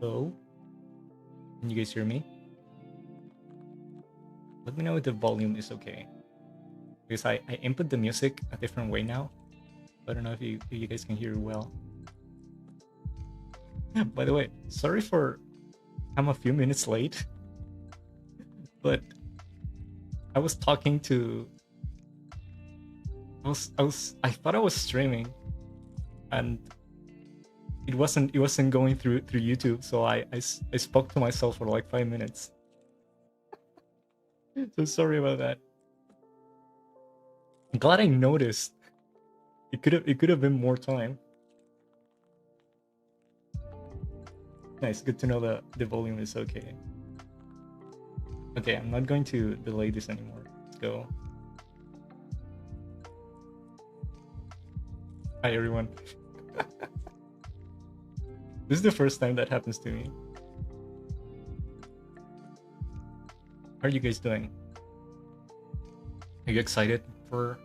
Hello? Can you guys hear me? Let me know if the volume is okay. Because I input the music a different way now. I don't know if you guys can hear it well. By the way, sorry for I'm a few minutes late, but I was talking to I thought I was streaming and it wasn't going through YouTube, so I spoke to myself for like 5 minutes. So sorry about that. I'm glad I noticed. It could have been more time. Nice, good to know that the volume is okay. Okay, I'm not going to delay this anymore. Let's go. Hi everyone. This is the first time that happens to me. How are you guys doing? Are you excited for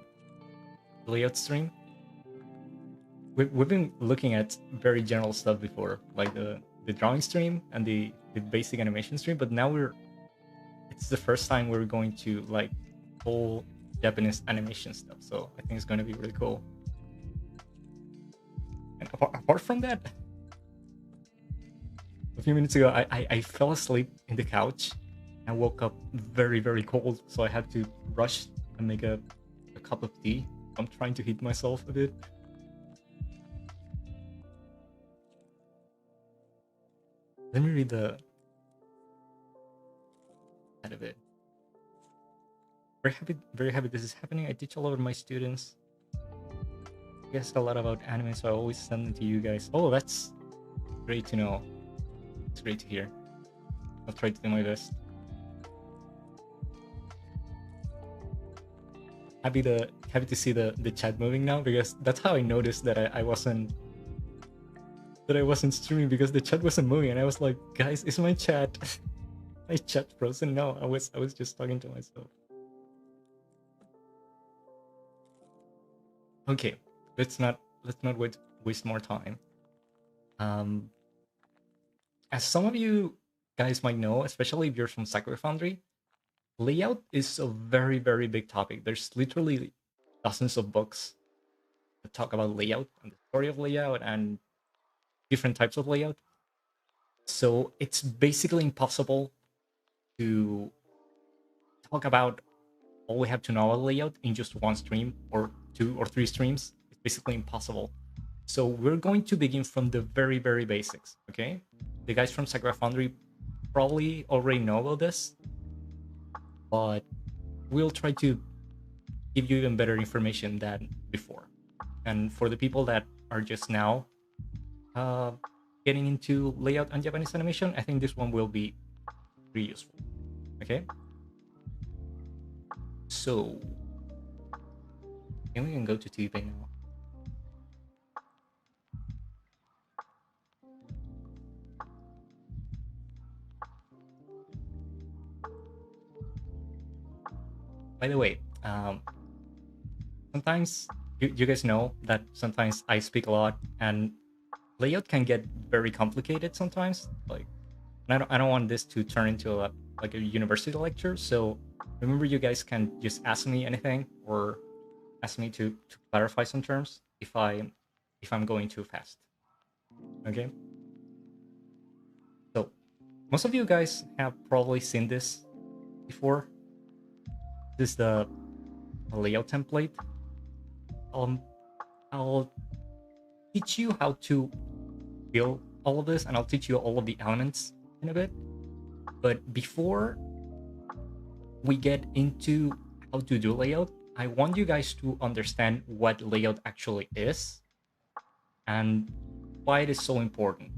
the layout stream? We've been looking at very general stuff before, like the drawing stream and the basic animation stream, but now it's the first time we're going to like whole Japanese animation stuff, so I think it's going to be really cool. And apart from that, a few minutes ago I fell asleep in the couch and woke up very, very cold, so I had to rush and make a cup of tea. I'm trying to heat myself a bit. Let me read the end of it. Very happy this is happening. I teach a lot of my students. I guess a lot about anime, so I always send them to you guys. Oh, that's great to know. It's great to hear. I'll try to do my best. Happy to see the chat moving now, because that's how I noticed that I wasn't streaming, because the chat wasn't moving, and I was like, guys, is my chat my chat frozen? No, I was just talking to myself. Okay, let's not waste more time. As some of you guys might know, especially if you're from Sakura Foundry, layout is a very, very big topic. There's literally dozens of books that talk about layout and the story of layout and different types of layout. So it's basically impossible to talk about all we have to know about layout in just one stream or 2 or 3 streams. It's basically impossible. So we're going to begin from the very, very basics, okay? The guys from Sakura Foundry probably already know about this, but we'll try to give you even better information than before. And for the people that are just now getting into layout and Japanese animation, I think this one will be pretty useful. Okay. So, and we can go to TVPay now. By the way, sometimes you guys know that sometimes I speak a lot, and layout can get very complicated sometimes. Like, and I don't want this to turn into like a university lecture. So remember, you guys can just ask me anything or ask me to clarify some terms if I'm going too fast. Okay. So most of you guys have probably seen this before. This is the layout template. I'll teach you how to build all of this, and I'll teach you all of the elements in a bit. But before we get into how to do layout, I want you guys to understand what layout actually is and why it is so important.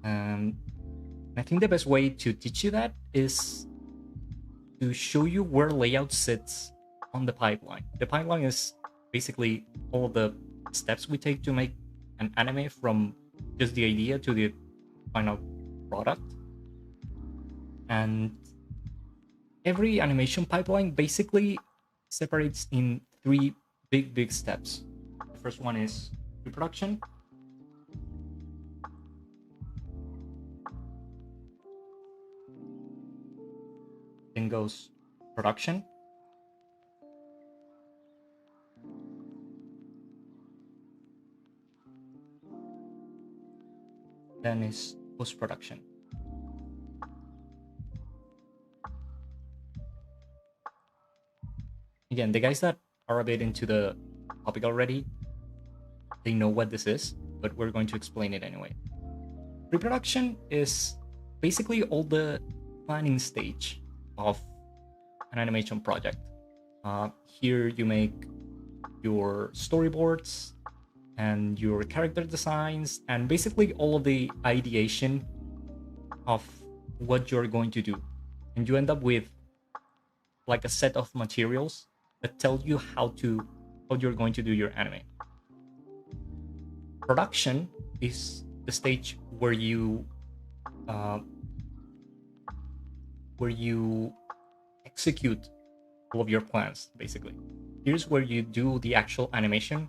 And I think the best way to teach you that is to show you where layout sits on the pipeline. The pipeline is basically all the steps we take to make an anime, from just the idea to the final product. And every animation pipeline basically separates in 3 big steps. The first one is pre-production, goes production. Then is post-production. Again, the guys that are a bit into the topic already, they know what this is, but we're going to explain it anyway. Pre-production is basically all the planning stage of an animation project. Here you make your storyboards and your character designs and basically all of the ideation of what you're going to do. And you end up with like a set of materials that tell you how you're going to do your anime. Production is the stage where you execute all of your plans. Basically, here's where you do the actual animation,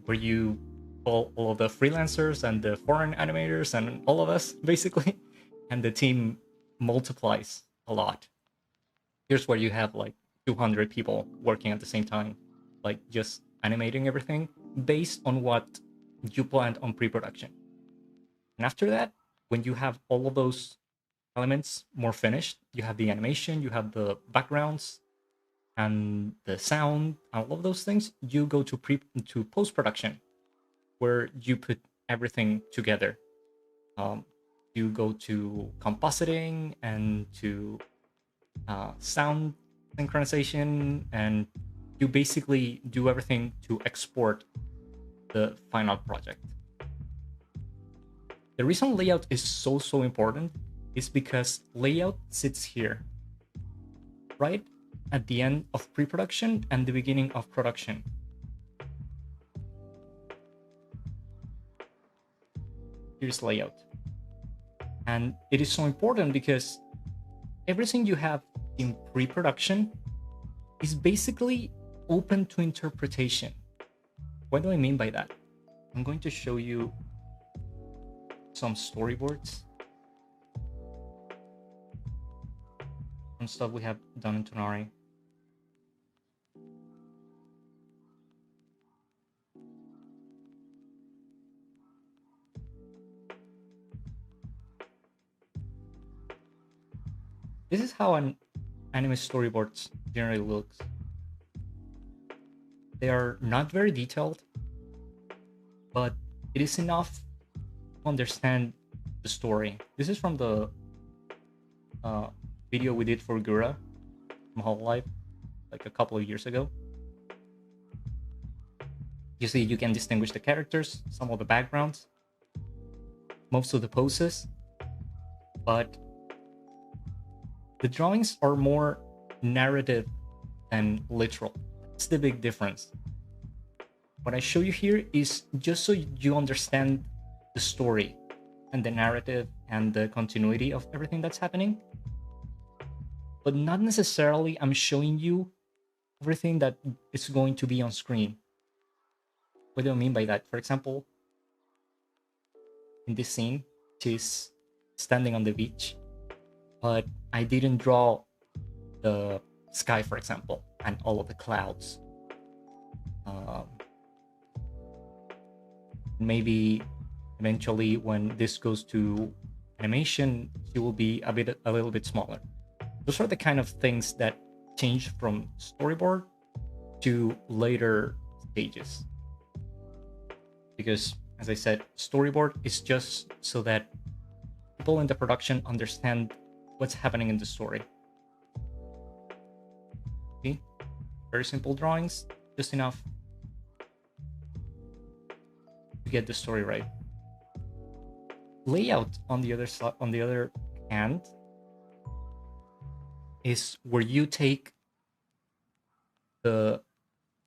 where you call all of the freelancers and the foreign animators and all of us basically, and the team multiplies a lot. Here's where you have like 200 people working at the same time, like just animating everything based on what you planned on pre-production. And after that, when you have all of those elements more finished, you have the animation, you have the backgrounds and the sound, all of those things, you go to post-production, where you put everything together. You go to compositing and to sound synchronization, and you basically do everything to export the final project. The reason layout is so important is because layout sits here, right at the end of pre-production and the beginning of production. Here's layout. And it is so important because everything you have in pre-production is basically open to interpretation. What do I mean by that? I'm going to show you some storyboards, some stuff we have done in Tonari. This is how an anime storyboard generally looks. They are not very detailed, but it is enough to understand the story. This is from the video we did for Gura from Hololive like a couple of years ago. You see, you can distinguish the characters, some of the backgrounds, most of the poses, but the drawings are more narrative than literal. That's the big difference. What I show you here is just so you understand the story and the narrative and the continuity of everything that's happening, but not necessarily I'm showing you everything that is going to be on screen. What do I mean by that? For example, in this scene, she's standing on the beach, but I didn't draw the sky, for example, and all of the clouds. Maybe eventually when this goes to animation, it will be a little bit smaller. Those are the kind of things that change from storyboard to later stages. Because, as I said, storyboard is just so that people in the production understand what's happening in the story. See? Very simple drawings, just enough to get the story right. Layout, on the other hand, is where you take the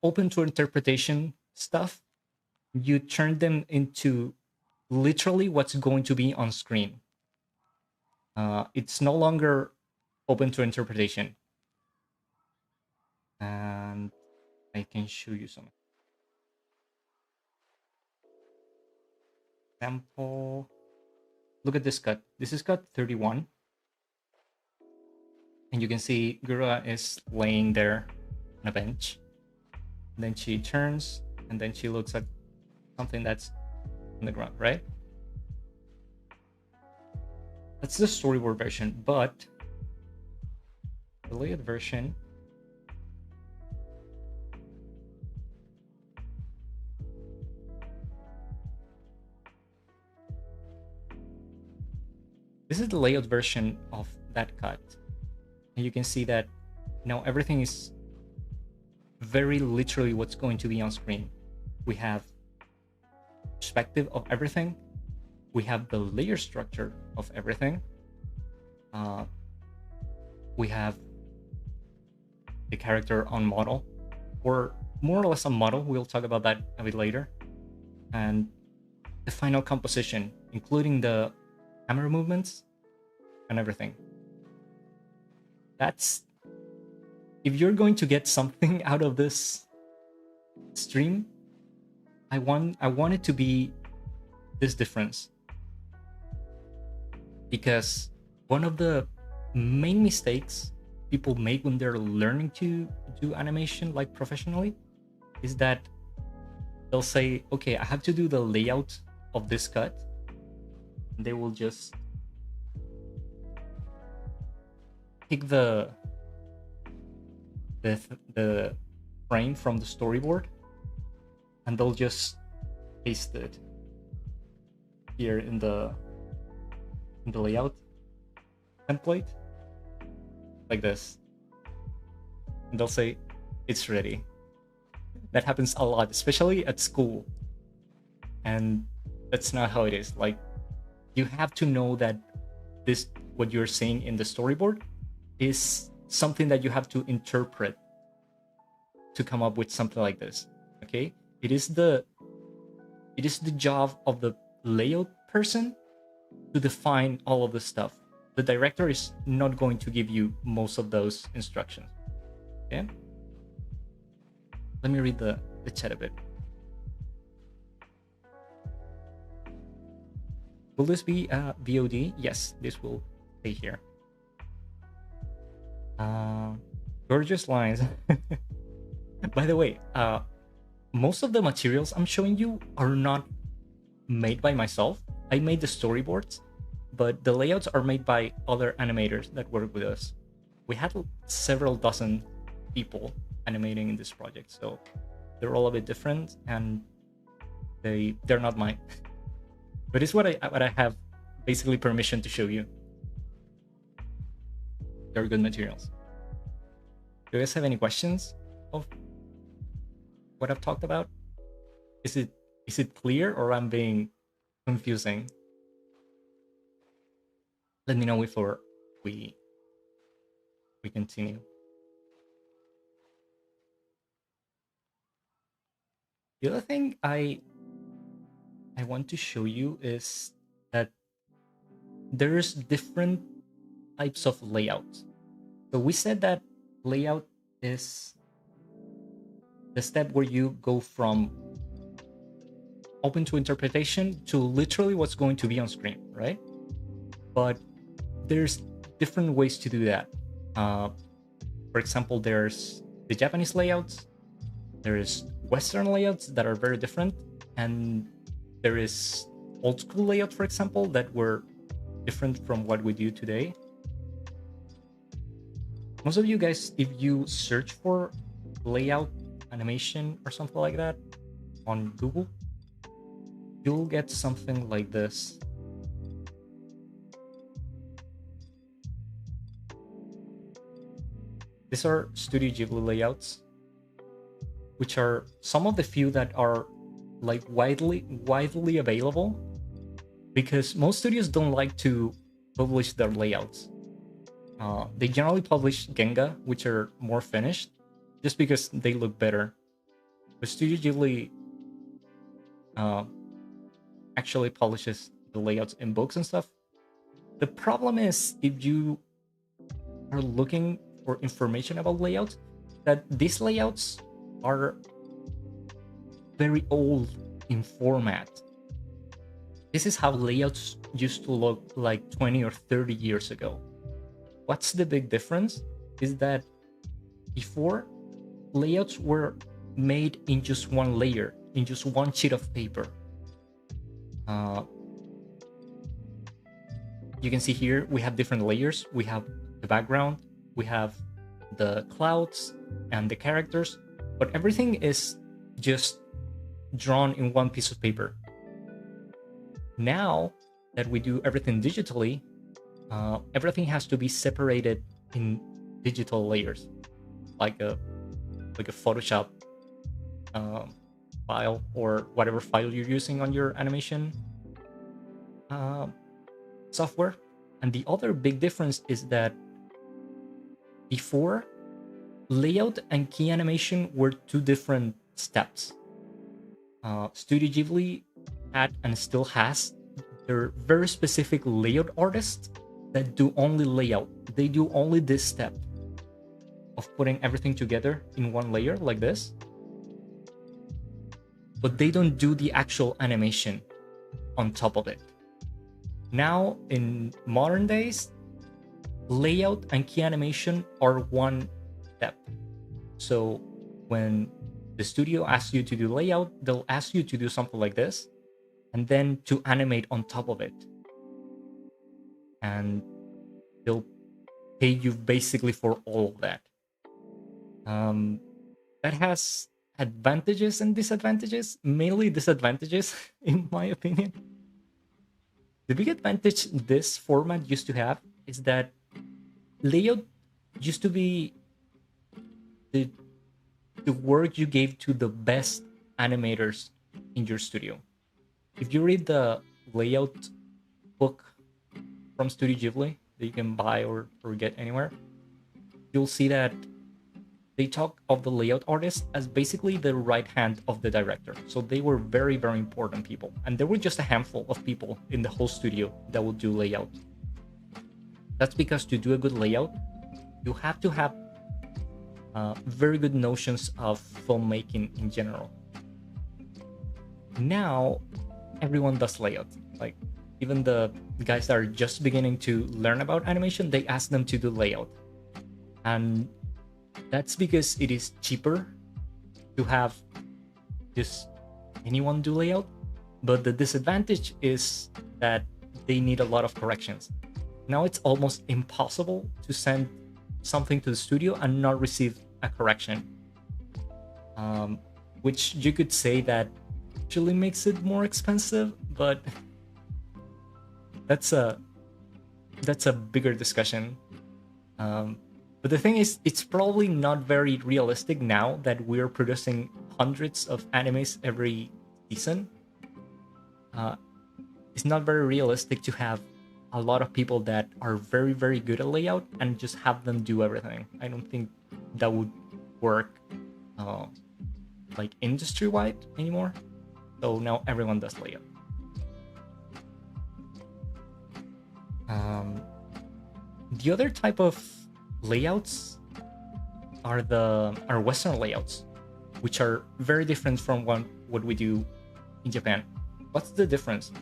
open to interpretation stuff, you turn them into literally what's going to be on screen. It's no longer open to interpretation. And I can show you some example. Look at this cut. This is cut 31. And you can see Gura is laying there on a bench. And then she turns and then she looks at something that's on the ground, right? That's the storyboard version, but the layout version this is the layout version of that cut. And you can see that now everything is very literally what's going to be on screen. We have perspective of everything. We have the layer structure of everything. We have the character on model, or more or less a model. We'll talk about that a bit later. And the final composition, including the camera movements and everything. That's, if you're going to get something out of this stream, I want it to be this difference. Because one of the main mistakes people make when they're learning to do animation like professionally is that they'll say, okay, I have to do the layout of this cut. And they will just pick the frame from the storyboard and they'll just paste it here in the layout template like this, and they'll say it's ready. That happens a lot, especially at school, and that's not how it is. Like, you have to know that this, what you're seeing in the storyboard, is something that you have to interpret to come up with something like this. Okay, it is the job of the layout person to define all of the stuff. The director is not going to give you most of those instructions. Okay, let me read the chat a bit. Will this be VOD? Yes, this will stay here. Gorgeous lines. By the way, most of the materials I'm showing you are not made by myself. I made the storyboards, but the layouts are made by other animators that work with us. We had several dozen people animating in this project, so they're all a bit different, and they're not mine. But it's what I have basically permission to show you. They're good materials. Do you guys have any questions of what I've talked about? Is it clear, or I'm being confusing? Let me know before we continue. The other thing I want to show you is that there's different types of layouts. So we said that layout is the step where you go from open to interpretation to literally what's going to be on screen, right? But there's different ways to do that. For example, there's the Japanese layouts, there's Western layouts that are very different, and there is old school layout, for example, that were different from what we do today. Most of you guys, if you search for layout animation or something like that on Google, you'll get something like this. These are Studio Ghibli layouts, which are some of the few that are like widely available, because most studios don't like to publish their layouts. They generally publish Genga, which are more finished, just because they look better. But Studio Ghibli actually publishes the layouts in books and stuff. The problem is, if you are looking for information about layouts, that these layouts are very old in format. This is how layouts used to look like 20 or 30 years ago. What's the big difference is that before, layouts were made in just one layer, in just one sheet of paper. Uh, you can see here we have different layers. We have the background, we have the clouds and the characters, but everything is just drawn in one piece of paper. Now that we do everything digitally, everything has to be separated in digital layers, like a Photoshop file or whatever file you're using on your animation software. And the other big difference is that before, layout and key animation were two different steps. Studio Ghibli had and still has their very specific layout artists that do only layout. They do only this step of putting everything together in one layer like this. But they don't do the actual animation on top of it. Now, in modern days, layout and key animation are one step. So when the studio asks you to do layout, they'll ask you to do something like this, and then to animate on top of it. And they'll pay you basically for all of that. That has advantages and disadvantages, mainly disadvantages, in my opinion. The big advantage this format used to have is that layout used to be the work you gave to the best animators in your studio. If you read the layout book from Studio Ghibli that you can buy or get anywhere, you'll see that they talk of the layout artist as basically the right hand of the director. So they were very, very important people. And there were just a handful of people in the whole studio that would do layout. That's because to do a good layout, you have to have very good notions of filmmaking in general. Now, everyone does layout. Like, even the guys that are just beginning to learn about animation, they ask them to do layout. And that's because it is cheaper to have just anyone do layout. But the disadvantage is that they need a lot of corrections. Now it's almost impossible to send something to the studio and not receive a correction. Which you could say that actually makes it more expensive, but that's a bigger discussion. But the thing is, it's probably not very realistic now that we're producing hundreds of animes every season. It's not very realistic to have a lot of people that are very, very good at layout and just have them do everything. I don't think that would work like industry-wide anymore. So now everyone does layout. The other type of layouts are Western layouts, which are very different from what we do in Japan. What's the difference?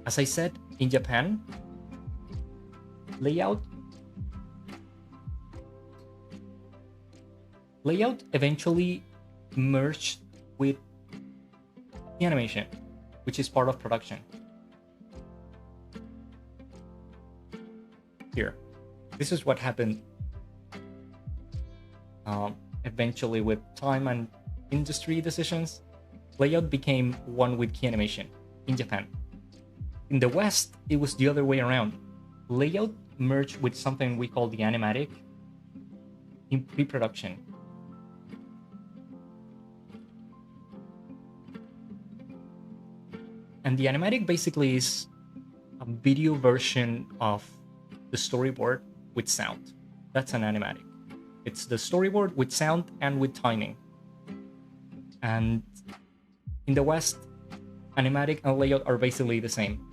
As I said, in Japan, layout eventually merged with the animation, which is part of production. Here, this is what happened eventually with time and industry decisions. Layout became one with key animation in Japan. In the West, it was the other way around. Layout merged with something we call the animatic in pre-production. And the animatic basically is a video version of the storyboard with sound. That's an animatic. It's the storyboard with sound and with timing. And in the West, animatic and layout are basically the same.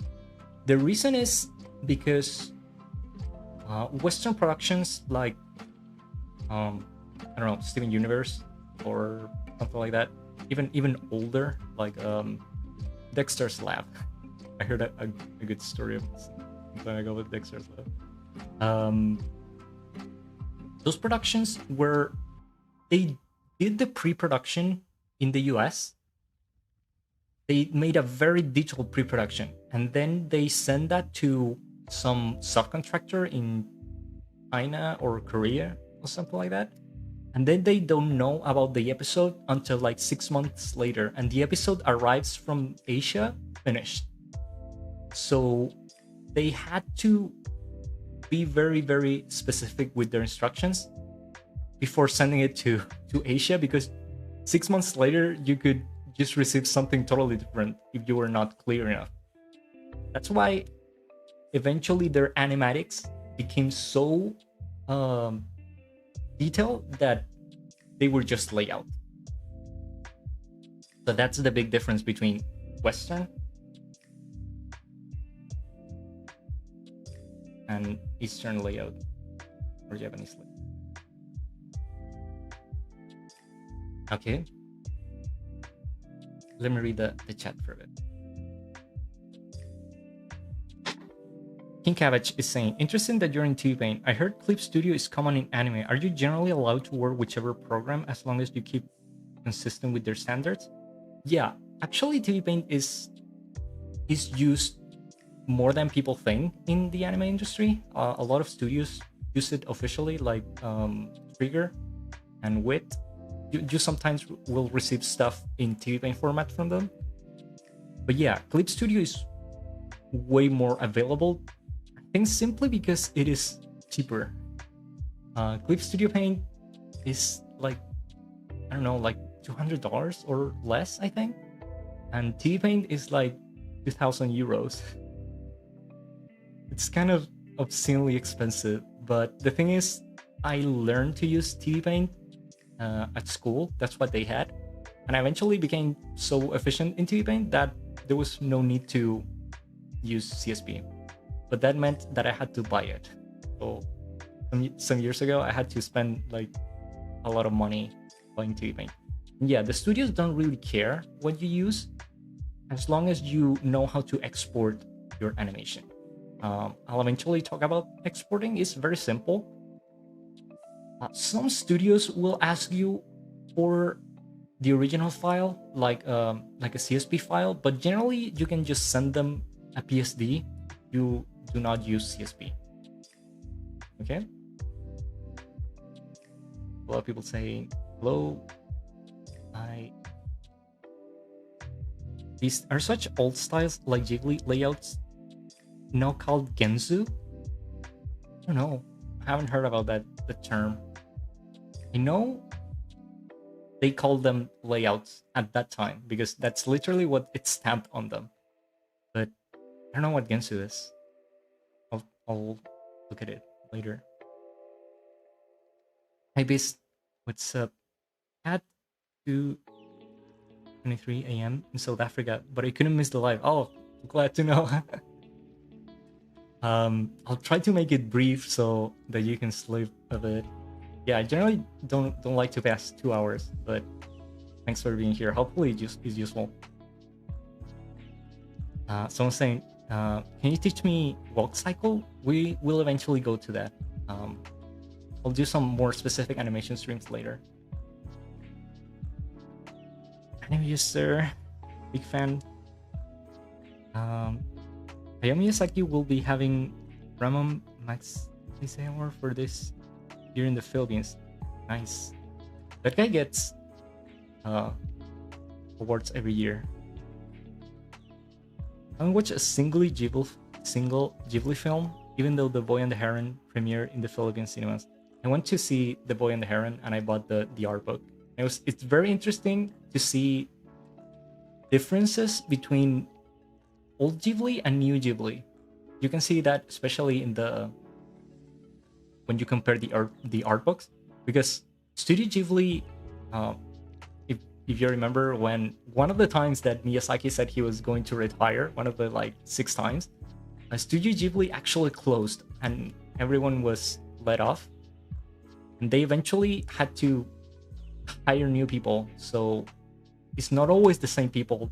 The reason is because Western productions like, I don't know, Steven Universe or something like that, even older, like Dexter's Lab. I heard a good story of this time ago with Dexter's Lab. Um, those productions were they did the pre-production in the US. They made a very detailed pre-production, and then they sent that to some subcontractor in China or Korea or something like that. And then they don't know about the episode until like 6 months later, and the episode arrives from Asia finished. So they had to be very, very specific with their instructions before sending it to Asia, because 6 months later you could just receive something totally different if you were not clear enough. That's why eventually their animatics became so detailed that they were just layout. So that's the big difference between Western and Eastern layout or Japanese layout. Okay. Let me read the chat for a bit. King Cabbage is saying, interesting that you're in TV Paint. I heard Clip Studio is common in anime. Are you generally allowed to work whichever program as long as you keep consistent with their standards? Yeah, actually TV Paint is used more than people think in the anime industry. A lot of studios use it officially, like Trigger and Wit. You sometimes will receive stuff in TV Paint format from them. But yeah, Clip Studio is way more available. I think simply because it is cheaper. Clip Studio Paint is like, I don't know, like $200 or less, I think. And TV Paint is like 2,000 euros. It's kind of obscenely expensive, but the thing is, I learned to use TV Paint at school. That's what they had, and I eventually became so efficient in TV Paint that there was no need to use CSP. But that meant that I had to buy it. So some years ago, I had to spend like a lot of money buying TV Paint. And yeah, the studios don't really care what you use as long as you know how to export your animation. I'll eventually talk about exporting. It's very simple. Some studios will ask you for the original file, like a CSP file, but generally you can just send them a PSD. You do not use CSP. Okay. A lot of people say hello. These are such old styles like Ghibli layouts now called Genzu. I don't know. I haven't heard about the term. I know they called them layouts at that time because that's literally what it's stamped on them. But I don't know what Gensu is. I'll look at it later. Hi Beast, what's up? At 2:23 a.m. in South Africa, but I couldn't miss the live. Oh, glad to know. I'll try to make it brief so that you can sleep a bit. Yeah, I generally don't like to pass 2 hours, but thanks for being here. Hopefully it is useful. Someone's saying, can you teach me walk cycle? We will eventually go to that. I'll do some more specific animation streams later. Anime user, big fan. Hayao Miyazaki will be having Ramon Magsaysay Award for this year in the Philippines. Nice. That guy gets awards every year. I haven't watched a single Ghibli film, even though The Boy and the Heron premiered in the Philippine cinemas. I went to see The Boy and the Heron, and I bought the art book. It's very interesting to see differences between old Ghibli and new Ghibli. You can see that especially in when you compare the art books, because Studio Ghibli, if you remember, when one of the times that Miyazaki said he was going to retire, one of the like 6 times, Studio Ghibli actually closed and everyone was let off, and they eventually had to hire new people. So it's not always the same people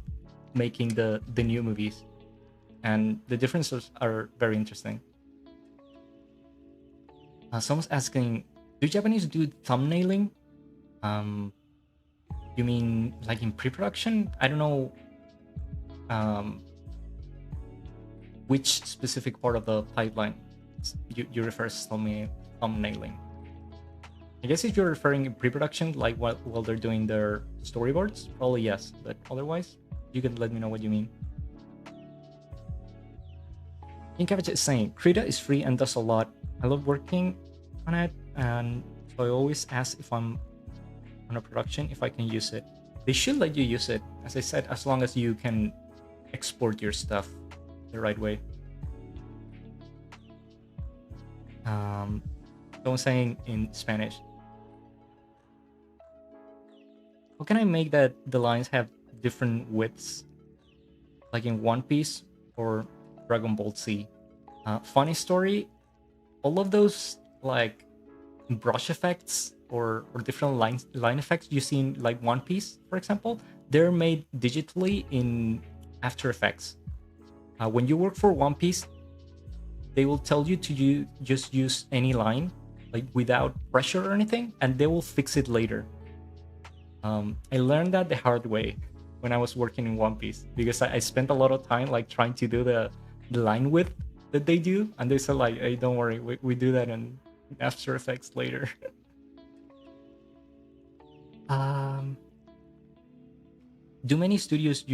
making the new movies, and the differences are very interesting. Someone's asking, do Japanese do thumbnailing? Um, you mean like in pre-production? I don't know um, which specific part of the pipeline you refer to thumbnailing. I guess if you're referring in pre-production, like while they're doing their storyboards, probably yes. But otherwise, you can let me know what you mean. Inkavich is saying, Krita is free and does a lot. I love working on it, and so I always ask if I'm on a production if I can use it. They should let you use it, as I said, as long as you can export your stuff the right way. Someone saying in Spanish, how can I make that the lines have different widths, like in One Piece or Dragon Ball Z? Funny story, all of those like brush effects or different line effects you see in like One Piece, for example, they're made digitally in After Effects. When you work for One Piece, they will tell you to just use any line, like without pressure or anything, and they will fix it later. I learned that the hard way when I was working in One Piece because I spent a lot of time like trying to do the line width that they do, and they said like, "Hey, don't worry, we do that in After Effects later." Do many studios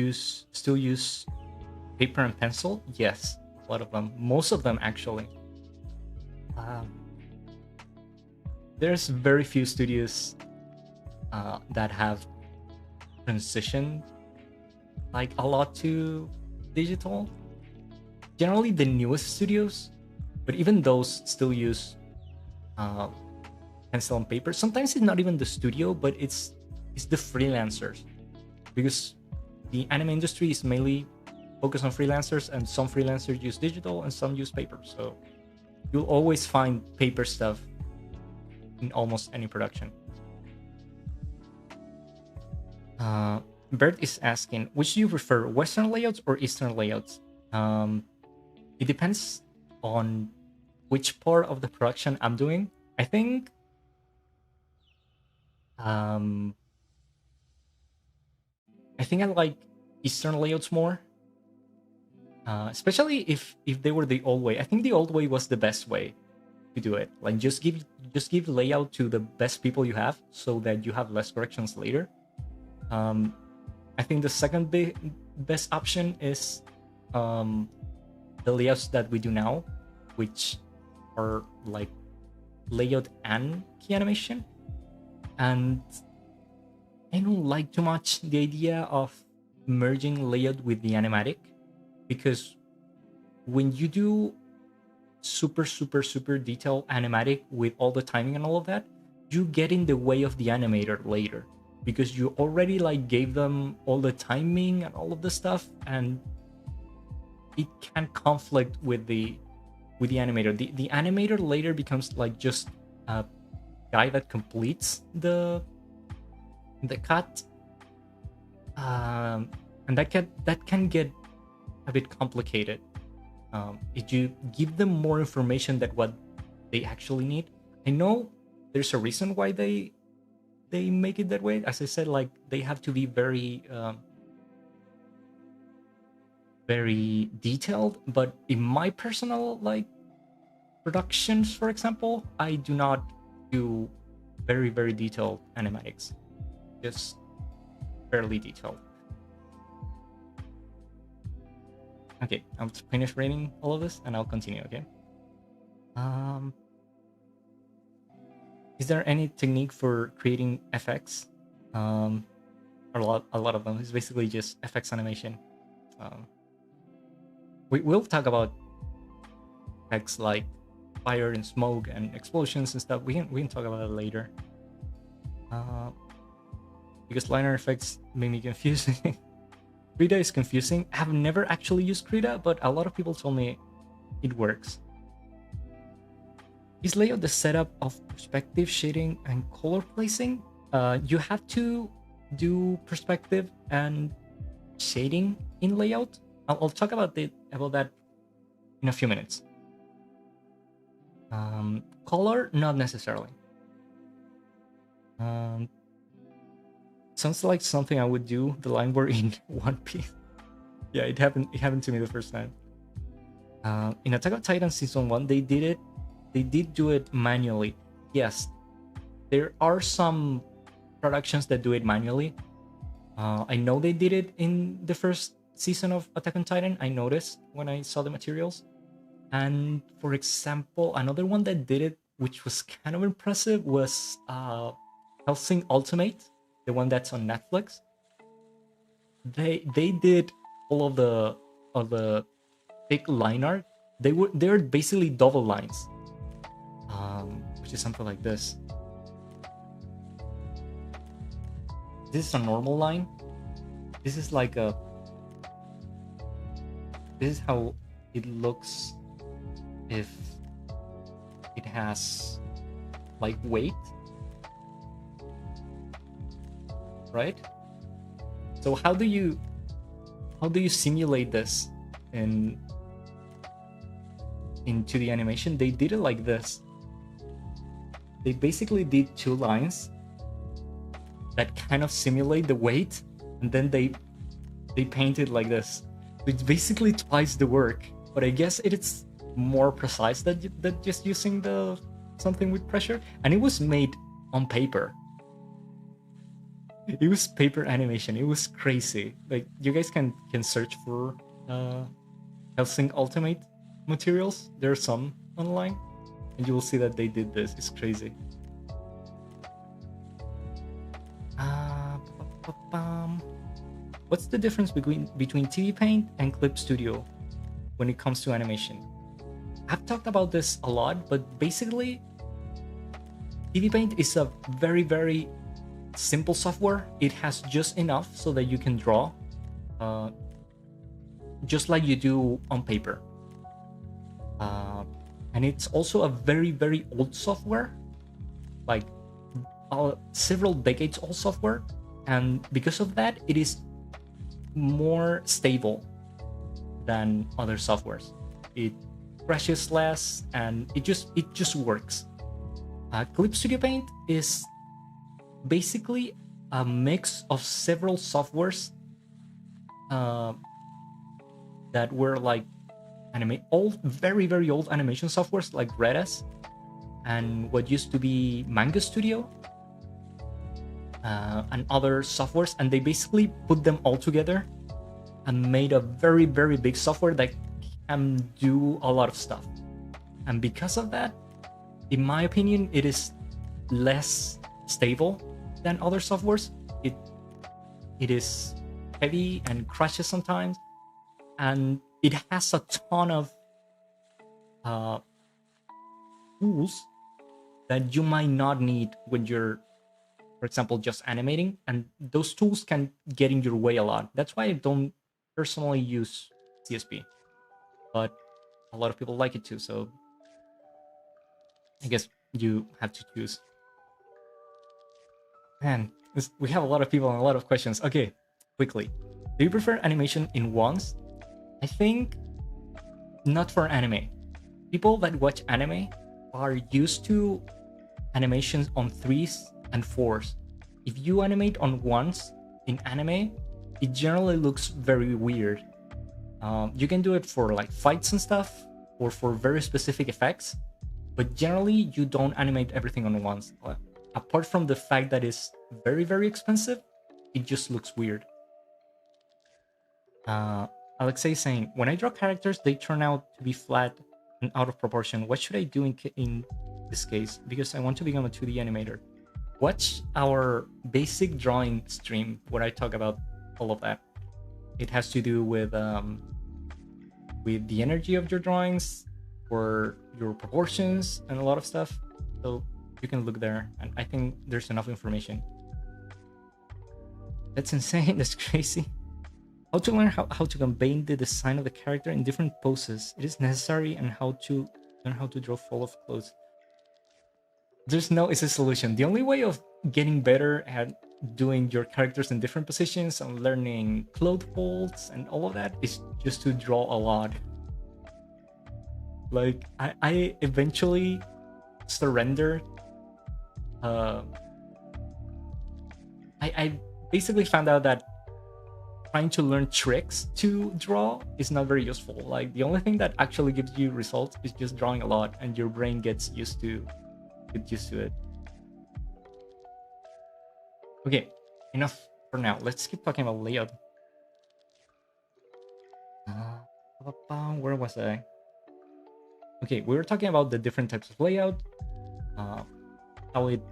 still use paper and pencil? Yes, a lot of them. Most of them actually. There's very few studios that have transitioned like a lot to digital. Generally, the newest studios, but even those still use pencil and paper. Sometimes it's not even the studio, but it's the freelancers, because the anime industry is mainly focused on freelancers, and some freelancers use digital and some use paper. So you'll always find paper stuff in almost any production. Bert is asking, which do you prefer, Western layouts or Eastern layouts? It depends on which part of the production I'm doing. I think I like Eastern layouts more, especially if they were the old way. I think the old way was the best way to do it. Like just give layout to the best people you have, so that you have less corrections later. I think the second best option is the layouts that we do now, which are like layout and key animation. And I don't like too much the idea of merging layout with the animatic, because when you do super detailed animatic with all the timing and all of that, you get in the way of the animator later, because you already like gave them all the timing and all of the stuff, and it can conflict with the animator. The animator later becomes like just a guy that completes the cut, and that can get a bit complicated if you give them more information than what they actually need. I know there's a reason why they make it that way. As I said, like they have to be very very detailed, but in my personal like productions, for example, I do not do very detailed animatics, just fairly detailed. Okay, I'll finish reading all of this and I'll continue. Okay. Is there any technique for creating FX? A lot of them. It's basically just FX animation. We'll talk about effects like fire and smoke and explosions and stuff. We can talk about it later. Because liner effects make me confusing. Krita is confusing. I've never actually used Krita, but a lot of people told me it works. Is layout the setup of perspective, shading, and color placing? You have to do perspective and shading in layout. I'll talk about that in a few minutes. Color, not necessarily. Um, Sounds like something I would do. The line were in One Piece. Yeah, it happened. It happened to me the first time. In Attack on Titan season 1, they did it. They did do it manually. Yes, there are some productions that do it manually. I know they did it in the first season of Attack on Titan. I noticed when I saw the materials. And for example, another one that did it, which was kind of impressive, was Hellsing Ultimate, the one that's on Netflix. They did all of the thick line art. They're basically double lines, which is something like this. This is a normal line. This is like a. This is how it looks if it has like weight, right? So how do you simulate this into the animation? They did it like this. They basically did two lines that kind of simulate the weight, and then they painted like this. It's basically twice the work, but I guess it's more precise than just using the something with pressure. And it was made on paper. It was paper animation. It was crazy. Like, you guys can search for Hellsing Ultimate materials. There are some online, and you will see that they did this. It's crazy. What's the difference between TV Paint and Clip Studio when it comes to animation? I've talked about this a lot, but basically, TV Paint is a very, very simple software. It has just enough so that you can draw, just like you do on paper. And it's also a very, very old software, like several decades old software. And because of that, it is more stable than other softwares. It crashes less, and it just works. Clip Studio Paint is basically a mix of several softwares that were like old, very, very old animation softwares like Redes and what used to be Manga Studio, and other softwares, and they basically put them all together and made a very, very big software that can do a lot of stuff. And because of that, in my opinion, it is less stable than other softwares. It is heavy and crashes sometimes, and it has a ton of tools that you might not need when you're, for example, just animating, and those tools can get in your way a lot. That's why I don't personally use CSP, but a lot of people like it too, so I guess you have to choose. Man, we have a lot of people and a lot of questions. Okay, quickly. Do you prefer animation in ones? I think not for anime. People that watch anime are used to animations on 3s and 4s. If you animate on ones in anime, it generally looks very weird. You can do it for like fights and stuff, or for very specific effects, but generally you don't animate everything on ones. Apart from the fact that it's very, very expensive, it just looks weird. Alexei is saying, when I draw characters, they turn out to be flat and out of proportion. What should I do in this case? Because I want to become a 2D animator. Watch our basic drawing stream where I talk about all of that. It has to do with the energy of your drawings, or your proportions, and a lot of stuff. So you can look there, and I think there's enough information. That's insane. That's crazy. How to learn how to combine the design of the character in different poses. It is necessary, and how to learn how to draw full of clothes. There's no easy solution. The only way of getting better at doing your characters in different positions and learning clothes folds and all of that is just to draw a lot. Like I eventually surrendered. Uh, I basically found out that trying to learn tricks to draw is not very useful. Like the only thing that actually gives you results is just drawing a lot, and your brain gets used to it. Okay, enough for now. Let's keep talking about layout. Where was I? Okay, we were talking about the different types of layout, uh, how it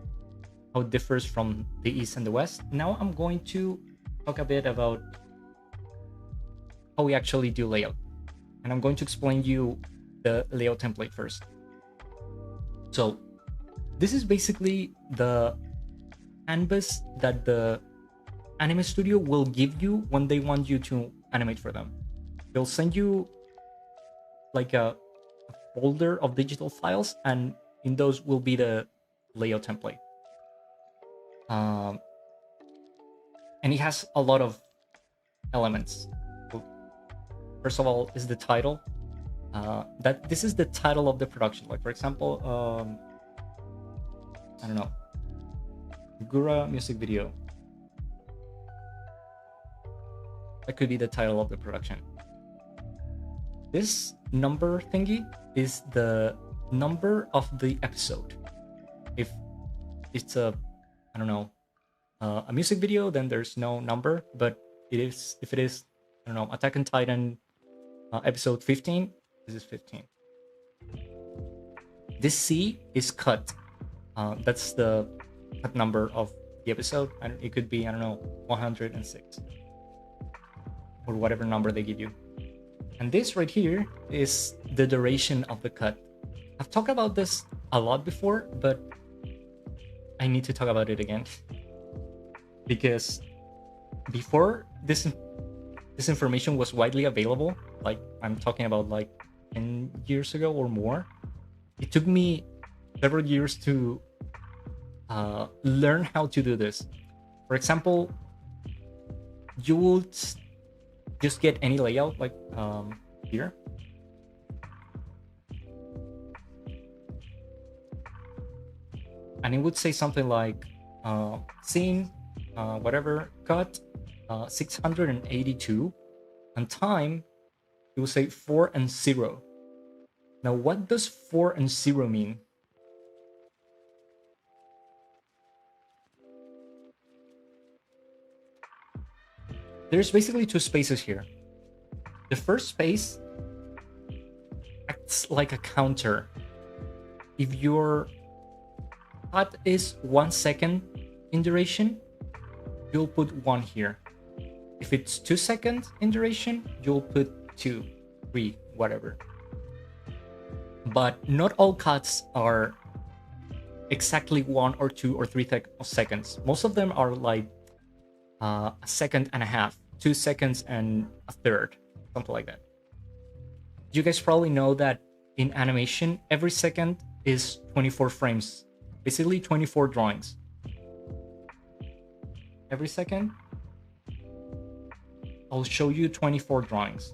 differs from the East and the West. Now I'm going to talk a bit about how we actually do layout, and I'm going to explain you the layout template first. So this is basically the canvas that the anime studio will give you when they want you to animate for them. They'll send you like a folder of digital files, and in those will be the layout template. And it has a lot of elements. First of all is the title. That this is the title of the production. Like for example, I don't know, Gura music video. That could be the title of the production. This number thingy is the number of the episode. If it's a, I don't know, a music video, then there's no number. But if it is, I don't know, Attack on Titan episode 15, this is 15. This C is cut. That's the cut number of the episode, and it could be, I don't know, 106 or whatever number they give you. And this right here is the duration of the cut. I've talked about this a lot before, but I need to talk about it again. Because before this information was widely available, like I'm talking about like 10 years ago or more, it took me several years to learn how to do this. For example, you would just get any layout like here. And it would say something like scene, whatever, cut 682, and time, it will say 4 and 0. Now, what does 4 and 0 mean? There's basically two spaces here. The first space acts like a counter. If your cut is 1 second in duration, you'll put 1 here. If it's 2 seconds in duration, you'll put 2, 3, whatever. But not all cuts are exactly 1 or 2 or 3 seconds. Most of them are like a second and a half, 2 seconds and a third, something like that. You guys probably know that in animation, every second is 24 frames, basically 24 drawings. Every second, I'll show you 24 drawings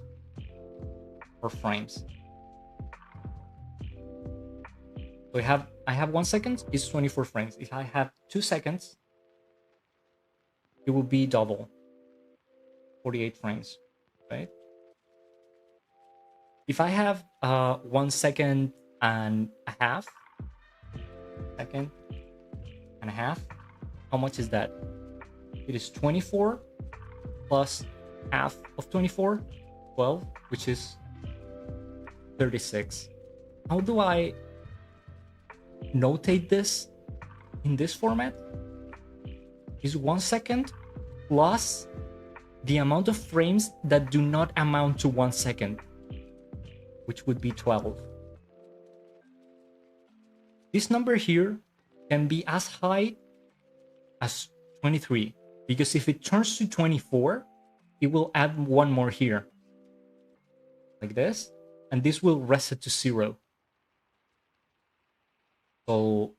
or frames. So I have 1 second, it's 24 frames. If I have 2 seconds, it will be double, 48 frames, right? If I have 1 second and a half, how much is that? It is 24 plus half of 24, 12, which is 36. How do I notate this in this format? Is 1 second plus the amount of frames that do not amount to 1 second, which would be 12. This number here can be as high as 23, because if it turns to 24, it will add 1 more here, like this, and this will reset to 0. So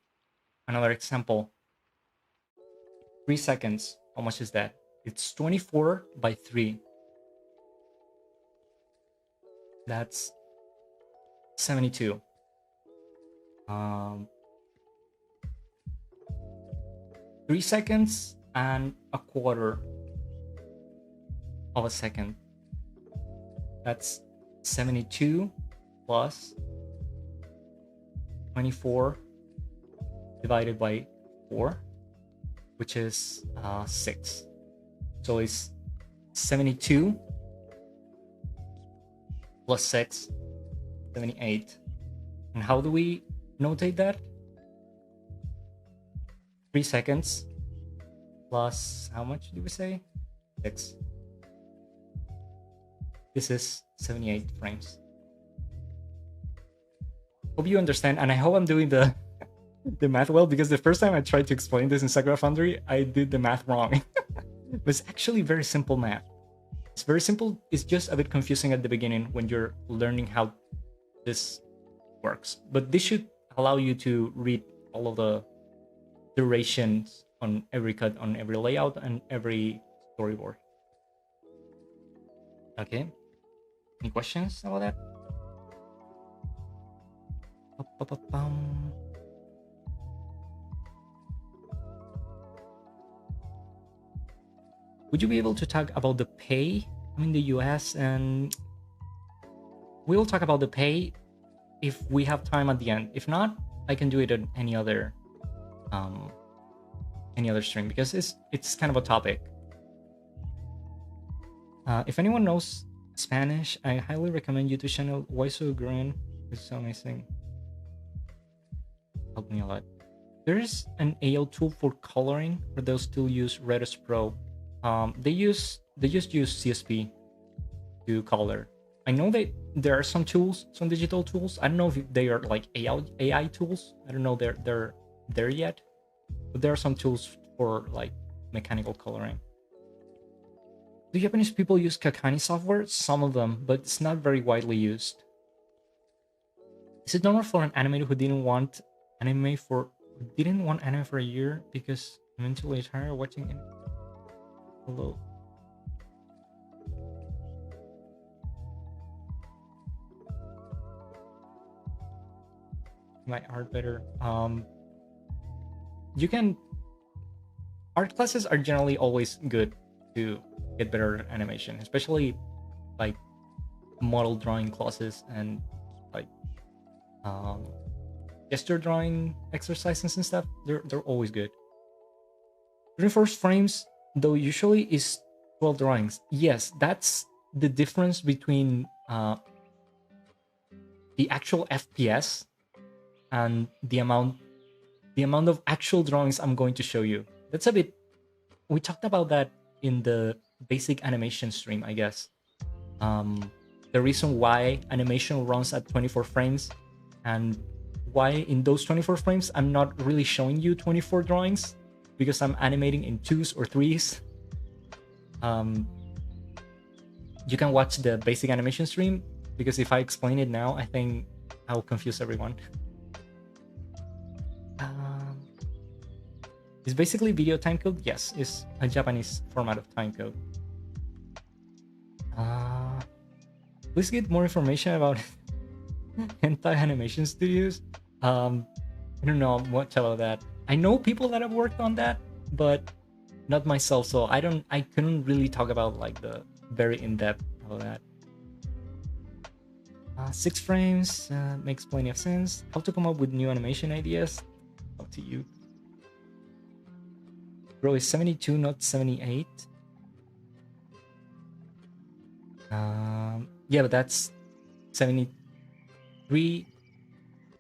another example, 3 seconds, how much is that? It's 24 by 3. That's 72. 3 seconds and a quarter of a second. That's 72 plus 24 divided by 4, which is 6. So it's 72 plus 6, 78. And how do we notate that? 3 seconds plus, how much did we say? 6. This is 78 frames. Hope you understand, and I hope I'm doing the math well, because the first time I tried to explain this in Sakura Foundry, I did the math wrong. But it's actually very simple math. It's very simple. It's just a bit confusing at the beginning when you're learning how this works. But this should allow you to read all of the durations on every cut, on every layout, and every storyboard. Okay. Any questions about that? Would you be able to talk about the pay? I'm in the US, and we will talk about the pay if we have time at the end. If not, I can do it on any other stream, because it's kind of a topic. If anyone knows Spanish, I highly recommend YouTube channel Why So Green. It's so amazing. Helped me a lot. There's an AO tool for coloring, or they'll still use Redis Pro. They just use CSP to color. I know that there are some tools, some digital tools. I don't know if they are like AI tools. I don't know they're there yet, but there are some tools for like mechanical coloring. Do Japanese people use Kakani software? Some of them, but it's not very widely used. Is it normal for an animator who didn't want anime for a year because mentally tired watching it? Hello. My art better. You can. Art classes are generally always good to get better at animation, especially like model drawing classes and like gesture drawing exercises and stuff. They're always good. 24 frames though usually is 12 drawings. Yes, that's the difference between the actual FPS and the amount of actual drawings I'm going to show you. That's a bit. We talked about that in the basic animation stream, I guess. The reason why animation runs at 24 frames, and why in those 24 frames I'm not really showing you 24 drawings, because I'm animating in 2s or 3s. You can watch the basic animation stream, because if I explain it now, I think I'll confuse everyone. Is basically video timecode? Yes, it's a Japanese format of timecode. Please get more information about hentai animation studios. I don't know much about that. I know people that have worked on that, but not myself, so I couldn't really talk about like the very in-depth of that. 6 frames makes plenty of sense. How to come up with new animation ideas? Up to you. Bro, is 72 not 78? Yeah, but that's 73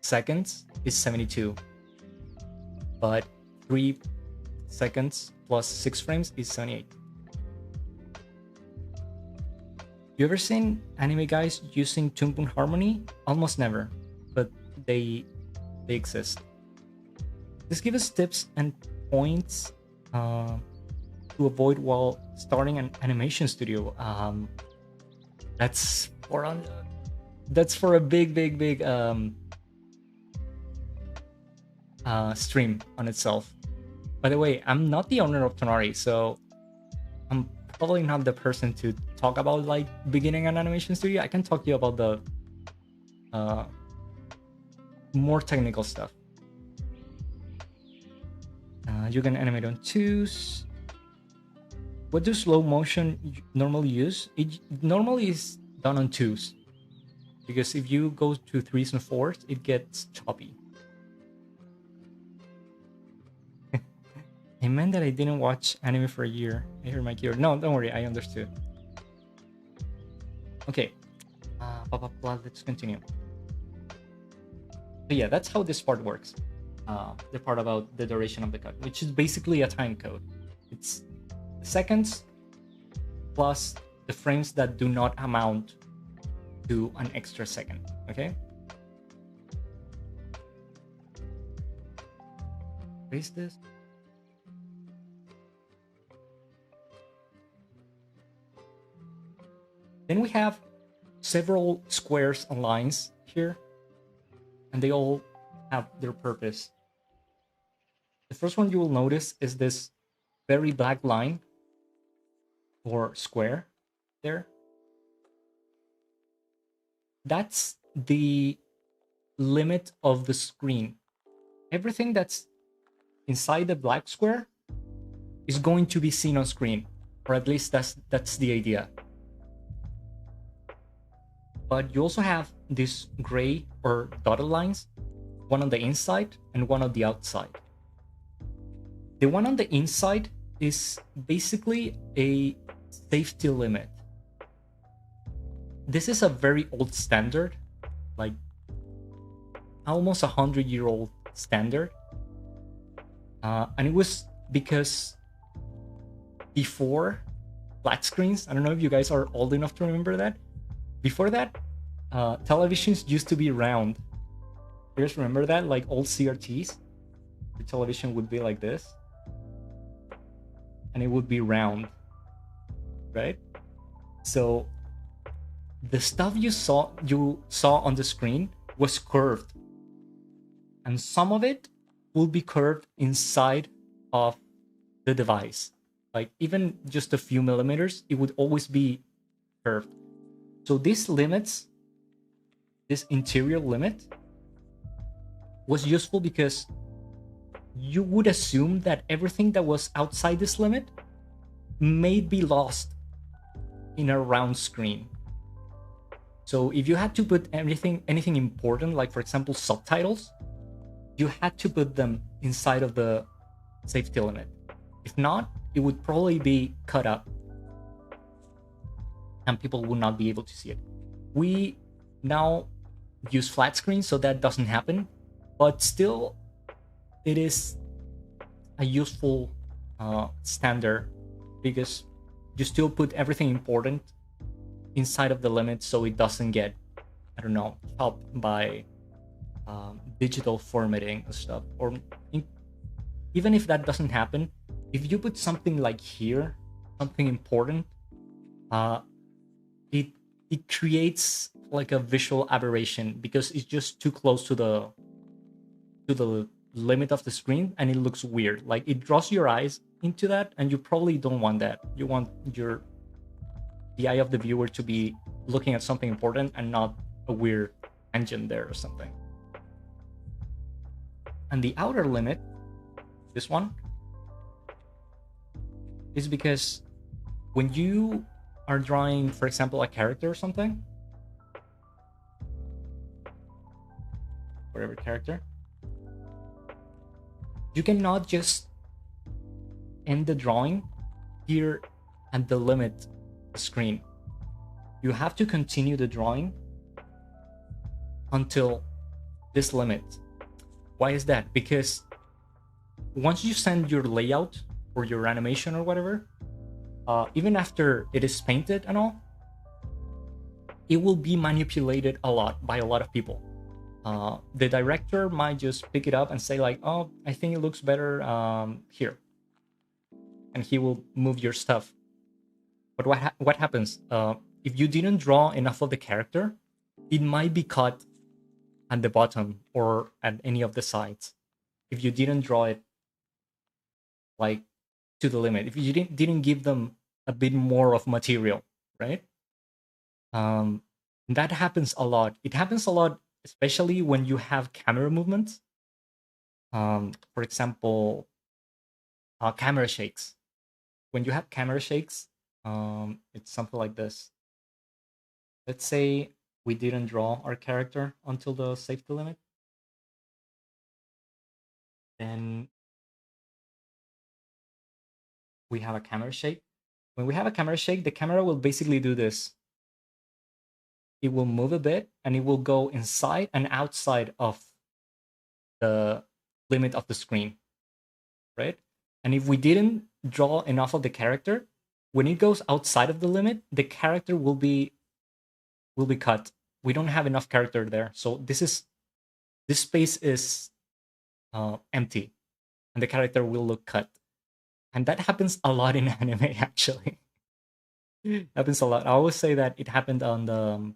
seconds is 72. But 3 seconds plus 6 frames is 78. You ever seen anime guys using Toon-Boom Harmony? Almost never, but they exist. Just give us tips and points to avoid while starting an animation studio. That's for a big stream on itself. By the way, I'm not the owner of Tonari, so I'm probably not the person to talk about like beginning an animation studio. I can talk to you about the more technical stuff. You can animate on twos. What do slow motion normally use? It normally is done on twos, because if you go to threes and fours, it gets choppy. It meant that I didn't watch anime for a year. I heard my keyboard. No, don't worry, I understood. Okay, let's continue. So yeah, that's how this part works. The part about the duration of the cut, which is basically a time code. It's seconds plus the frames that do not amount to an extra second, okay? Erase this. Then we have several squares and lines here, and they all have their purpose. The first one you will notice is this very black line or square there. That's the limit of the screen. Everything that's inside the black square is going to be seen on screen, or at least that's the idea. But you also have these gray or dotted lines, one on the inside and one on the outside. The one on the inside is basically a safety limit. This is a very old standard, like almost 100-year-old standard. And it was because before flat screens, I don't know if you guys are old enough to remember that. Before that, televisions used to be round. You guys remember that? Like old CRTs? The television would be like this. And it would be round, right? So the stuff you saw on the screen was curved. And some of it will be curved inside of the device. Like even just a few millimeters, it would always be curved. So this interior limit was useful because you would assume that everything that was outside this limit may be lost in a round screen. So if you had to put anything important, like for example subtitles, you had to put them inside of the safety limit. If not, it would probably be cut up and people would not be able to see it. We now use flat screens, so that doesn't happen, but still it is a useful standard because you still put everything important inside of the limit so it doesn't get, I don't know, chopped by digital formatting and stuff. Or even if that doesn't happen, if you put something like here, something important, it creates like a visual aberration because it's just too close to the limit of the screen and it looks weird. Like it draws your eyes into that and you probably don't want that. You want the eye of the viewer to be looking at something important and not a weird engine there or something. And the outer limit, this one, is because when you are drawing, for example, a character or something, whatever character, you cannot just end the drawing here at the limit screen. You have to continue the drawing until this limit. Why is that? Because once you send your layout or your animation or whatever, even after it is painted and all, it will be manipulated a lot by a lot of people. The director might just pick it up and say like, oh, I think it looks better here. And he will move your stuff. But what happens? If you didn't draw enough of the character, it might be cut at the bottom or at any of the sides. If you didn't draw it like to the limit, if you didn't give them a bit more of material, right? That happens a lot. It happens a lot especially when you have camera movements. For example, camera shakes. When you have camera shakes, it's something like this. Let's say we didn't draw our character until the safety limit. Then we have a camera shake. When we have a camera shake, the camera will basically do this. It will move a bit and it will go inside and outside of the limit of the screen, right? And if we didn't draw enough of the character, when it goes outside of the limit, the character will be cut. We don't have enough character there, so this space is empty, and the character will look cut. And that happens a lot in anime, actually. Happens a lot. I always say that it happened on the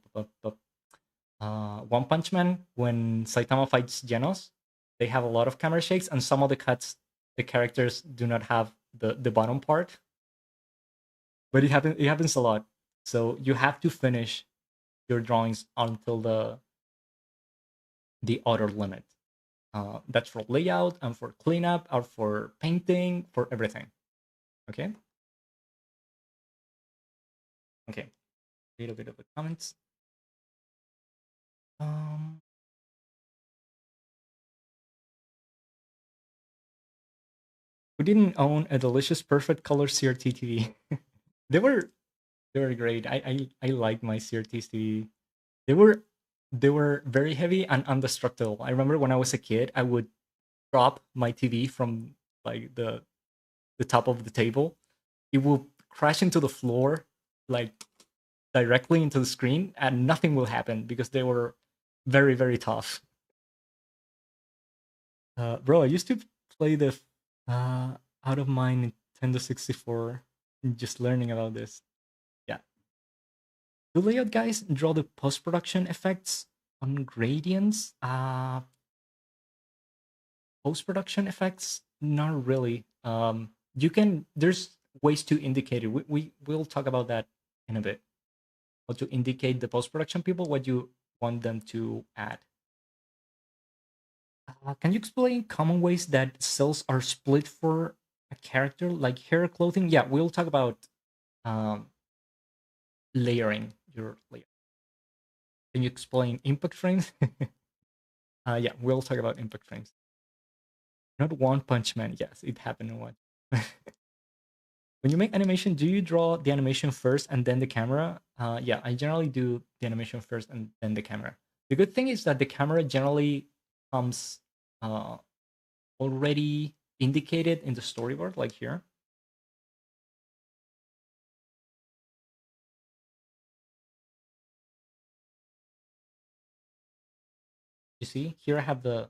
One Punch Man when Saitama fights Genos. They have a lot of camera shakes, and some of the cuts, the characters do not have the bottom part. But it happens a lot. So you have to finish your drawings until the outer limit. That's for layout and for cleanup or for painting, for everything. Okay. Okay. A little bit of the comments. Who didn't own a delicious, perfect color CRT TV? they were they were great. I liked my CRT TV. They were very heavy and indestructible. I remember when I was a kid, I would drop my TV from like the top of the table. It will crash into the floor, like directly into the screen, and nothing will happen because they were very, very tough. Bro, I used to play the out of my Nintendo 64, just learning about this. Yeah. Do layout guys draw the post-production effects on gradients? Post-production effects? Not really. You can, there's ways to indicate it. We'll talk about that in a bit. How to indicate the post-production people what you want them to add. Can you explain common ways that cells are split for a character, like hair, clothing? Yeah, we'll talk about um, layering your layer. Can you explain impact frames? Yeah, we'll talk about impact frames. Not One Punch Man. Yes, it happened in one. When you make animation, do you draw the animation first and then the camera? Yeah, I generally do the animation first and then the camera. The good thing is that the camera generally comes already indicated in the storyboard, like here. You see, here I have the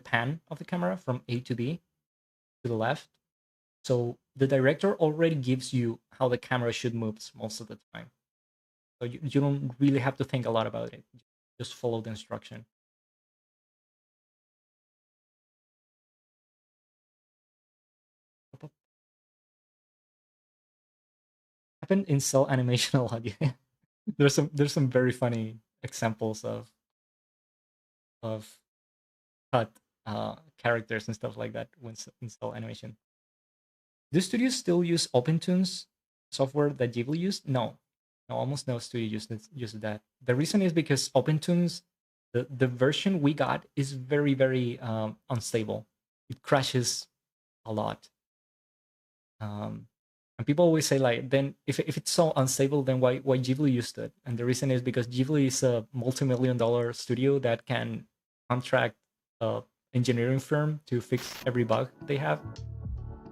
pan of the camera from A to B to the left. So the director already gives you how the camera should move most of the time. So you don't really have to think a lot about it. Just follow the instruction. Happened in cell animation a lot. Yeah. There's some very funny examples of cut characters and stuff like that when in cell animation. Do studios still use OpenToonz software that Ghibli used? No, no, almost no studio uses that. The reason is because OpenToonz, the version we got is very, very unstable. It crashes a lot. And people always say like, then if it's so unstable, then why Ghibli used it? And the reason is because Ghibli is a multi-million-dollar studio that can contract a engineering firm to fix every bug they have,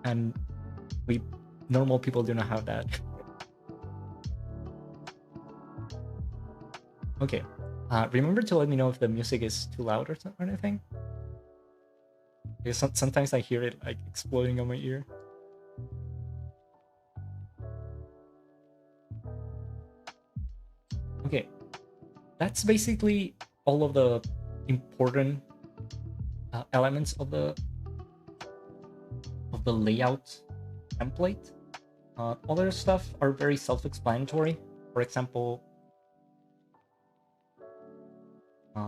and we normal people do not have that. Okay. Remember to let me know if the music is too loud or anything. Because sometimes I hear it like exploding on my ear. Okay. That's basically all of the important elements of the layout template. Other stuff are very self-explanatory. For example,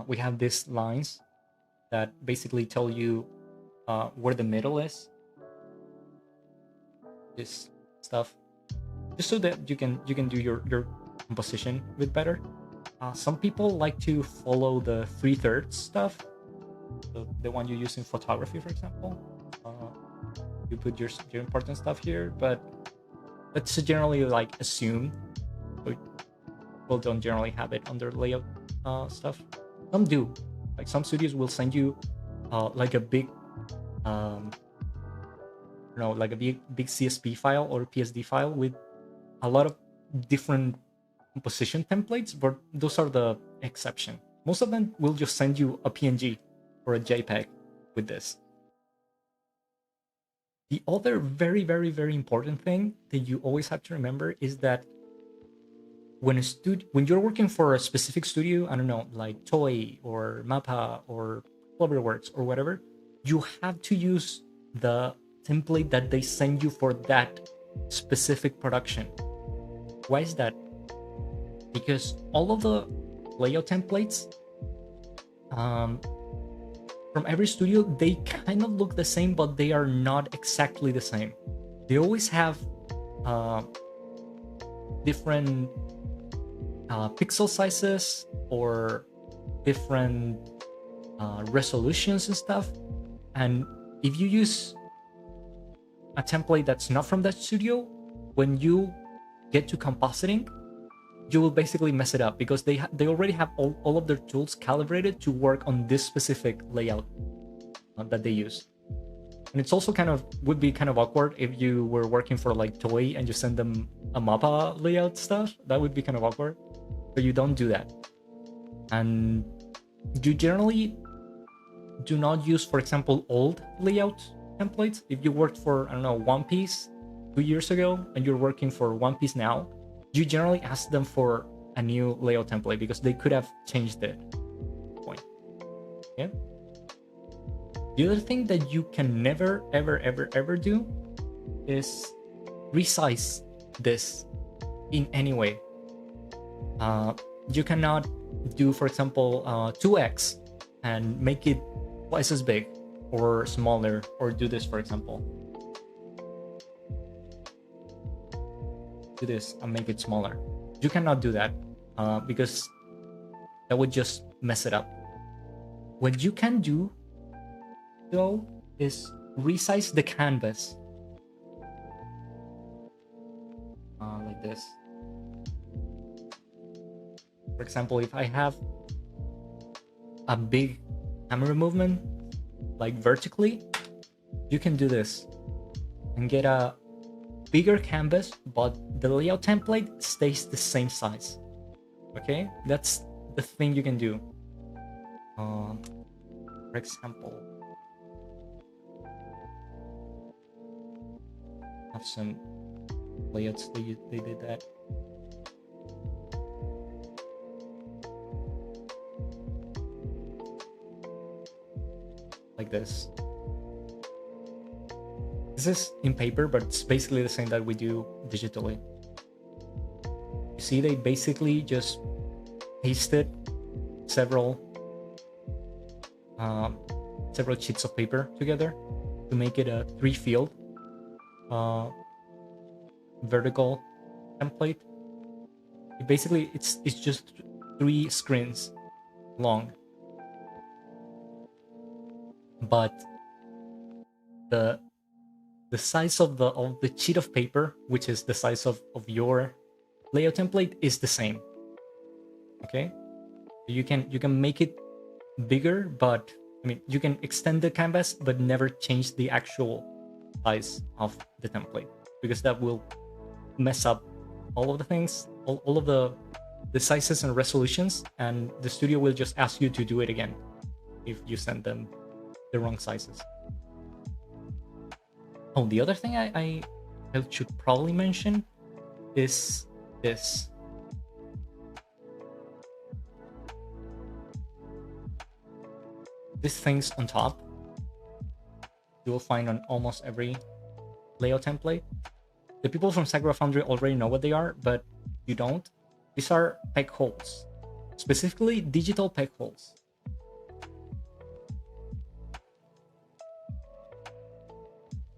We have these lines that basically tell you where the middle is. This stuff, just so that you can do your composition with better. Some people like to follow the 3/3 stuff, the one you use in photography, for example. You put your important stuff here, but that's generally like assumed. So people don't generally have it on their layout stuff. Some do. Like some studios will send you like a big like a big CSV file or PSD file with a lot of different composition templates, but those are the exception. Most of them will just send you a PNG or a JPEG with this. The other very, very, very important thing that you always have to remember is that when you're working for a specific studio, I don't know, like Toei or Mappa or Cloverworks or whatever, you have to use the template that they send you for that specific production. Why is that? Because all of the layout templates from every studio, they kind of look the same, but they are not exactly the same. They always have different pixel sizes or different resolutions and stuff. And if you use a template that's not from that studio, when you get to compositing, you will basically mess it up because they already have all of their tools calibrated to work on this specific layout that they use. And it's also would be kind of awkward if you were working for like Toei and you send them a Mappa layout stuff. That would be kind of awkward. But you don't do that. And you generally do not use, for example, old layout templates. If you worked for, I don't know, One Piece 2 years ago and you're working for One Piece now, you generally ask them for a new layout template because they could have changed it. Point. Yeah. The other thing that you can never, ever, ever, ever do is resize this in any way. You cannot do, for example, 2x and make it twice as big or smaller, or do this, for example. Do this and make it smaller. You cannot do that because that would just mess it up. What you can do, though, is resize the canvas like this. For example, if I have a big camera movement like vertically, you can do this and get a bigger canvas, but the layout template stays the same size. Okay, that's the thing you can do. For example, have some layouts they did that. Like this. This is in paper, but it's basically the same that we do digitally. You see, they basically just pasted several sheets of paper together to make it a 3-field vertical template. Basically, it's just 3 screens long, but the size of the sheet of paper, which is the size of your layout template, is the same. Okay, you can make it bigger, but I mean, you can extend the canvas but never change the actual size of the template, because that will mess up all of the things, all of the sizes and resolutions, and the studio will just ask you to do it again if you send them the wrong sizes. Oh, the other thing I should probably mention is this. These things on top, you will find on almost every layout template. The people from Sakura Foundry already know what they are, but you don't. These are peg holes, specifically digital peg holes.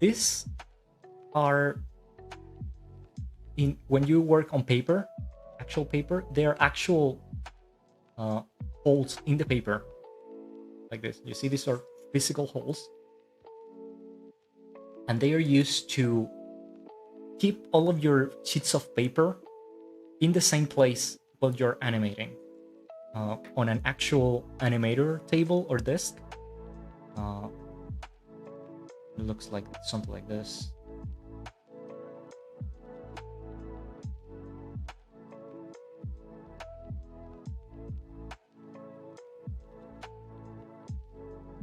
These are when you work on paper, actual paper, they are actual holes in the paper, like this. You see, these are physical holes, and they are used to keep all of your sheets of paper in the same place while you're animating. On an actual animator table or disk, it looks like something like this.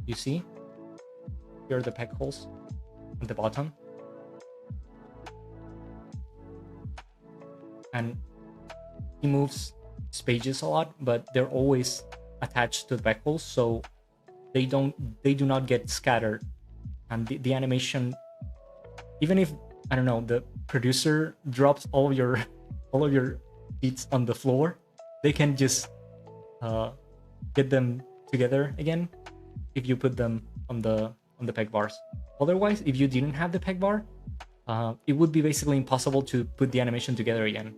You see? Here are the peg holes at the bottom. And he moves his pages a lot, but they're always attached to the peg holes, so they do not get scattered. And the animation, even if, I don't know, the producer drops all of your sheets on the floor, they can just get them together again if you put them on the peg bars. Otherwise, if you didn't have the peg bar, it would be basically impossible to put the animation together again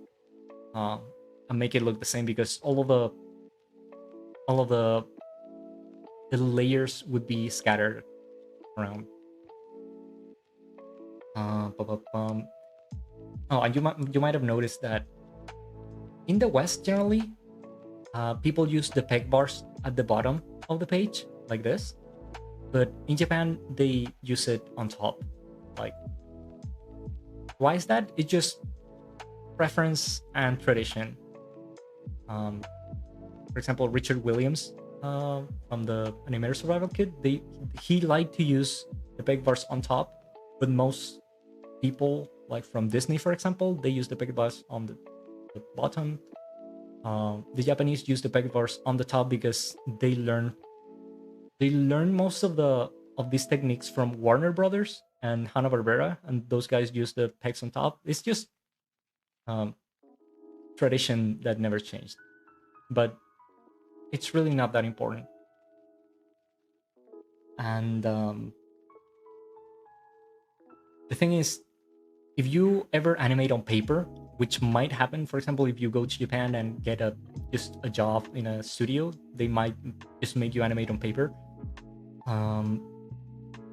and make it look the same, because all of the layers would be scattered around. Oh, and you might have noticed that in the West, generally, people use the peg bars at the bottom of the page, like this. But in Japan, they use it on top. Like, why is that? It's just preference and tradition. For example, Richard Williams from the Animator Survival Kit, he liked to use the peg bars on top, but most people, like from Disney, for example, they use the peg bars on the bottom. The Japanese use the peg bars on the top because they learn most of these techniques from Warner Brothers and Hanna-Barbera, and those guys use the pegs on top. It's just tradition that never changed, but it's really not that important. And the thing is, if you ever animate on paper, which might happen, for example, if you go to Japan and get just a job in a studio, they might just make you animate on paper.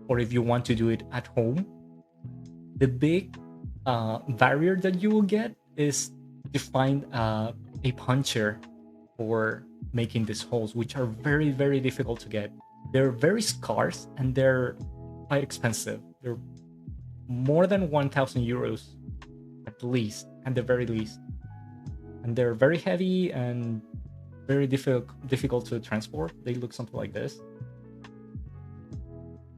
Or if you want to do it at home, the big barrier that you will get is to find a puncher for making these holes, which are very, very difficult to get. They're very scarce and they're quite expensive. They're more than 1,000 euros at the very least. And they're very heavy and very difficult to transport. They look something like this.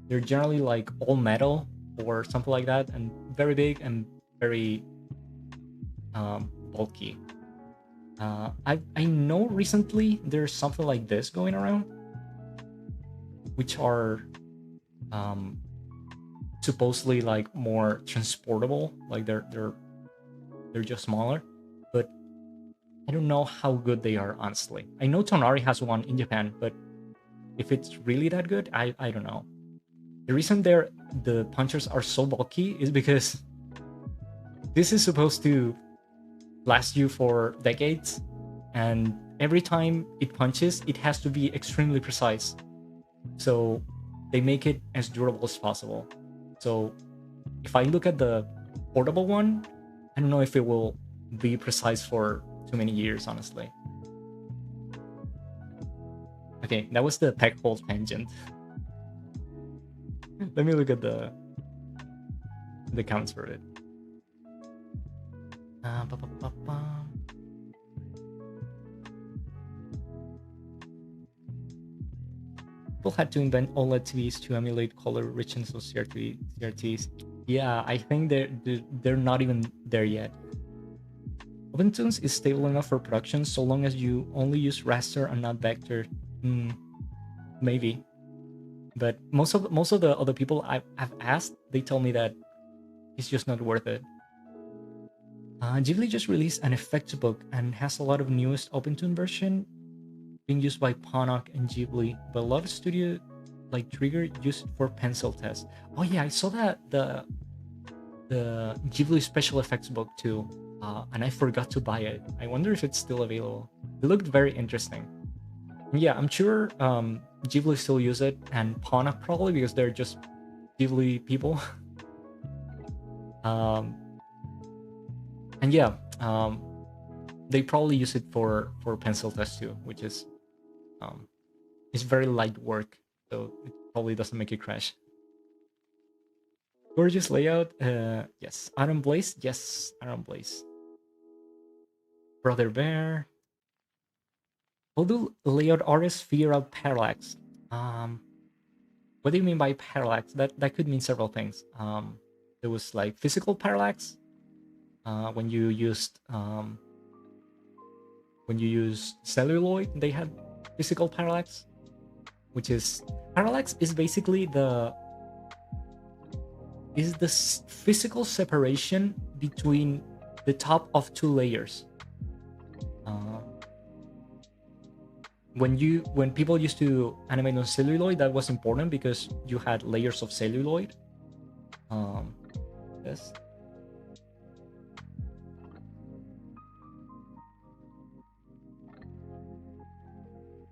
They're generally like all metal or something like that, and very big and very bulky. I know recently there's something like this going around, which are supposedly like more transportable, like they're just smaller, but I don't know how good they are, honestly. I know Tonari has one in Japan, but if it's really that good, I don't know. The reason the punchers are so bulky is because this is supposed to last you for decades, and every time it punches, it has to be extremely precise. So they make it as durable as possible. So if I look at the portable one, I don't know if it will be precise for too many years, honestly. Okay, that was the peg hole tangent. Let me look at the comments for it. People had to invent OLED TVs to emulate color richness of CRTs. Yeah, I think they're not even there yet. OpenToonz is stable enough for production so long as you only use raster and not vector. Maybe. But most of the other people I've asked, they tell me that it's just not worth it. Ghibli just released an effects book and has a lot of newest OpenToon version being used by Ponok and Ghibli, but a lot of studio like trigger used for pencil test. Oh yeah, I saw that the Ghibli special effects book too, and I forgot to buy it. I wonder if it's still available. It looked very interesting. Yeah, I'm sure Ghibli still use it, and Pana probably, because they're just Ghibli people. um, and yeah, they probably use it for pencil test too, which is it's very light work, so it probably doesn't make it crash. Gorgeous layout. Yes. Iron Blaze. Yes, Iron Blaze. Brother Bear. How do layout artists figure out parallax? Um, what do you mean by parallax? That could mean several things. There was like physical parallax, when you used celluloid. They had physical parallax, which is parallax is basically the physical separation between the top of two layers. When people used to animate on celluloid, that was important because you had layers of celluloid. Yes.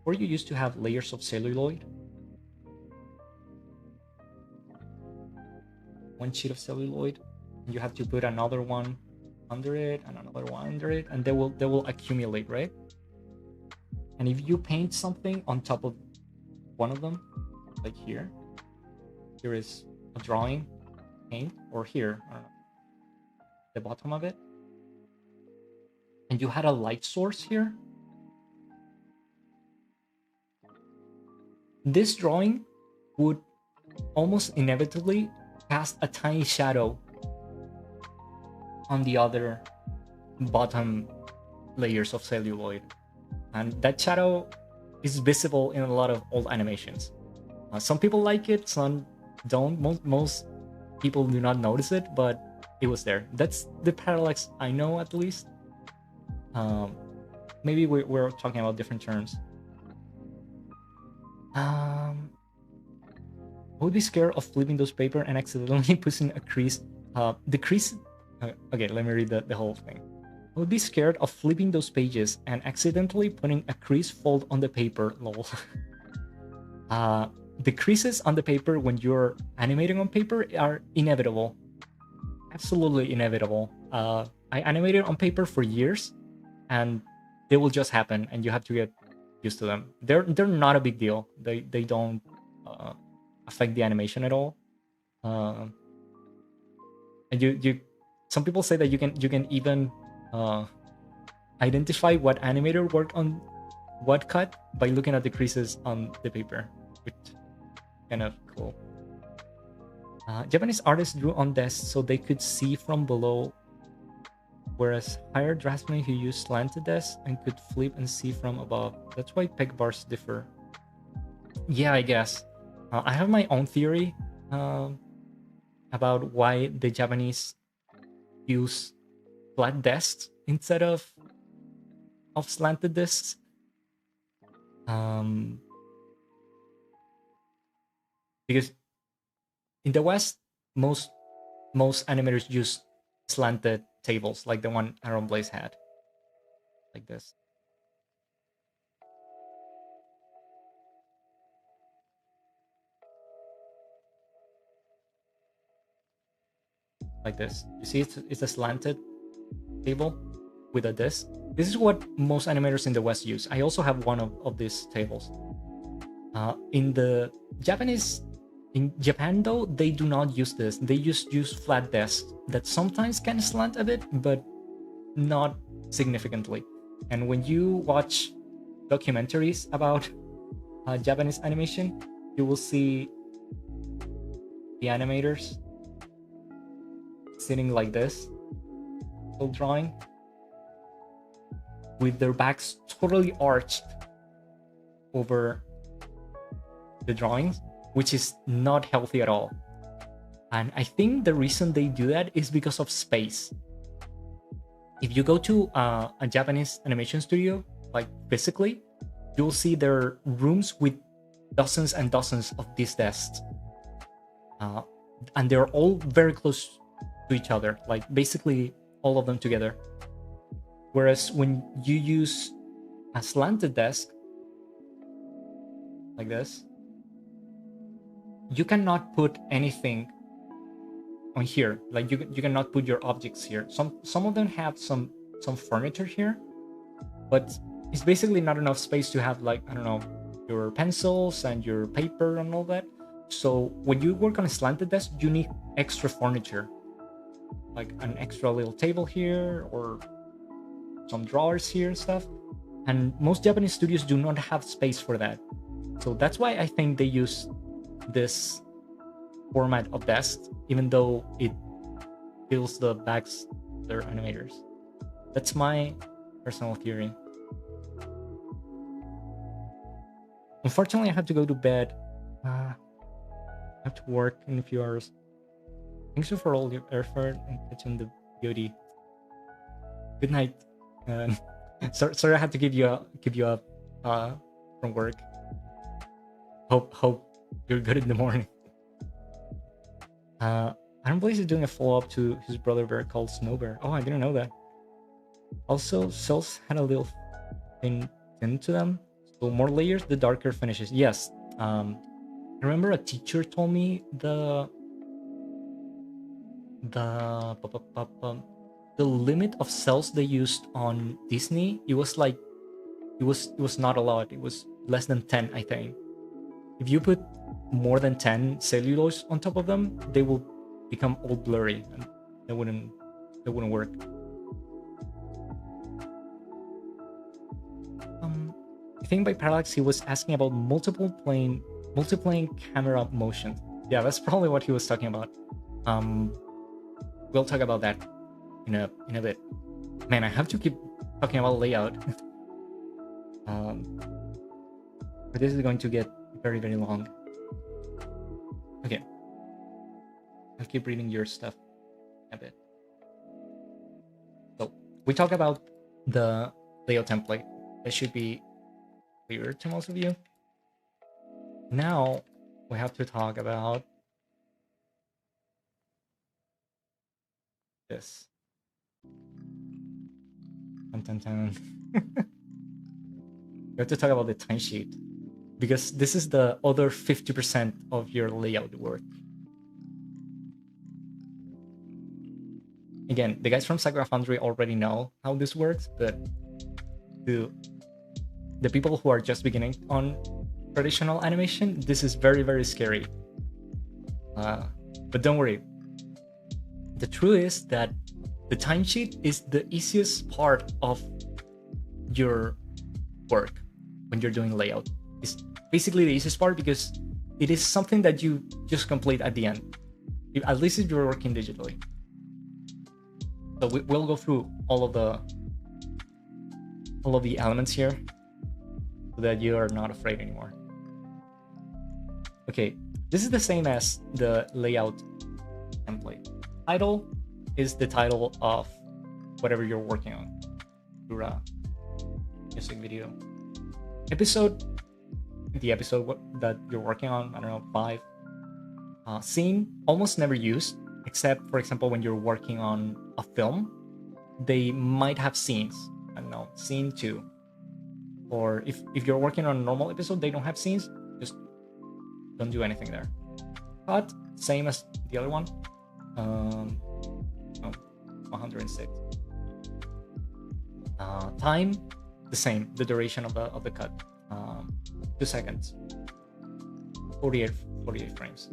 Or you used to have layers of celluloid. One sheet of celluloid, and you have to put another one under it and another one under it, and they will accumulate, right? And if you paint something on top of one of them, like here is a drawing paint, or here, I don't know, the bottom of it, and you had a light source here, this drawing would almost inevitably cast a tiny shadow on the other bottom layers of celluloid, and that shadow is visible in a lot of old animations. Some people like it, some don't. Most people do not notice it, but it was there. That's the parallax I know, at least. Maybe we're talking about different terms. I would be scared of flipping those paper and accidentally pushing a crease. The crease. Okay, let me read the whole thing. I would be scared of flipping those pages and accidentally putting a crease fold on the paper. Lol. The creases on the paper when you're animating on paper are inevitable. Absolutely inevitable. I animated on paper for years, and they will just happen, and you have to get used to them. They're not a big deal. They don't affect the animation at all. And you some people say that you can even identify what animator worked on what cut by looking at the creases on the paper, which is kind of cool. Japanese artists drew on desks so they could see from below, whereas higher draftsmen who used slanted desks and could flip and see from above. That's why peg bars differ. Yeah, I guess. I have my own theory about why the Japanese use flat desks instead of slanted discs. Because in the West, most animators use slanted tables, like the one Iron Blaze had, like this. Like this. You see, it's a slanted table with a disc. This is what most animators in the West use. I also have one of these tables. In Japan though, they do not use this. They use flat desks that sometimes can slant a bit, but not significantly. And when you watch documentaries about Japanese animation, you will see the animators sitting like this, while drawing, with their backs totally arched over the drawings, which is not healthy at all. And I think the reason they do that is because of space. If you go to a Japanese animation studio, like physically, you'll see their rooms with dozens and dozens of these desks, and they're all very close to each other, like basically all of them together. Whereas when you use a slanted desk like this, you cannot put anything on here. Like you cannot put your objects here. Some of them have some furniture here, but it's basically not enough space to have, like, I don't know, your pencils and your paper and all that. So when you work on a slanted desk, you need extra furniture, like an extra little table here or some drawers here and stuff. And most Japanese studios do not have space for that. So that's why I think they use this format of desks, even though it fills the backs of their animators. That's my personal theory. Unfortunately, I have to go to bed. I have to work in a few hours. Thanks for all your effort and catching the beauty. Good night. Sorry, I had to give you up from work. Hope you're good in the morning. Iron Blaze is doing a follow-up to his brother bear called Snow Bear. Oh, I didn't know that. Also, cells had a little thing into them. So more layers, the darker finishes. Yes. I remember a teacher told me the limit of cells they used on Disney, it was like it was not a lot. It was less than 10, I think. If you put more than 10 cellulose on top of them, they will become all blurry and they wouldn't work. I think by Parallax he was asking about multiplane camera motion. Yeah, that's probably what he was talking about. We'll talk about that in a bit. Man, I have to keep talking about layout. But this is going to get very, very long. Okay. I'll keep reading your stuff a bit. So we talk about the layout template. That should be clear to most of you. Now we have to talk about this. Dun, dun, dun. We have to talk about the timesheet, because this is the other 50% of your layout work. Again, the guys from Sakura Foundry already know how this works, but the people who are just beginning on traditional animation, this is very, very scary. But don't worry. The truth is that the timesheet is the easiest part of your work when you're doing layout. It's basically the easiest part because it is something that you just complete at the end, at least if you're working digitally. So we'll go through all of the elements here so that you are not afraid anymore. Okay, this is the same as the layout template. Title is the title of whatever you're working on through a music video. Episode, the episode that you're working on, I don't know, 5. Scene, almost never used, except for example when you're working on a film, they might have scenes. I don't know, scene 2. Or if you're working on a normal episode, they don't have scenes, just don't do anything there. Cut, same as the other one. 106. Time, the same, the duration of the cut. 2 seconds. 48 frames.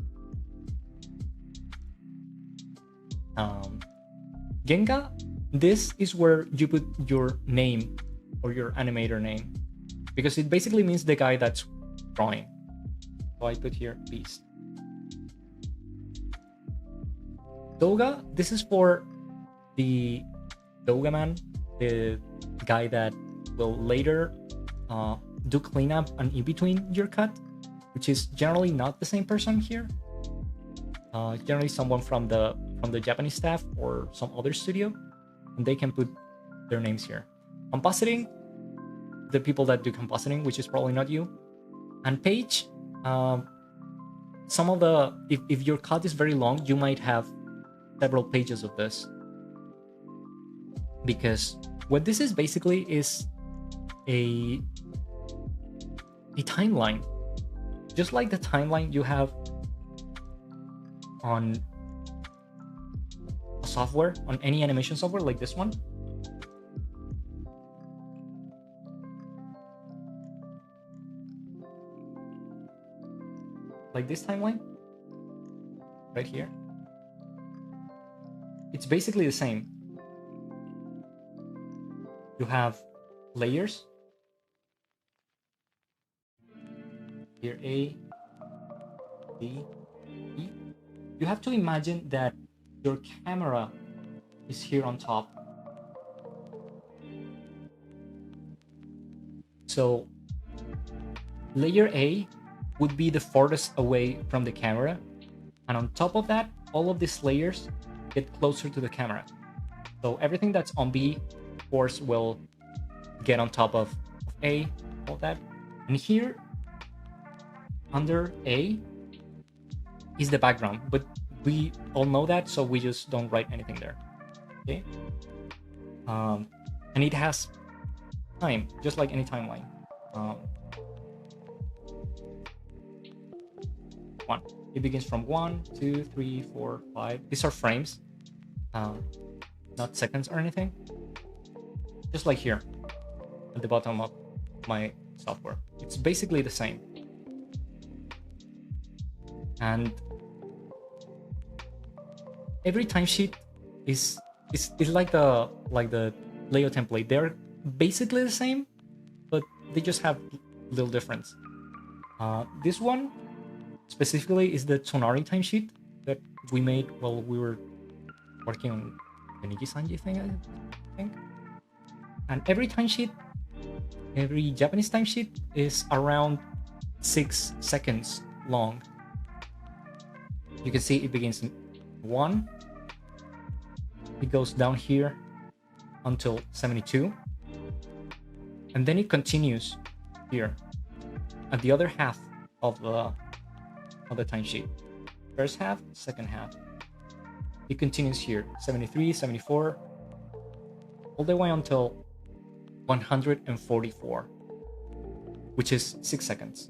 Genga, this is where you put your name or your animator name, because it basically means the guy that's drawing. So I put here Beast. Doga, this is for the Doga man, the guy that will later do cleanup and in between your cut, which is generally not the same person here. Generally someone from the Japanese staff or some other studio, and they can put their names here. Compositing, the people that do compositing, which is probably not you. And page, some of the, if your cut is very long, you might have several pages of this, because what this is basically is a timeline, just like the timeline you have on a software, on any animation software like this one. Like this timeline right here. It's basically the same. You have layers. Here A, B, E. You have to imagine that your camera is here on top. So layer A would be the farthest away from the camera, and on top of that, all of these layers get closer to the camera. So everything that's on B, of course, will get on top of A, all that. And here, under A, is the background, but we all know that, so we just don't write anything there. Okay. And it has time, just like any timeline. One. It begins from 1, 2, 3, 4, 5. These are frames, not seconds or anything. Just like here at the bottom of my software. It's basically the same. And every timesheet is like the layout template. They're basically the same, but they just have little difference. This one specifically is the Tonari timesheet that we made while we were working on the Niji-Sanji thing, I think. And every timesheet, every Japanese timesheet is around 6 seconds long. You can see it begins in 1. It goes down here until 72. And then it continues here at the other half of the timesheet. First half, second half. It continues here, 73, 74, all the way until 144, which is 6 seconds.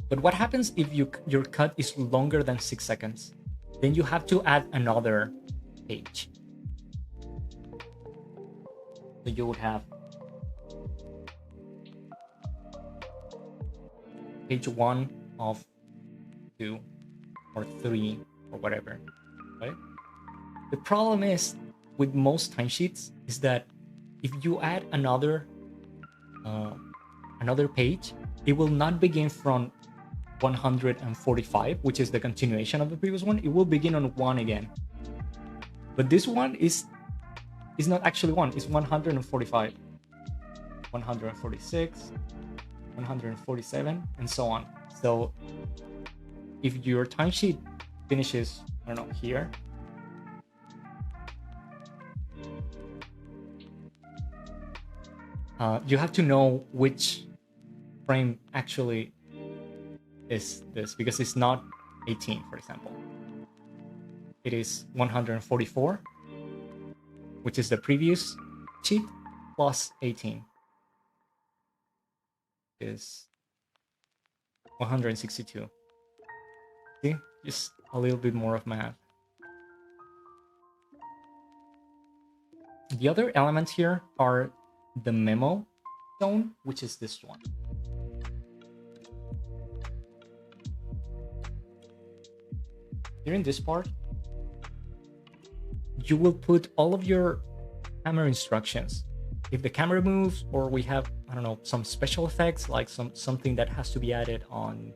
But what happens if your cut is longer than 6 seconds? Then you have to add another page. So you would have page 1 of 2 or 3 or whatever, right? The problem is with most timesheets is that if you add another page, it will not begin from 145, which is the continuation of the previous one. It will begin on 1 again. But this one is not actually 1, it's 145, 146, 147, and so on. So if your timesheet finishes, I don't know, here, you have to know which frame actually is this, because it's not 18, for example. It is 144, which is the previous sheet, plus 18 is 162. See, just a little bit more of math. The other elements here are the memo zone, which is this one. Here in this part, you will put all of your camera instructions. If the camera moves, or we have, I don't know, some special effects, like something that has to be added on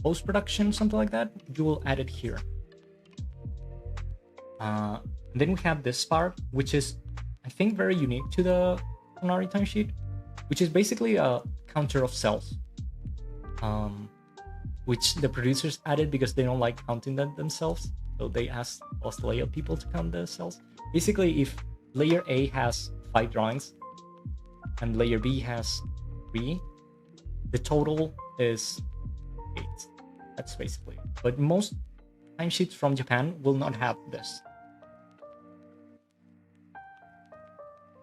post-production, something like that, you will add it here. Then we have this part, which is, I think, very unique to the Tonari timesheet, which is basically a counter of cells, which the producers added because they don't like counting them themselves. So they asked us layout people to count the cells. Basically, if layer A has 5 drawings, and layer B has 3, the total is 8. That's basically it. But most timesheets from Japan will not have this.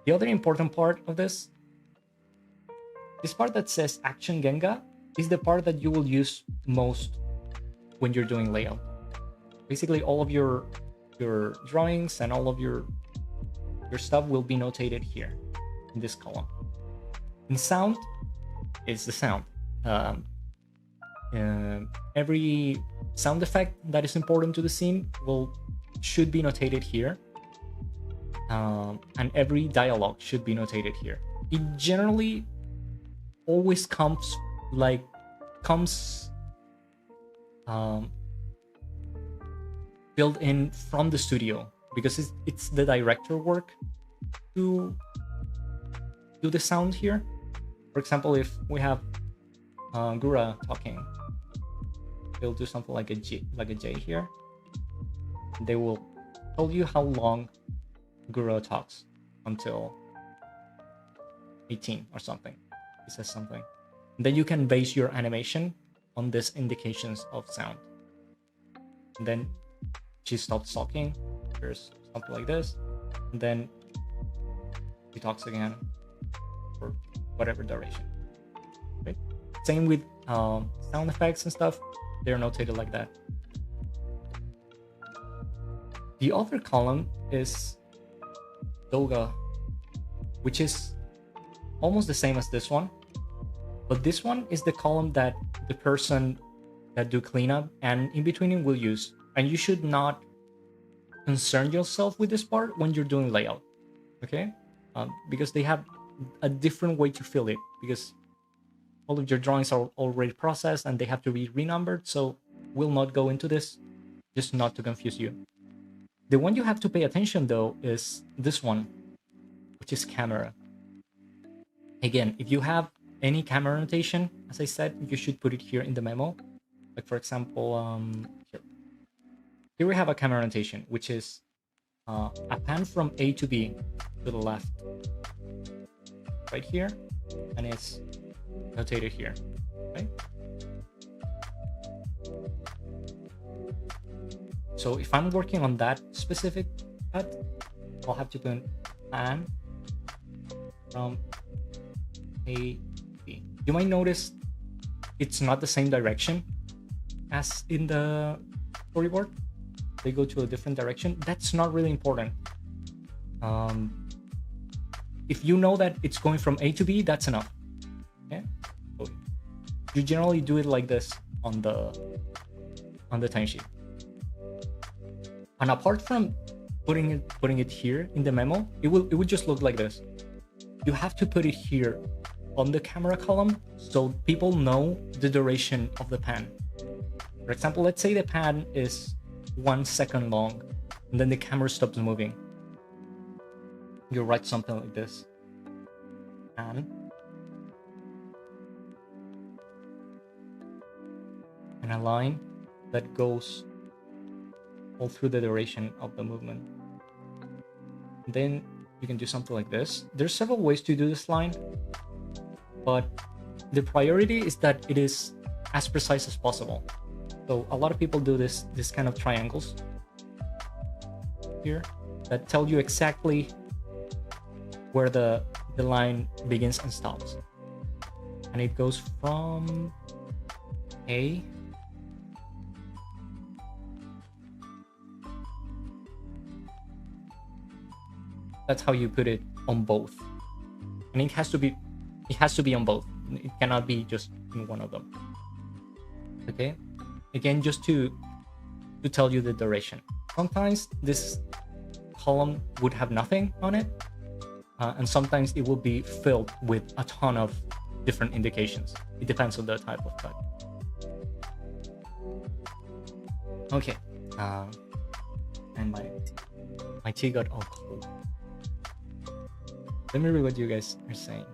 The other important part of this part that says Action Genga is the part that you will use most when you're doing layout. Basically, all of your drawings and all of your stuff will be notated here in this column. In sound is the sound. Every sound effect that is important to the scene should be notated here, and every dialogue should be notated here. It generally always comes built in from the studio, because it's the director work to do the sound here. For example, if we have Gura talking, they'll do something like a J here. They will tell you how long Gura talks until 18 or something. He says something. And then you can base your animation on these indications of sound. And then she stops talking. There's something like this. And then he talks again for whatever duration. Right? Same with sound effects and stuff. They're notated like that. The other column is Doga, which is almost the same as this one, but this one is the column that the person that do cleanup and in betweening will use, and you should not concern yourself with this part when you're doing layout, okay? Because they have a different way to fill it, because all of your drawings are already processed and they have to be renumbered, so we'll not go into this, just not to confuse you. The one you have to pay attention though is this one, which is camera. Again, if you have any camera notation, as I said, you should put it here in the memo. Like for example, here we have a camera notation, which is a pan from A to B to the left, right here, and it's notated here, right? So if I'm working on that specific cut, I'll have to put pan from A to B. You might notice it's not the same direction as in the storyboard. They go to a different direction. That's not really important. If you know that it's going from A to B, that's enough. Okay? So you generally do it like this on the timesheet. And apart from putting it here in the memo, it would just look like this. You have to put it here on the camera column so people know the duration of the pan. For example, let's say the pan is 1 second long, and then the camera stops moving. You write something like this. And a line that goes all through the duration of the movement. Then you can do something like this. There's several ways to do this line, but the priority is that it is as precise as possible. So a lot of people do this kind of triangles here that tell you exactly where the line begins and stops. And it goes from A that's how you put it on both. And it has to be on both. It cannot be just in one of them. Okay? Again, just to tell you the duration. Sometimes this column would have nothing on it, and sometimes it will be filled with a ton of different indications. It depends on the type of cut. Okay, and my tea got all cold. Let me read what you guys are saying.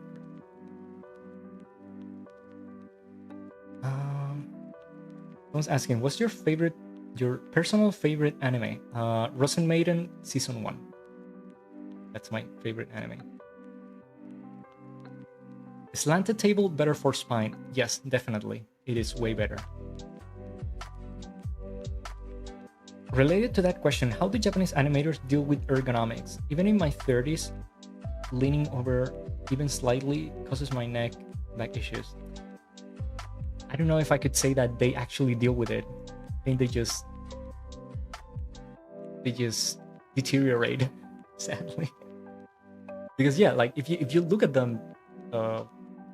Someone's asking, what's your personal favorite anime? Rosen Maiden Season 1. That's my favorite anime. Slanted table better for spine? Yes, definitely. It is way better. Related to that question, how do Japanese animators deal with ergonomics? Even in my 30s, leaning over even slightly causes my back issues. I don't know if I could say that they actually deal with it. I think they just deteriorate, sadly. Because yeah, like if you look at them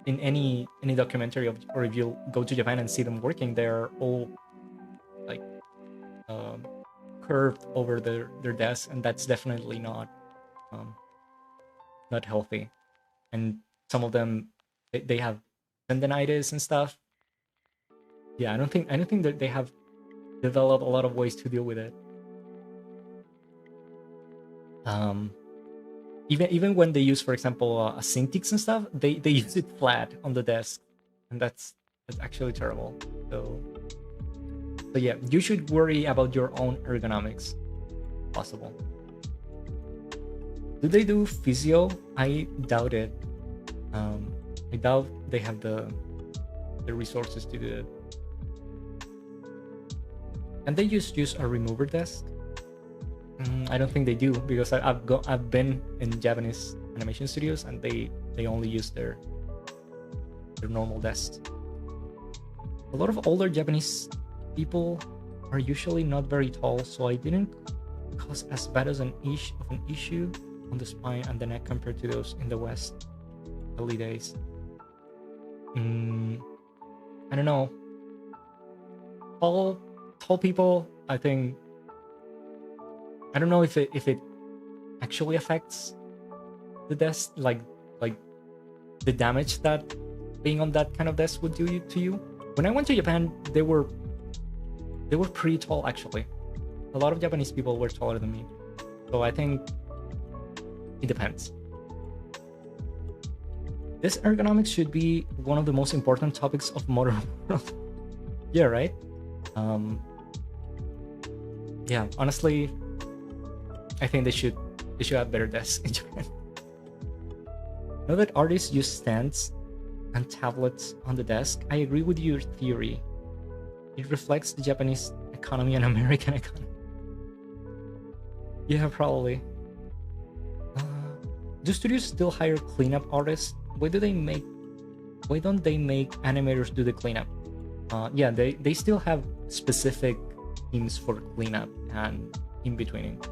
in any documentary or if you go to Japan and see them working, they're all like curved over their desk, and that's definitely not healthy. And some of them they have tendonitis and stuff. Yeah, I don't think that they have developed a lot of ways to deal with it. Even when they use, for example, Syntix and stuff, they use it flat on the desk, and that's actually terrible. So yeah, you should worry about your own ergonomics, if possible. Do they do physio? I doubt it. I doubt they have the resources to do it. And they just use a remover desk? I don't think they do, because I've been in Japanese animation studios and they only use their normal desks. A lot of older Japanese people are usually not very tall, so I didn't cause as bad as an issue on the spine and the neck compared to those in the West early days. I don't know. Tall people, I think. I don't know if it actually affects the desk, like the damage that being on that kind of desk would do to you. When I went to Japan, they were pretty tall actually. A lot of Japanese people were taller than me, so I think it depends. This ergonomics should be one of the most important topics of modern world. Yeah, right. Yeah, honestly, I think they should have better desks in Japan. Know that artists use stands and tablets on the desk. I agree with your theory. It reflects the Japanese economy and American economy. Yeah, probably. Do studios still hire cleanup artists? Why don't they make animators do the cleanup? Yeah, they still have specific teams for cleanup and in-betweening.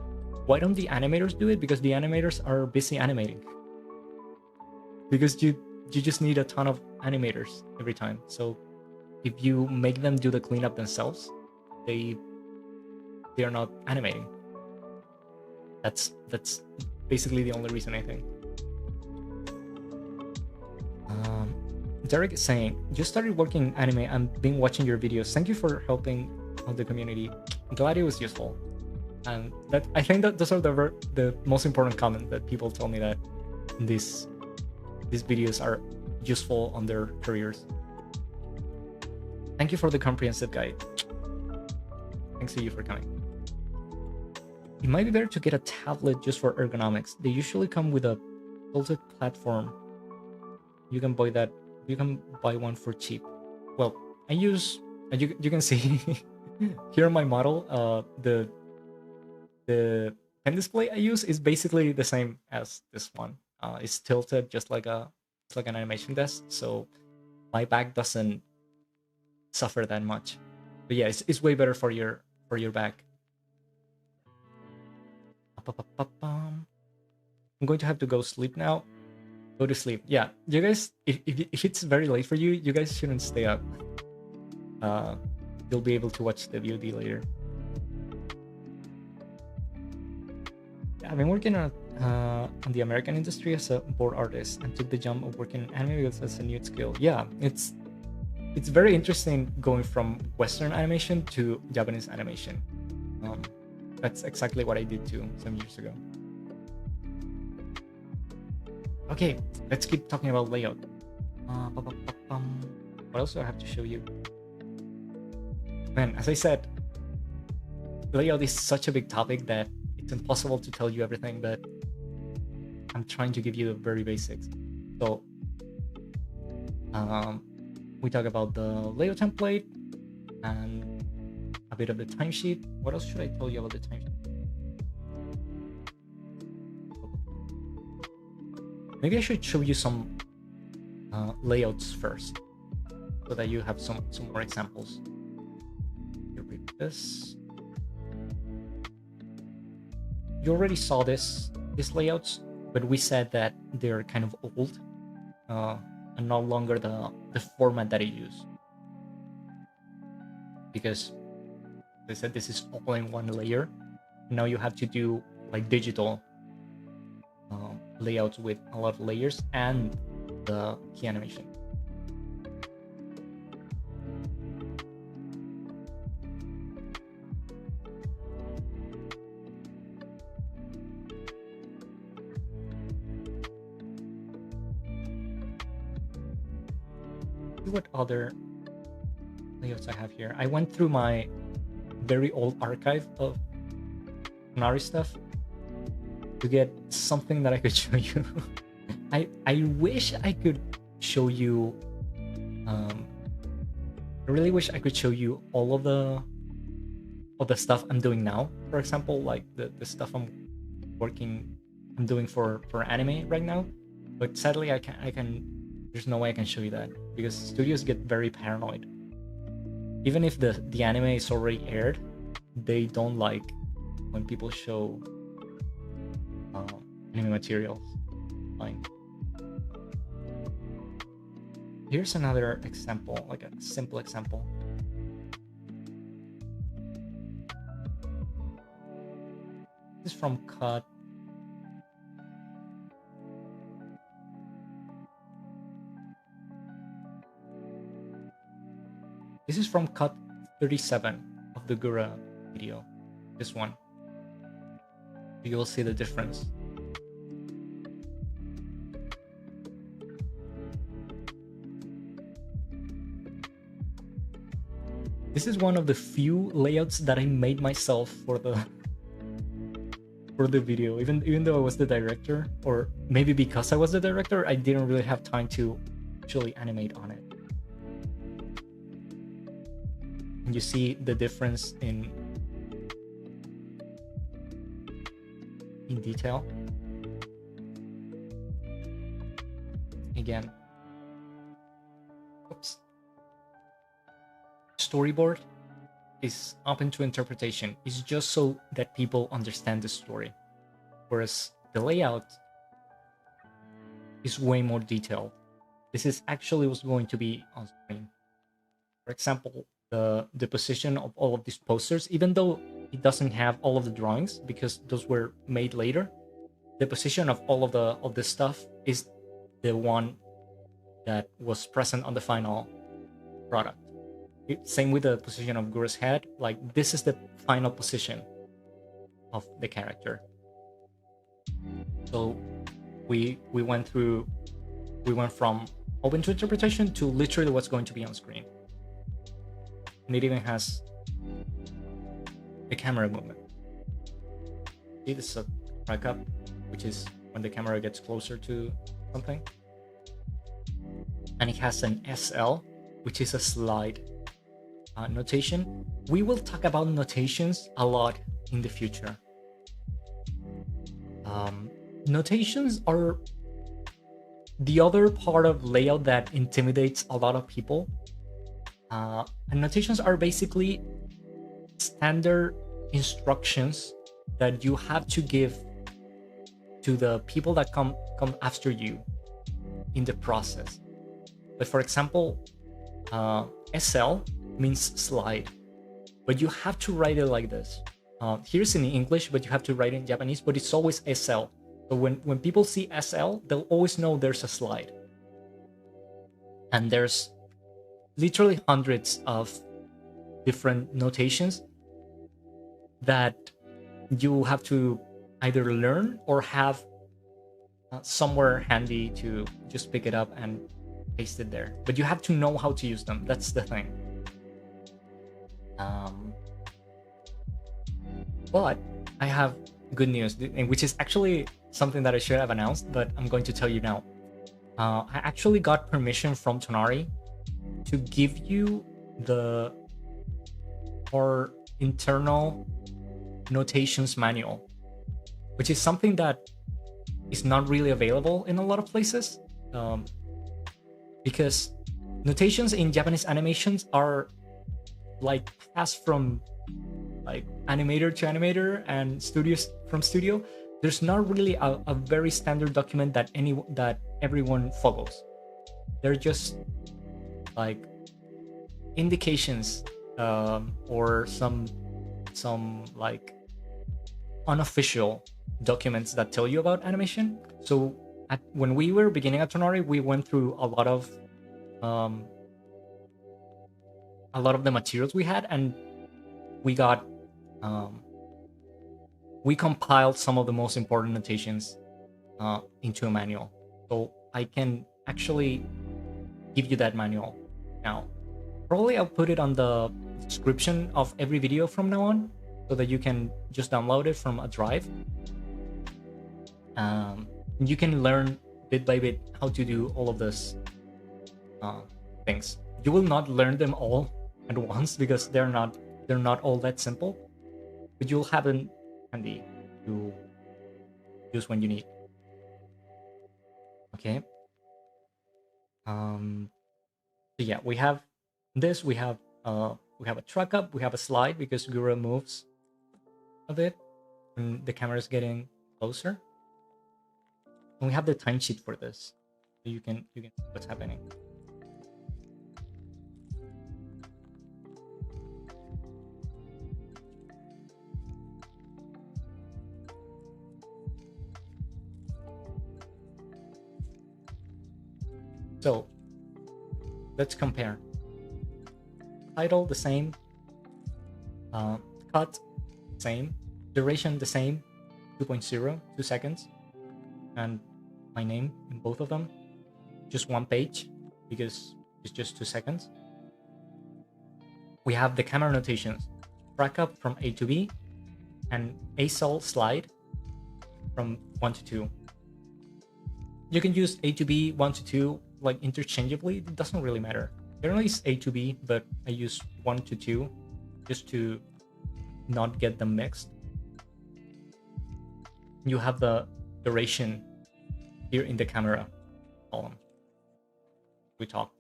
Why don't the animators do it? Because the animators are busy animating. Because you just need a ton of animators every time. So if you make them do the cleanup themselves, they are not animating. That's basically the only reason, I think. Derek is saying, just started working in anime and been watching your videos. Thank you for helping out the community. I'm glad it was useful. And that I think that those are the most important comments that people tell me, that these videos are useful on their careers. Thank you for the comprehensive guide. Thanks to you for coming. It might be better to get a tablet just for ergonomics. They usually come with a tilted platform. You can buy one for cheap. Well, I use, you can see here on my model, the pen display I use is basically the same as this one. It's tilted just like it's like an animation desk, so my back doesn't suffer that much. But yeah, it's way better for your back. I'm going to have to go sleep now. Go to sleep. Yeah, you guys, if it's very late for you, you guys shouldn't stay up. You'll be able to watch the VOD later. I've been working on the American industry as a board artist and took the jump of working in anime because that's a new skill. Yeah, it's very interesting going from Western animation to Japanese animation. That's exactly what I did too some years ago. Okay, let's keep talking about layout. What else do I have to show you? Man, as I said, layout is such a big topic that it's impossible to tell you everything, but I'm trying to give you the very basics. So We talk about the layout template and a bit of the timesheet. What else should I tell you about the timesheet? Maybe I should show you some layouts first, so that you have some more examples. You read this. You already saw these layouts, but we said that they're kind of old and no longer the format that I use, because they said this is all in one layer. Now you have to do like digital layouts with a lot of layers and the key animation. See what other layouts I have here. I went through my very old archive of Tonari stuff to get something that I could show you. I wish I could show you. I really wish I could show you all of the stuff I'm doing now. For example, like the stuff I'm doing for anime right now. But sadly, I can. There's no way I can show you that, because studios get very paranoid. Even if the anime is already aired, they don't like when people show anime materials. Fine. Here's another example, like a simple example. This is from Cut. This is from Cut 37 of the Gura video. This one. You will see the difference. This is one of the few layouts that I made myself for the video. Even though I was the director, or maybe because I was the director, I didn't really have time to actually animate on it. And you see the difference in detail. Again. Oops. Storyboard is open to interpretation. It's just so that people understand the story. Whereas the layout is way more detailed. This is actually what's going to be on screen. For example, the position of all of these posters, even though it doesn't have all of the drawings because those were made later, the position of all of the stuff is the one that was present on the final product. Same with the position of Gura's head. Like, this is the final position of the character. So we went from open to interpretation to literally what's going to be on screen. And it even has a camera movement. See, this is a track up, which is when the camera gets closer to something. And it has an SL, which is a slide notation. We will talk about notations a lot in the future. Notations are the other part of layout that intimidates a lot of people. And notations are basically standard instructions that you have to give to the people that come after you in the process. But for example, SL means slide, but you have to write it like this. Here's in English, but you have to write it in Japanese, but it's always SL. So when people see SL, they'll always know there's a slide. And there's literally hundreds of different notations that you have to either learn or have somewhere handy to just pick it up and paste it there. But you have to know how to use them. That's the thing. But I have good news, which is actually something that I should have announced, but I'm going to tell you now. I actually got permission from Tonari to give you the or internal notations manual, which is something that is not really available in a lot of places, because notations in Japanese animations are like passed from like animator to animator and studios from studio. There's not really a very standard document that everyone follows. They're just like indications, or some like unofficial documents that tell you about animation. So when we were beginning at Tonari, we went through um, a lot of the materials we had, and we got um, we compiled some of the most important notations into a manual. So I can actually give you that manual now. Probably I'll put it on the description of every video from now on, so that you can just download it from a drive. You can learn bit by bit how to do all of this things. You will not learn them all at once because they're not all that simple, but you'll have them handy to use when you need. Okay. So yeah, we have this. We have a track up. We have a slide because Gura moves a bit when the camera is getting closer. And we have the timesheet for this, so you can see what's happening. So let's compare. Title the same, cut same, duration the same, 2.0, 2 seconds, and my name in both of them, just one page because it's just 2 seconds. We have the camera notations, track up from A to B, and ASOL slide from 1 to 2. You can use A to B, 1 to 2 like interchangeably. It doesn't really matter. Generally it's A to B, but I use 1 to 2 just to not get them mixed. You have the duration here in the camera column. We talked.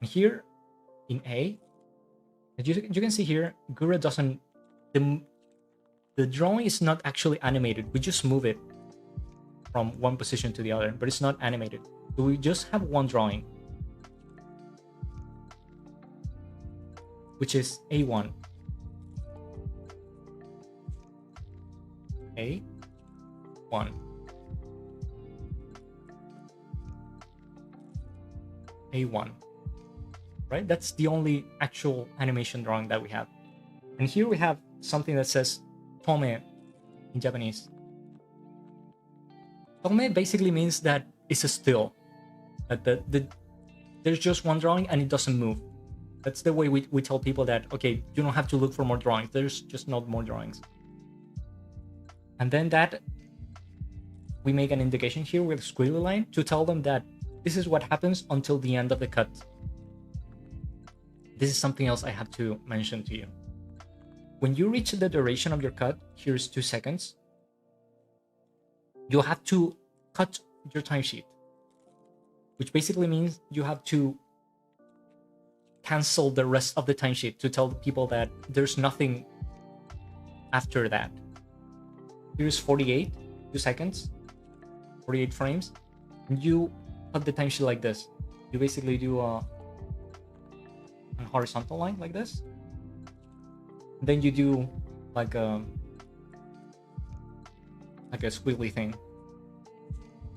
And here in A, as you can see here, Gura doesn't, the drawing is not actually animated. We just move it from one position to the other, but it's not animated. So we just have one drawing, which is A1. A1. A1. Right? That's the only actual animation drawing that we have. And here we have something that says Tome in Japanese. Tome basically means that it's a still. That there's just one drawing and it doesn't move. That's the way we tell people that, okay, you don't have to look for more drawings. There's just not more drawings. And then that we make an indication here with a squiggly line to tell them that this is what happens until the end of the cut. This is something else I have to mention to you. When you reach the duration of your cut, here's 2 seconds, you'll have to cut your timesheet, which basically means you have to cancel the rest of the timesheet to tell the people that there's nothing after that. Here's 48, 2 seconds, 48 frames, and you cut the timesheet like this. You basically do a horizontal line like this. Then you do like a squiggly thing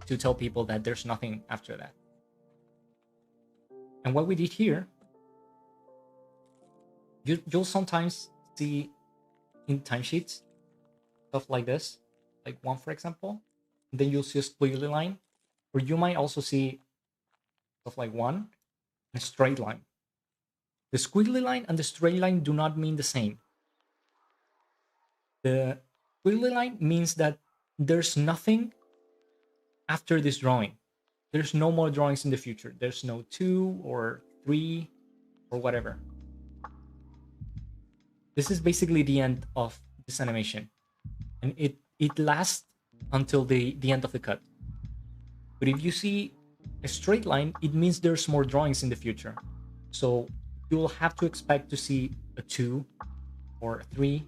to tell people that there's nothing after that. And what we did here, you'll sometimes see in timesheets stuff like this, like one for example, and then you'll see a squiggly line, or you might also see stuff like one and a straight line. The squiggly line and the straight line do not mean the same. The squiggly line means that there's nothing after this drawing. There's no more drawings in the future. There's no 2 or 3 or whatever. This is basically the end of this animation, and it lasts until the end of the cut. But if you see a straight line, it means there's more drawings in the future. So you will have to expect to see a 2 or a 3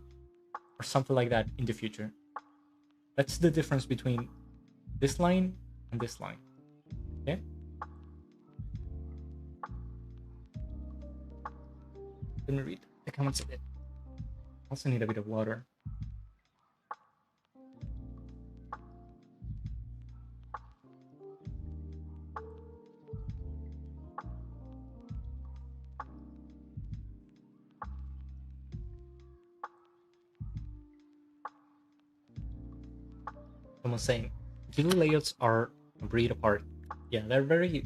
or something like that in the future. That's the difference between this line and this line. Okay. Let me read the comments a bit. Also need a bit of water. Someone saying Ghibli layouts are a breed apart. Yeah, they're very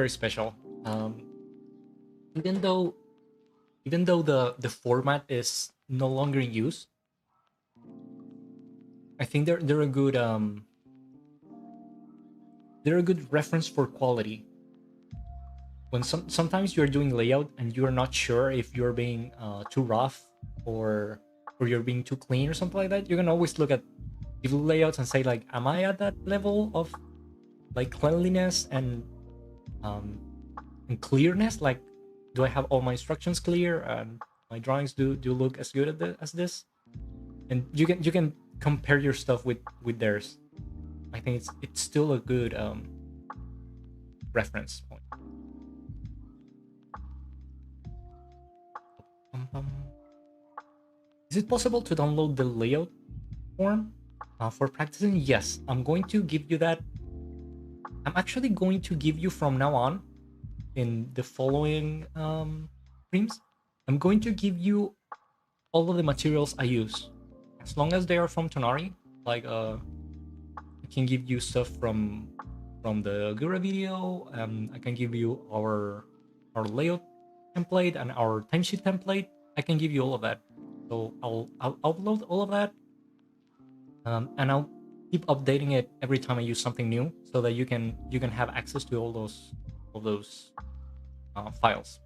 special. Even though the format is no longer in use, I think they're a good reference for quality. When sometimes you're doing layout and you're not sure if you're being too rough or you're being too clean or something like that, you can always look at Ghibli layouts and say like, am I at that level of like cleanliness and clearness? Like, do I have all my instructions clear and my drawings do look as good as this? And you can compare your stuff with theirs. I think it's still a good reference point. Is it possible to download the layout form for practicing? Yes, I'm going to give you that. I'm actually going to give you from now on in the following streams. I'm going to give you all of the materials I use, as long as they are from Tonari. Like I can give you stuff from the Gura video. I can give you our layout template and our timesheet template. I can give you all of that. So I'll upload all of that, and I'll keep updating it every time I use something new, so that you can have access to all those files.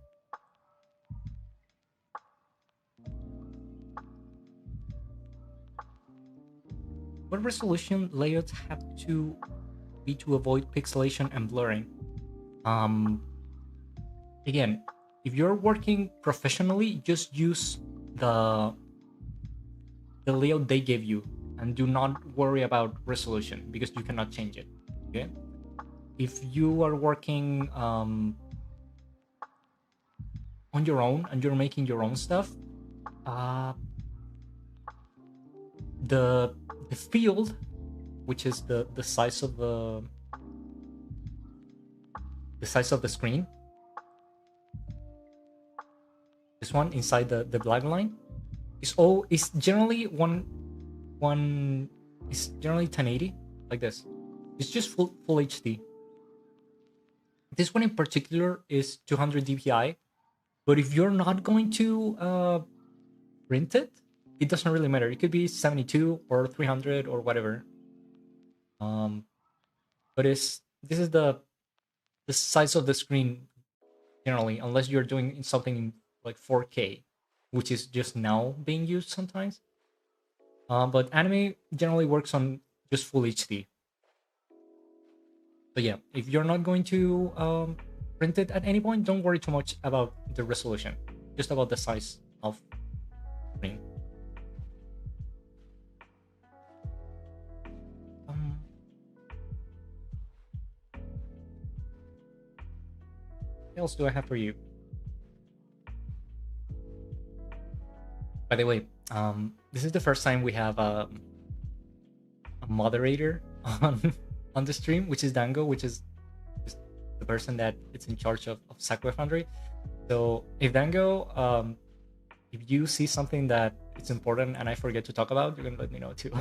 What resolution layouts have to be to avoid pixelation and blurring? Again, if you're working professionally, just use the layout they gave you and do not worry about resolution, because you cannot change it. Okay. If you are working on your own and you're making your own stuff, the field, which is the size of the screen, this one inside the black line, is generally is generally 1080, like this. It's just full HD. This one in particular is 200 dpi, but if you're not going to print it, it doesn't really matter. It could be 72 or 300 or whatever. But this is the size of the screen generally, unless you're doing something in like 4K, which is just now being used sometimes. But anime generally works on just full HD. So yeah, if you're not going to print it at any point, don't worry too much about the resolution, just about the size of the screen. What else do I have for you? By the way, this is the first time we have a moderator on the stream, which is Dango, which is the person that is in charge of Sakura Foundry. So if Dango, if you see something that it's important and I forget to talk about, you can let me know too.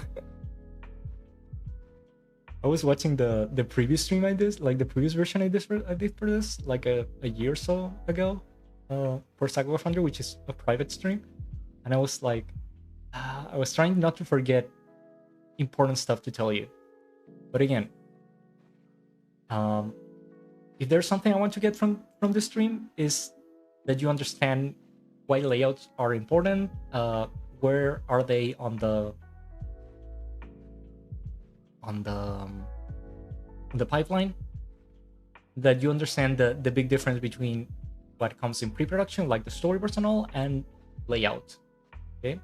I was watching the previous stream I did, like the previous version I did for this, like a year or so ago, for Sakura Foundry, which is a private stream, and I was like, I was trying not to forget important stuff to tell you, but again, Um, if there's something I want to get from this stream is that you understand why layouts are important. Where are they on the pipeline? That you understand the big difference between what comes in pre-production, like the storyboards and all, and layout. Okay.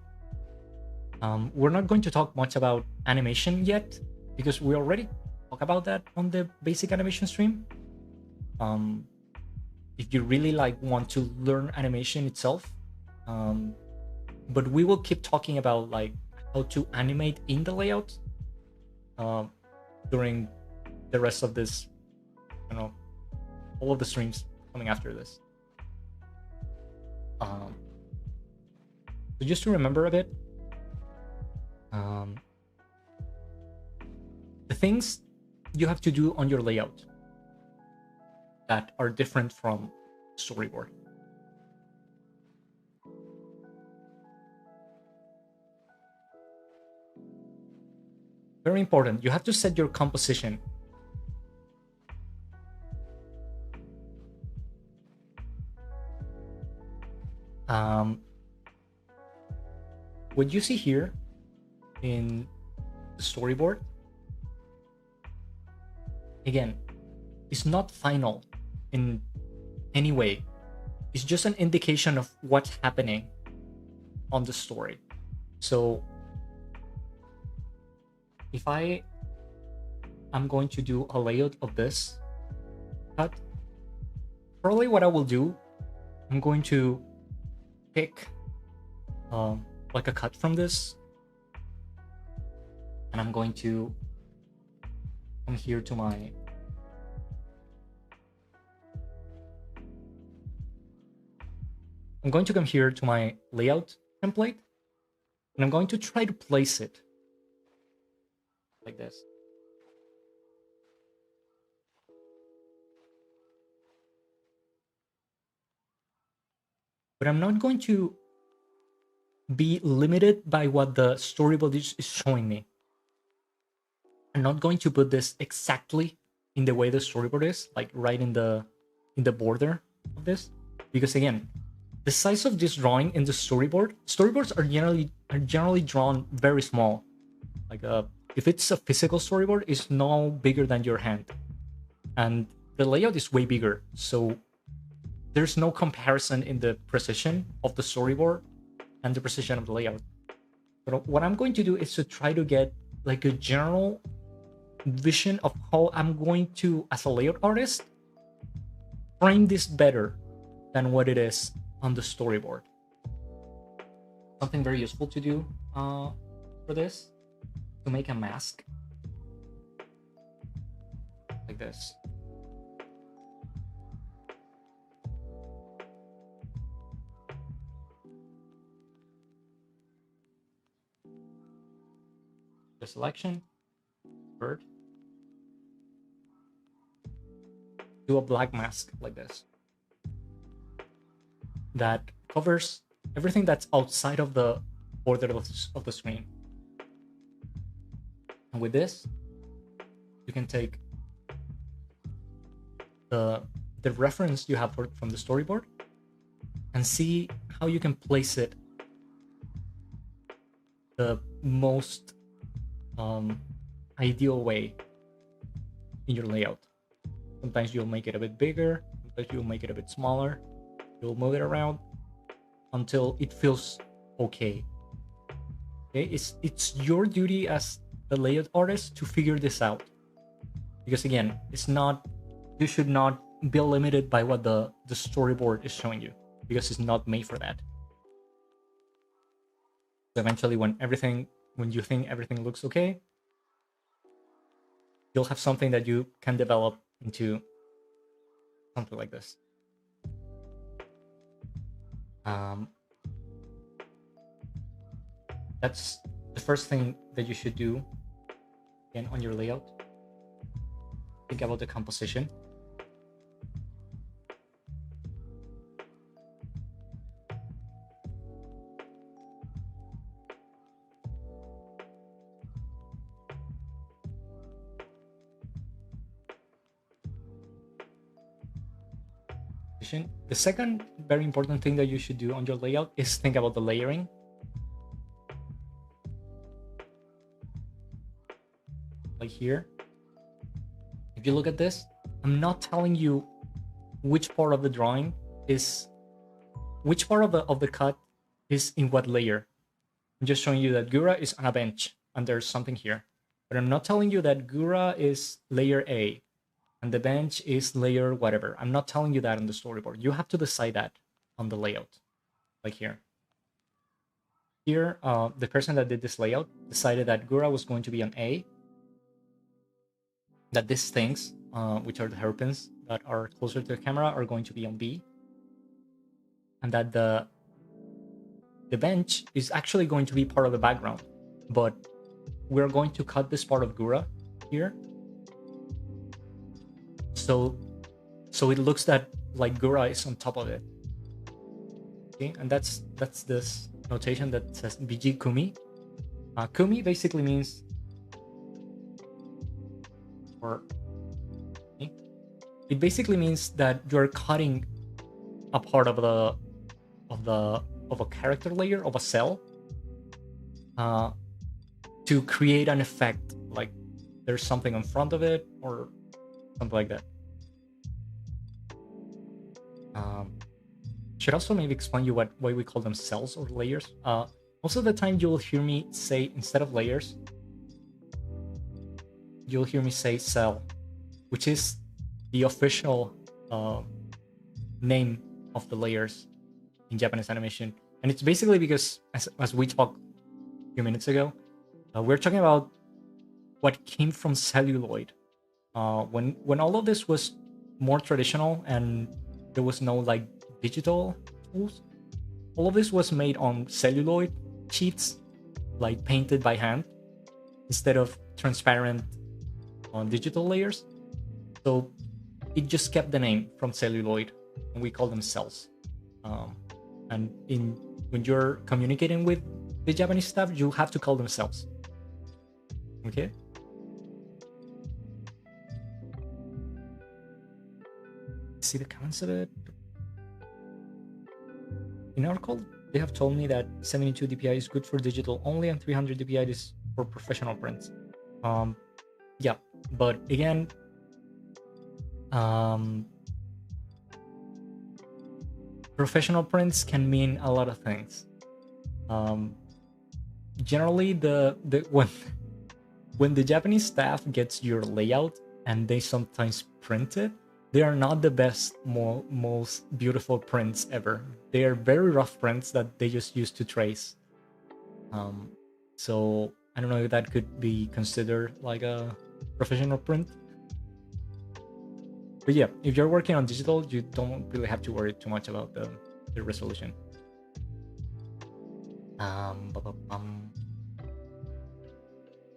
We're not going to talk much about animation yet because we already talk about that on the basic animation stream. If you really like want to learn animation itself, but we will keep talking about like how to animate in the layout during the rest of this, all of the streams coming after this. So just to remember a bit, the things you have to do on your layout that are different from storyboard. Very important. You have to set your composition. What you see here in the storyboard, again, is not final in any way. It's just an indication of what's happening on the story. So if I'm going to do a layout of this cut, probably what I will do, I'm going to pick like a cut from this, and I'm going to come here to my layout template, and I'm going to try to place it like this. But I'm not going to be limited by what the storyboard is showing me. I'm not going to put this exactly in the way the storyboard is, like right in the border of this, because again, the size of this drawing in the storyboards are generally drawn very small. Like if it's a physical storyboard, it's no bigger than your hand, and the layout is way bigger. So there's no comparison in the precision of the storyboard and the precision of the layout. But what I'm going to do is to try to get like a general vision of how I'm going to, as a layout artist, frame this better than what it is on the storyboard. Something very useful to do for this, to make a mask like this. The selection, bird, do a black mask like this that covers everything that's outside of the border of the screen. And with this, you can take the reference you have from the storyboard and see how you can place it the most ideal way in your layout. Sometimes you'll make it a bit bigger, sometimes you'll make it a bit smaller. You'll move it around until it feels okay. Okay, it's your duty as the layout artist to figure this out, because again, you should not be limited by what the storyboard is showing you, because it's not made for that. So eventually, when you think everything looks okay, you'll have something that you can develop into something like this. That's the first thing that you should do again on your layout. Think about the composition. The second very important thing that you should do on your layout is think about the layering. Like here, if you look at this, I'm not telling you which part of the drawing is, which part of the cut is in what layer. I'm just showing you that Gura is on a bench and there's something here. But I'm not telling you that Gura is layer A and the bench is layer whatever. I'm not telling you that on the storyboard. You have to decide that on the layout, like here. Here, the person that did this layout decided that Gura was going to be on A, that these things, which are the hairpins that are closer to the camera, are going to be on B, and that the bench is actually going to be part of the background, but we're going to cut this part of Gura here, so it looks that like Gura is on top of it. Okay, and that's this notation that says BG Kumi. Kumi basically means, or it basically means that you're cutting a part of a character layer of a cell to create an effect, like there's something in front of it or something like that. Should also maybe explain you why we call them cells or layers. Most of the time you'll hear me say, instead of layers, you'll hear me say cell, which is the official name of the layers in Japanese animation. And it's basically because, as we talked a few minutes ago, we're talking about what came from celluloid. When all of this was more traditional and there was no like digital tools, all of this was made on celluloid sheets, like painted by hand, instead of transparent on digital layers. So it just kept the name from celluloid, and we call them cells. And when you're communicating with the Japanese staff, you have to call them cells. Okay. See the comments of it. In our call, they have told me that 72 DPI is good for digital only, and 300 DPI is for professional prints. Yeah, but again, professional prints can mean a lot of things. Generally, when the Japanese staff gets your layout and they sometimes print it, they are not the best, most beautiful prints ever. They are very rough prints that they just use to trace. So I don't know if that could be considered like a professional print. But yeah, if you're working on digital, you don't really have to worry too much about the resolution.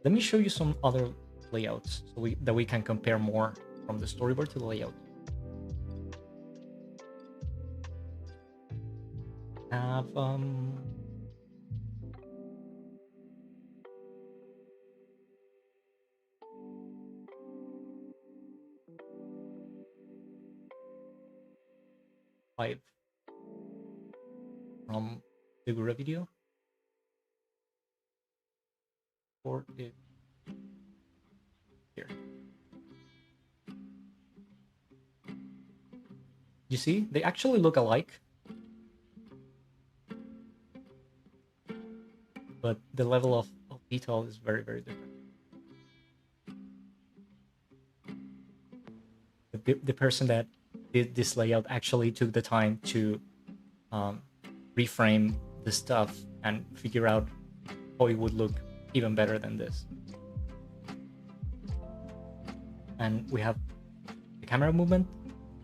Let me show you some other layouts so that we can compare more from the storyboard to the layout. Have 5 from the Gura video for it here. You see, they actually look alike, but the level of detail is very, very different. The person that did this layout actually took the time to reframe the stuff and figure out how it would look even better than this. And we have the camera movement,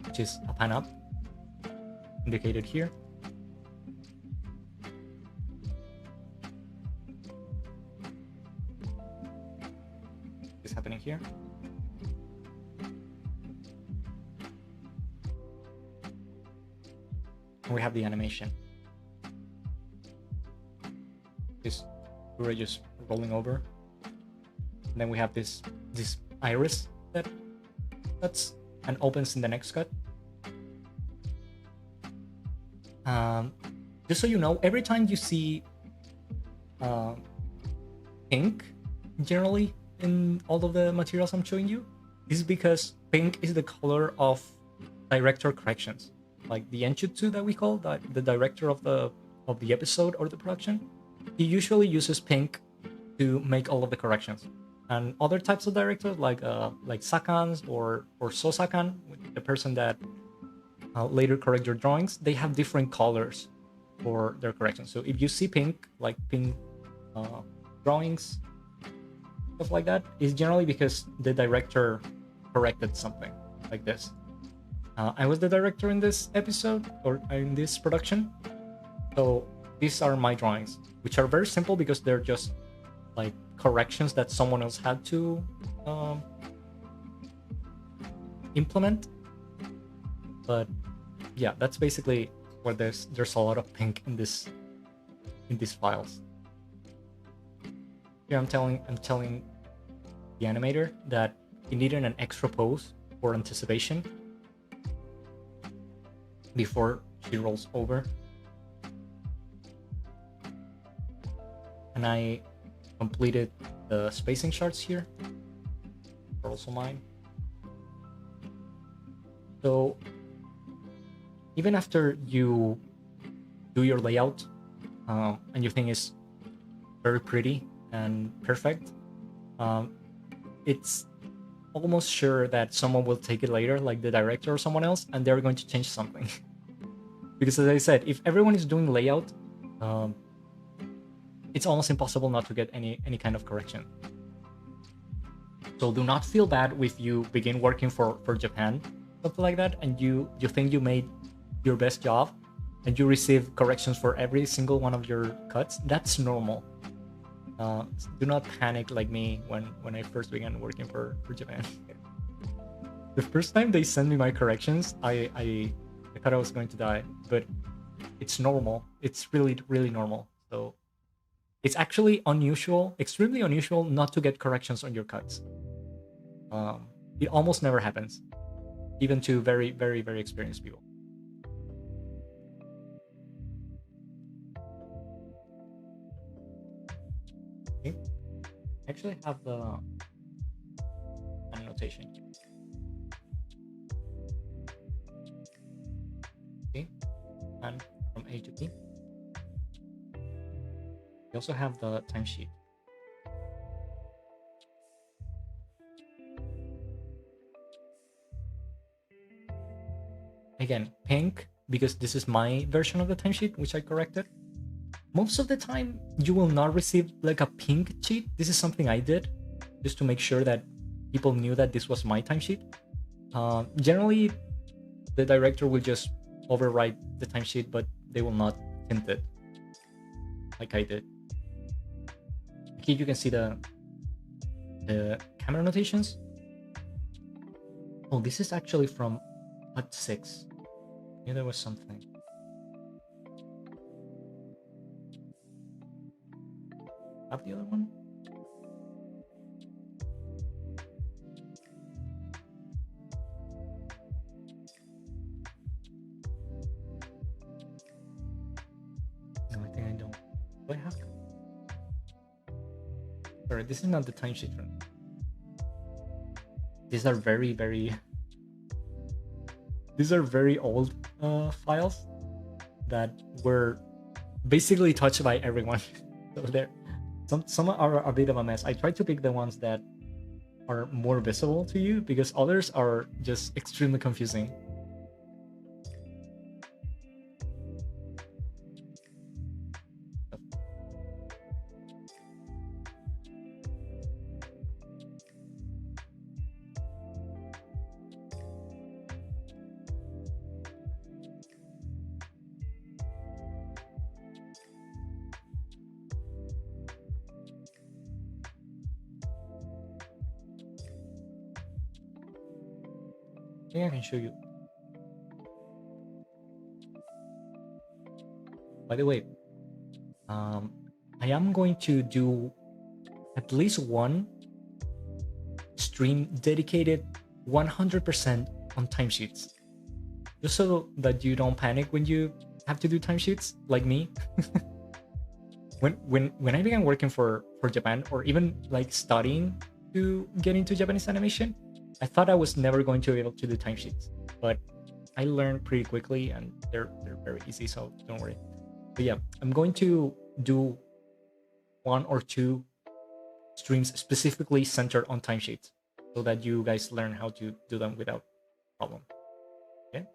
which is a pan up, indicated here. It's happening here. And we have the animation. This we're just rolling over. And then we have this iris that's and opens in the next cut. Um, just so you know, every time you see uh, pink, generally in all of the materials I'm showing you, is because pink is the color of director corrections, like the Enchutsu that we call that the director of the episode or the production. He usually uses pink to make all of the corrections. And other types of directors, like Sakans or Sosakan, the person that later correct your drawings, they have different colors for their corrections. So if you see pink, like pink uh, drawings, stuff like that, is generally because the director corrected something like this. I was the director in this episode or in this production, so these are my drawings, which are very simple because they're just like corrections that someone else had to um, implement. But yeah, that's basically where there's a lot of pink in these files. Here I'm telling the animator that he needed an extra pose for anticipation before she rolls over. And I completed the spacing charts here. They're also mine. So even after you do your layout and you think it's very pretty and perfect, it's almost sure that someone will take it later, like the director or someone else, and they're going to change something. Because as I said, if everyone is doing layout, it's almost impossible not to get any kind of correction. So do not feel bad if you begin working for Japan, something like that, and you think you made your best job and you receive corrections for every single one of your cuts. That's normal. Do not panic like me when I first began working for Japan. The first time they sent me my corrections, I thought I was going to die, but it's normal. It's really, really normal. So it's actually unusual, extremely unusual, not to get corrections on your cuts. It almost never happens, even to very, very, very experienced people. Okay. I actually have the annotation. Okay, and from A to B. We also have the timesheet. Again, pink, because this is my version of the timesheet, which I corrected. Most of the time, you will not receive like a pink sheet. This is something I did just to make sure that people knew that this was my timesheet. Generally, the director will just overwrite the timesheet, but they will not tint it like I did. Here you can see the camera notations. Oh, this is actually from Cut 6. Yeah, there was something. Have the other one? No, I think I don't. Do I have? Sorry, this is not the timesheet run. These are very, very. These are very old files that were basically touched by everyone. So there, some are a bit of a mess. I tried to pick the ones that are more visible to you because others are just extremely confusing. I think I can show you. By the way, I am going to do at least one stream dedicated 100% on timesheets, just so that you don't panic when you have to do timesheets like me. When I began working for Japan, or even like studying to get into Japanese animation, I thought I was never going to be able to do timesheets, but I learned pretty quickly, and they're very easy, so don't worry. But yeah, I'm going to do 1 or 2 streams specifically centered on timesheets, so that you guys learn how to do them without problem. Okay.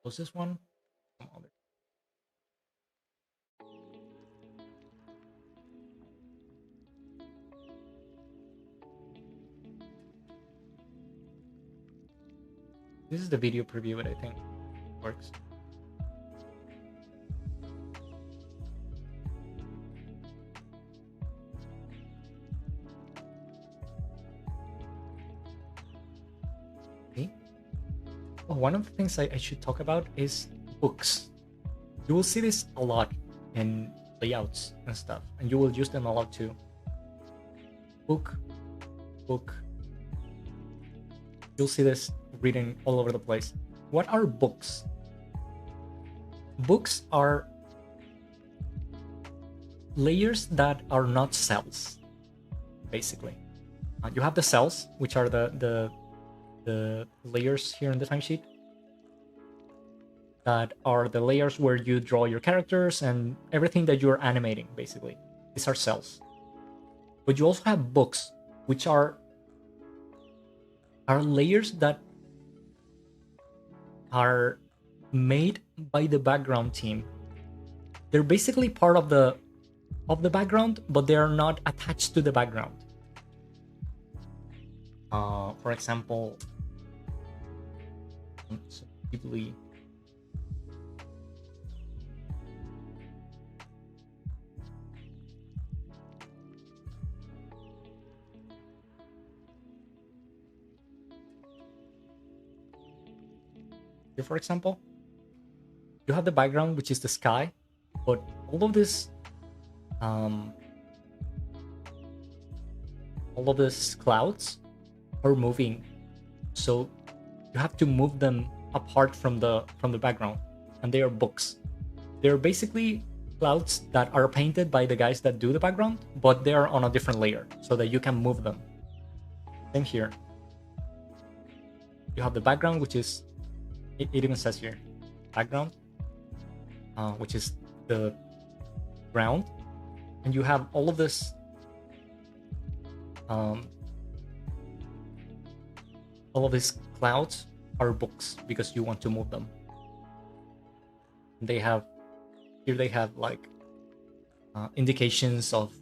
Close this one. Some other. This is the video preview, but I think works. Oh, one of the things I should talk about is books. You will see this a lot in layouts and stuff, and you will use them a lot too. Book. You'll see this written all over the place. What are books? Books are layers that are not cells, basically. You have the cells, which are the layers here in the timesheet, that are the layers where you draw your characters and everything that you're animating, basically. These are cells. But you also have books, which are layers that are made by the background team. They're basically part of the background, but they are not attached to the background. For example, Ghibli. Here, for example, you have the background, which is the sky, but all of these clouds are moving, so you have to move them apart from the background, and they are books. They're basically clouds that are painted by the guys that do the background, but they are on a different layer so that you can move them. Same here. You have the background, which is, it even says here, background, which is the ground, and you have all of this all of these clouds are books because you want to move them. They have like indications of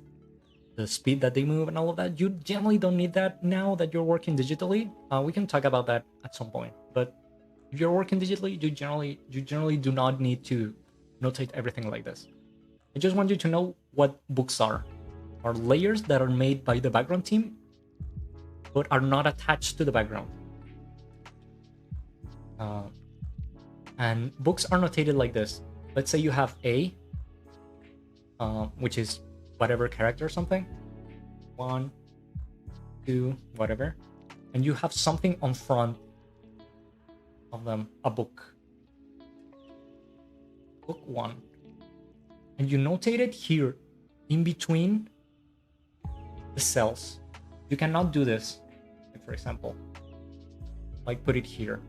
the speed that they move and all of that. You generally don't need that now that you're working digitally. We can talk about that at some point, but if you're working digitally, you generally do not need to notate everything like this. I just want you to know what books are layers that are made by the background team, but are not attached to the background. And books are notated like this. Let's say you have A, which is whatever character or something, 1, 2, whatever, and you have something on front of them, a book 1, and you notate it here in between the cells. You cannot do this, like, for example, like put it here,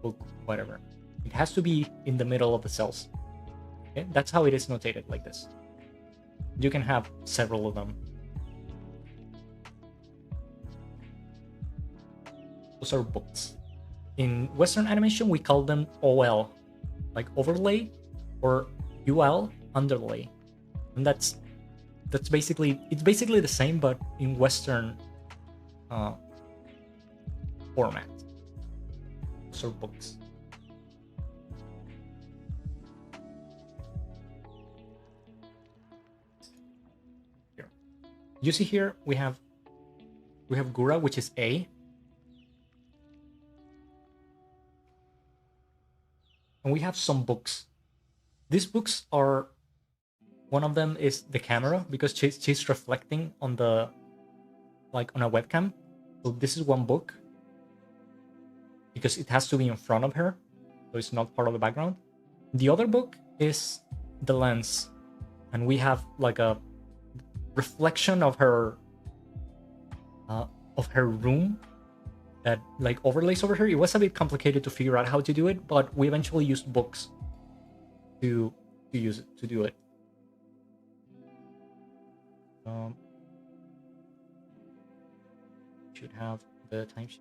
book whatever. It has to be in the middle of the cells. Okay, that's how it is notated, like this. You can have several of them. Those are books. In Western animation, we call them OL, like overlay, or UL, underlay, and that's basically, it's basically the same, but in Western format. Those are books. Here, you see here we have Gura, which is A. And we have some books. These books are, one of them is the camera, because she's reflecting on the, like on a webcam. So this is one book, because it has to be in front of her. so it's not part of the background. The other book is the lens, and we have like a reflection of her room that like overlays over her. It was a bit complicated to figure out how to do it, but we eventually used books to use it to do it. Should have the timesheet.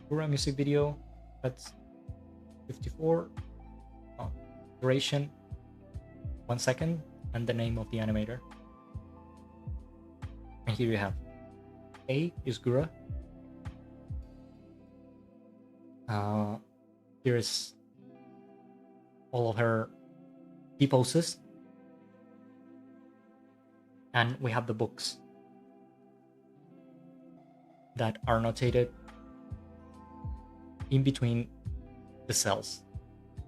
Gura music video, that's 54. Duration 1 second, and the name of the animator. And here you have A is Gura. Here is all of her key poses, and we have the books that are notated in between the cells.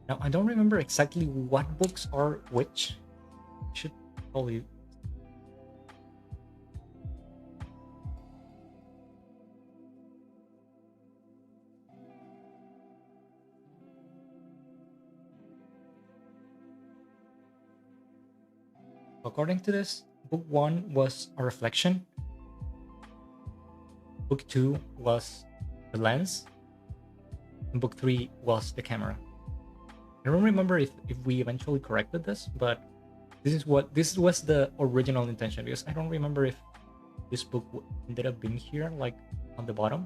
Now, I don't remember exactly what books are which. Should probably... According to this, book 1 was a reflection. Book 2 was the lens. And book 3 was the camera. I don't remember if we eventually corrected this, but this was the original intention, because I don't remember if this book ended up being here, like on the bottom.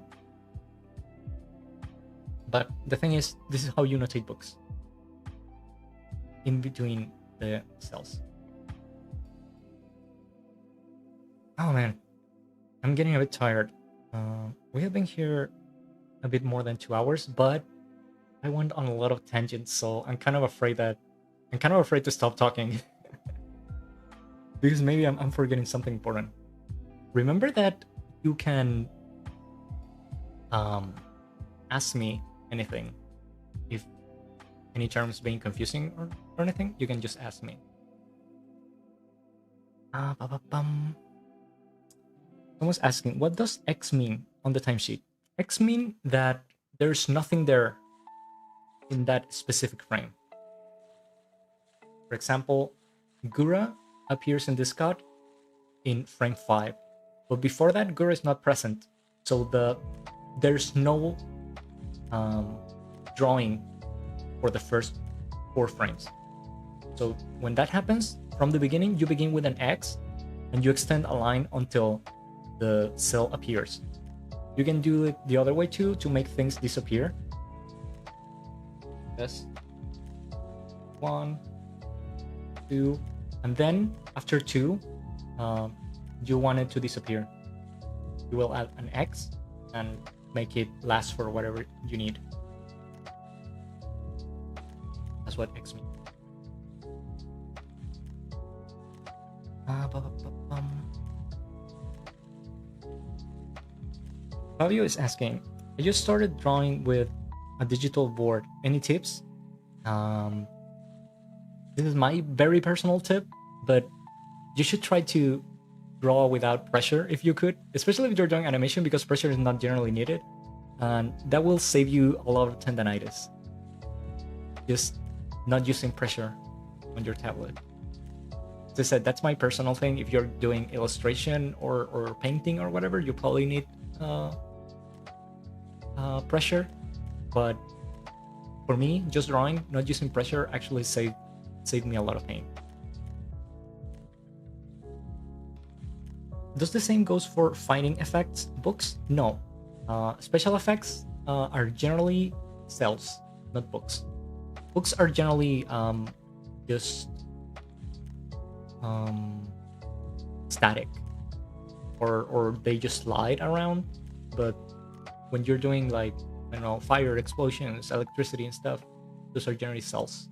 But the thing is, this is how you notate books, in between the cells. Oh man, I'm getting a bit tired. We have been here a bit more than 2 hours, but I went on a lot of tangents, so I'm kind of afraid to stop talking. Because maybe I'm forgetting something important. Remember that you can ask me anything. If any terms being confusing or anything, you can just ask me. Someone's asking, what does X mean on the timesheet? X mean that there's nothing there in that specific frame. For example, Gura appears in this cut in frame 5, but before that, Gura is not present, so there's no drawing for the first 4 frames. So when that happens, from the beginning, you begin with an X, and you extend a line until the cell appears. You can do it the other way too, to make things disappear. Yes. 1, 2, and then after 2, you want it to disappear. You will add an X and make it last for whatever you need. That's what X means. Fabio is asking, I just started drawing with a digital board. Any tips? This is my very personal tip, but you should try to draw without pressure if you could, especially if you're doing animation, because pressure is not generally needed, and that will save you a lot of tendonitis. Just not using pressure on your tablet. As I said, that's my personal thing. If you're doing illustration or painting or whatever, you probably need pressure, but for me, just drawing, not using pressure, actually saved me a lot of pain. Does the same goes for fighting effects books? No. Special effects are generally cells, not books. Books are generally just static, or they just slide around. But when you're doing, like, I don't know, fire, explosions, electricity and stuff, those are generally cells.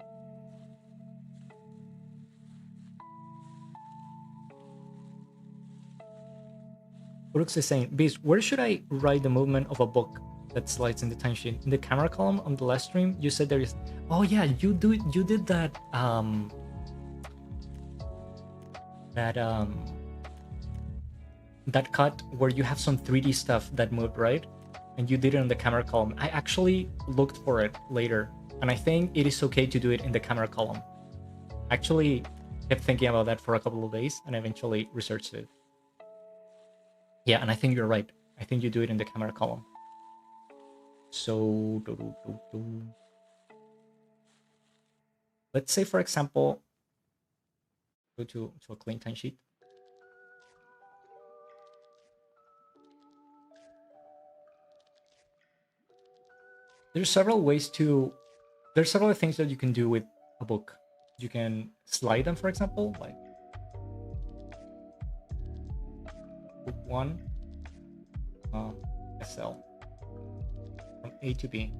Brooks is saying, Beast, where should I write the movement of a book that slides in the timesheet. In the camera column on the last stream, you said there is. Oh yeah, you did that. That that cut where you have some 3D stuff that moved, right? And you did it on the camera column. I actually looked for it later, and I think it is okay to do it in the camera column. Actually, kept thinking about that for a couple of days, and eventually researched it. Yeah, and I think you're right. I think you do it in the camera column. So, let's say, for example, go to a clean timesheet. There's several things that you can do with a book. You can slide them, for example, like book 1 SL from A to B.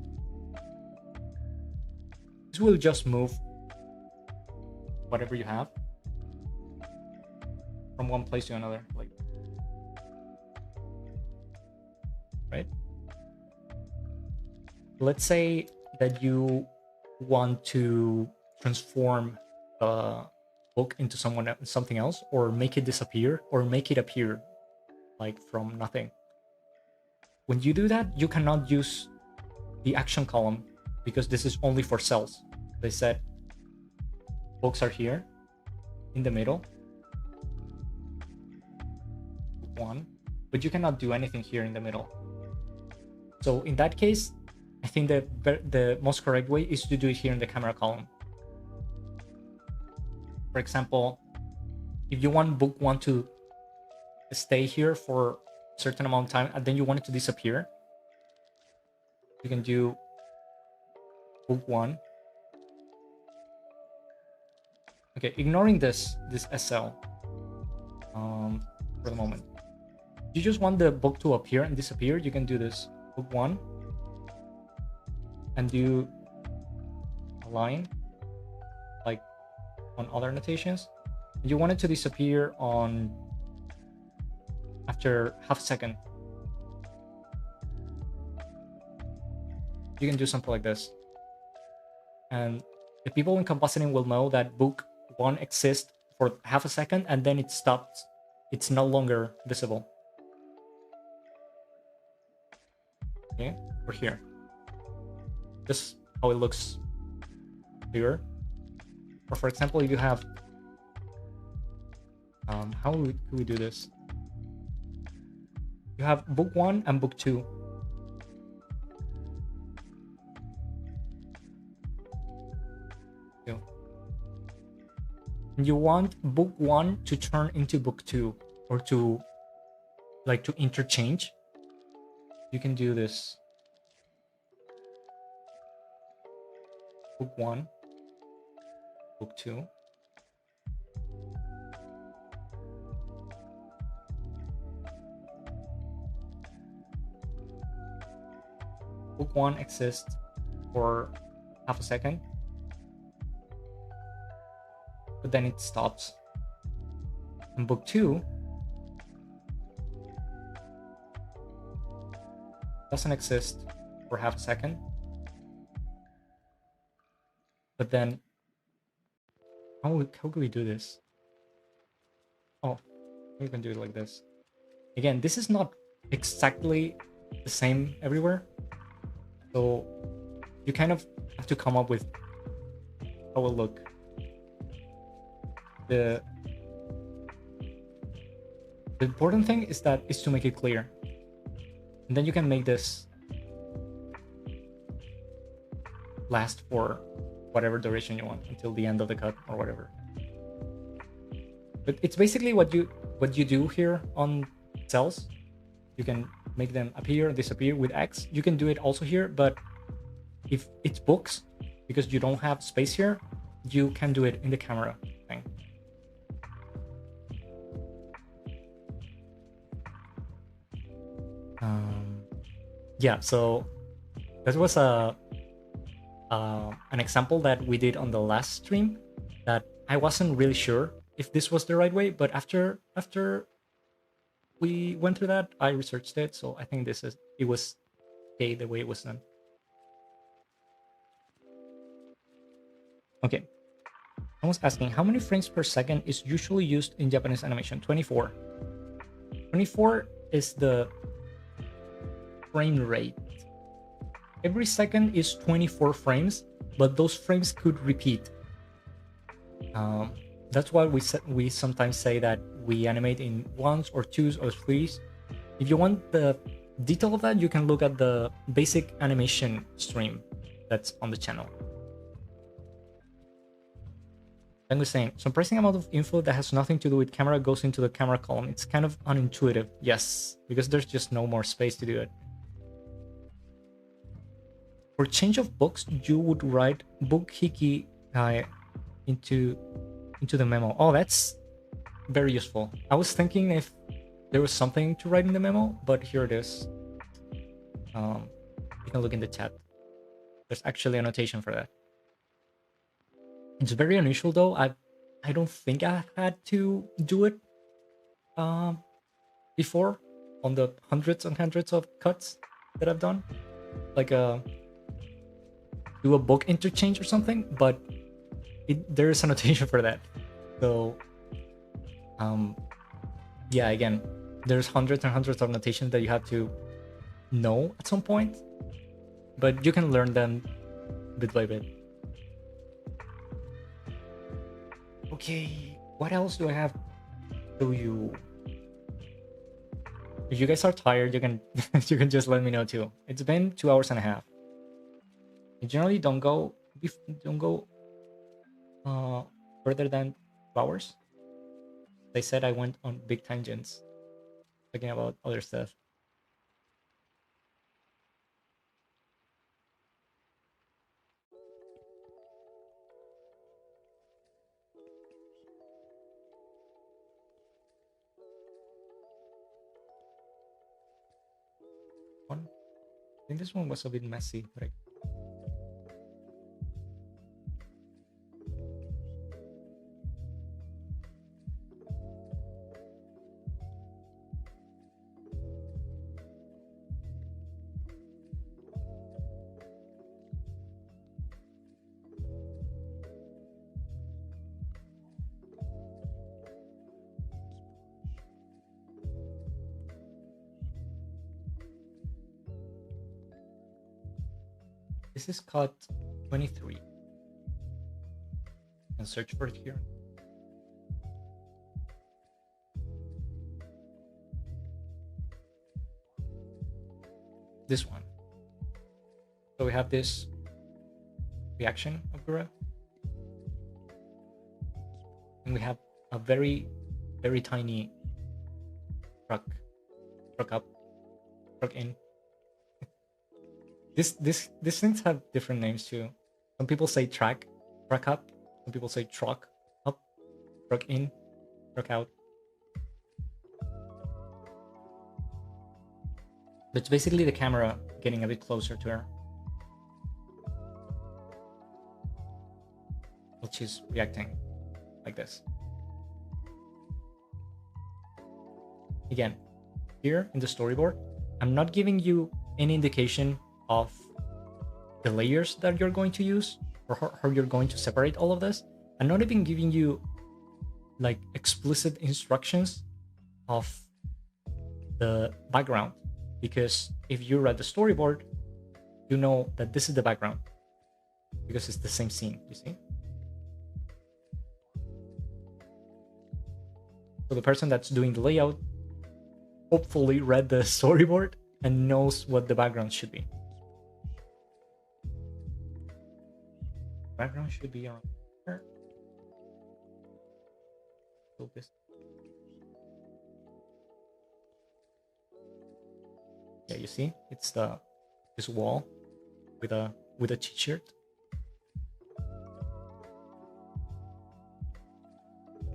This will just move whatever you have from one place to another, like, right? Let's say that you want to transform the book into something else, or make it disappear, or make it appear like from nothing. When you do that, you cannot use the action column because this is only for cells. They said books are here in the middle, 1, but you cannot do anything here in the middle. So in that case, I think the most correct way is to do it here in the camera column. For example, if you want book 1 to stay here for a certain amount of time and then you want it to disappear, you can do book 1. Okay, ignoring this SL for the moment. You just want the book to appear and disappear, you can do this book 1 and do a line like on other annotations. You want it to disappear on after half a second. You can do something like this, and the people in compositing will know that book 1 exists for half a second and then it stops. It's no longer visible. Okay, we're here. This is how it looks here. Or for example, if you have how could we do this? You have book 1 and book 2. You want book 1 to turn into book 2, or to interchange. You can do this. Book 1, book 2. Book 1 exists for half a second, but then it stops. And book 2 doesn't exist for half a second, but then how can we do this? Oh, we can do it like this. Again, this is not exactly the same everywhere, so you kind of have to come up with how it will look. The important thing is to make it clear, and then you can make this last for whatever duration you want, until the end of the cut or whatever. But it's basically what you do here on cells. You can make them appear, disappear with X. You can do it also here, but if it's books, because you don't have space here, you can do it in the camera thing. Yeah, so that was an example that we did on the last stream that I wasn't really sure if this was the right way, but after we went through that, I researched it, so I think it was okay the way it was done. Okay. Someone's asking, how many frames per second is usually used in Japanese animation? 24. 24 is the frame rate. Every second is 24 frames, but those frames could repeat. That's why we sometimes say that we animate in ones or twos or threes. If you want the detail of that, you can look at the basic animation stream that's on the channel. I was saying, surprising amount of info that has nothing to do with camera goes into the camera column. It's kind of unintuitive. Yes, because there's just no more space to do it. For change of books, you would write book hiki into the memo. Oh, that's very useful. I was thinking if there was something to write in the memo, but here it is. You can look in the chat. There's actually a notation for that. It's very unusual though. I don't think I had to do it before on the hundreds and hundreds of cuts that I've done. Like do a book interchange or something, but there is a notation for that. So yeah, again, there's hundreds and hundreds of notations that you have to know at some point, but you can learn them bit by bit. Okay, what else do I have to you? If you guys are tired, you can you can just let me know too. It's been 2 hours and a half. I generally don't go further than 2 hours. They said I went on big tangents talking about other stuff. I think this one was a bit messy, but this is cut 23. And search for it here. This one. So we have this reaction of Gura. And we have a very, very tiny truck up, truck in. These things have different names too. Some people say truck up. Some people say truck up, truck in, truck out. But it's basically the camera getting a bit closer to her, which is reacting like this. Again, here in the storyboard, I'm not giving you any indication of the layers that you're going to use or how you're going to separate all of this. I'm not even giving you like explicit instructions of the background, because if you read the storyboard, you know that this is the background because it's the same scene, you see? So the person that's doing the layout hopefully read the storyboard and knows what the background should be. Background should be around here. Focus. Yeah, you see, it's this wall with a t-shirt.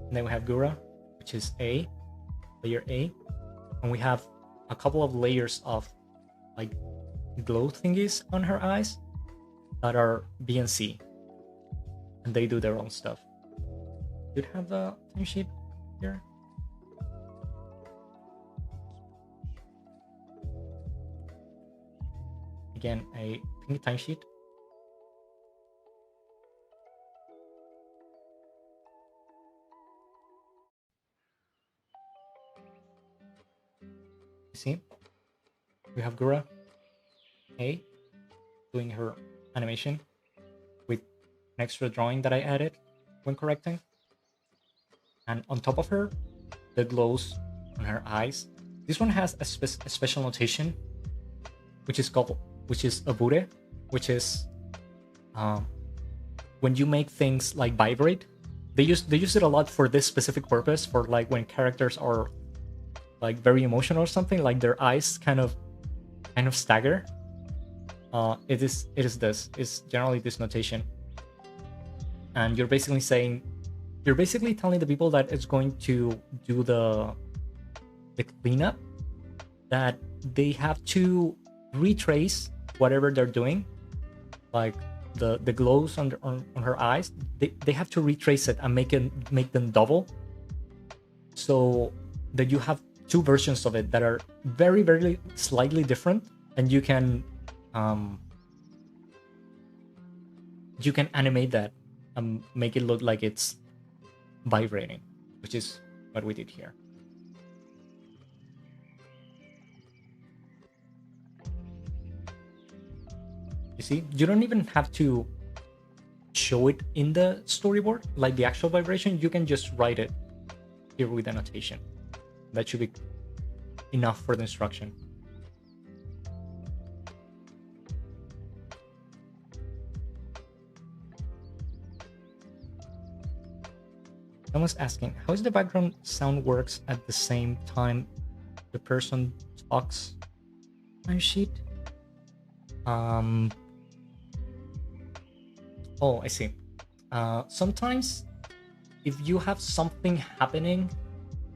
And then we have Gura, which is layer A, and we have a couple of layers of like glow thingies on her eyes that are B and C, and they do their own stuff. You'd have the time sheet here. again, a pink timesheet. You see, we have Gura A doing her animation with an extra drawing that I added when correcting. And on top of her, the glows on her eyes. This one has a special notation, which is abure, which is when you make things like vibrate. They use it a lot for this specific purpose, for like when characters are like very emotional or something, like their eyes kind of stagger. It is it's generally this notation, and you're basically telling the people that it's going to do the cleanup, that they have to retrace whatever they're doing, like the glows on her eyes. They have to retrace it and make them double, so that you have two versions of it that are very, very slightly different, and you can animate that and make it look like it's vibrating, which is what we did here. You see, you don't even have to show it in the storyboard, like the actual vibration. You can just write it here with annotation. That should be enough for the instruction. Someone's asking, how is the background sound works at the same time the person talks? Timesheet. Oh, I see. Sometimes if you have something happening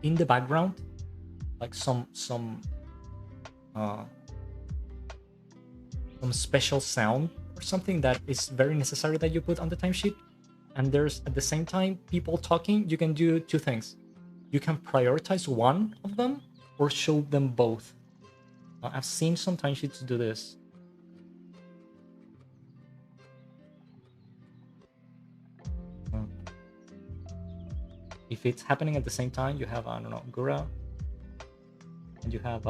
in the background, like some special sound or something that is very necessary that you put on the timesheet, and there's at the same time people talking, you can do two things. You can prioritize one of them or show them both. I've seen some timesheets do this. If it's happening at the same time, you have, I don't know, Gura, and you have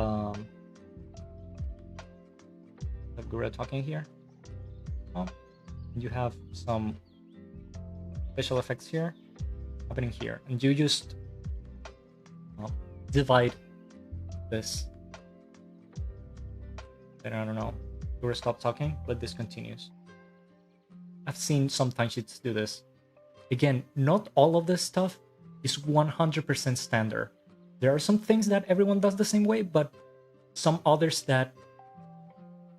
Gura talking here. Oh, and you have some special effects here happening here, and you just divide this. Then I don't know, Gura stop talking, but this continues. I've seen some timesheets do this. Again, not all of this stuff is 100% standard. There are some things that everyone does the same way, but some others that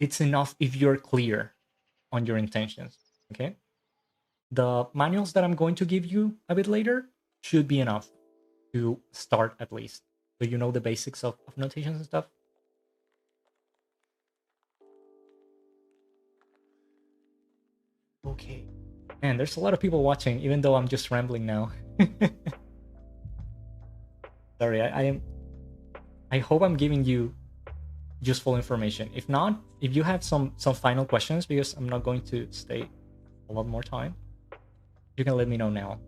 it's enough if you're clear on your intentions, okay? The manuals that I'm going to give you a bit later should be enough to start, at least, so you know the basics of notations and stuff. Okay. Man, there's a lot of people watching, even though I'm just rambling now. Sorry, I hope I'm giving you useful information. If not, if you have some final questions, because I'm not going to stay a lot more time, you can let me know now.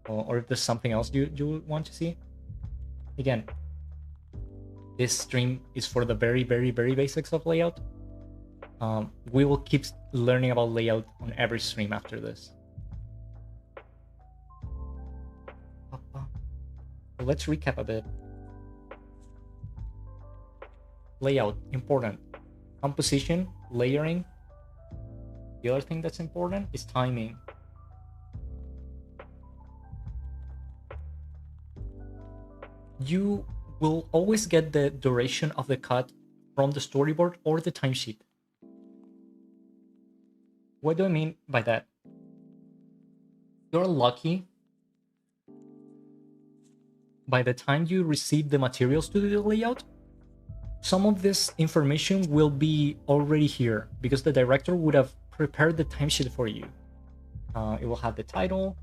Or if there's something else you want to see. Again, this stream is for the very, very, very basics of layout. We will keep learning about layout on every stream after this. Let's recap a bit. Layout, important. Composition, layering. The other thing that's important is timing. You will always get the duration of the cut from the storyboard or the timesheet. What do I mean by that? You're lucky. By the time you receive the materials to do the layout, some of this information will be already here because the director would have prepared the timesheet for you. It will have the title,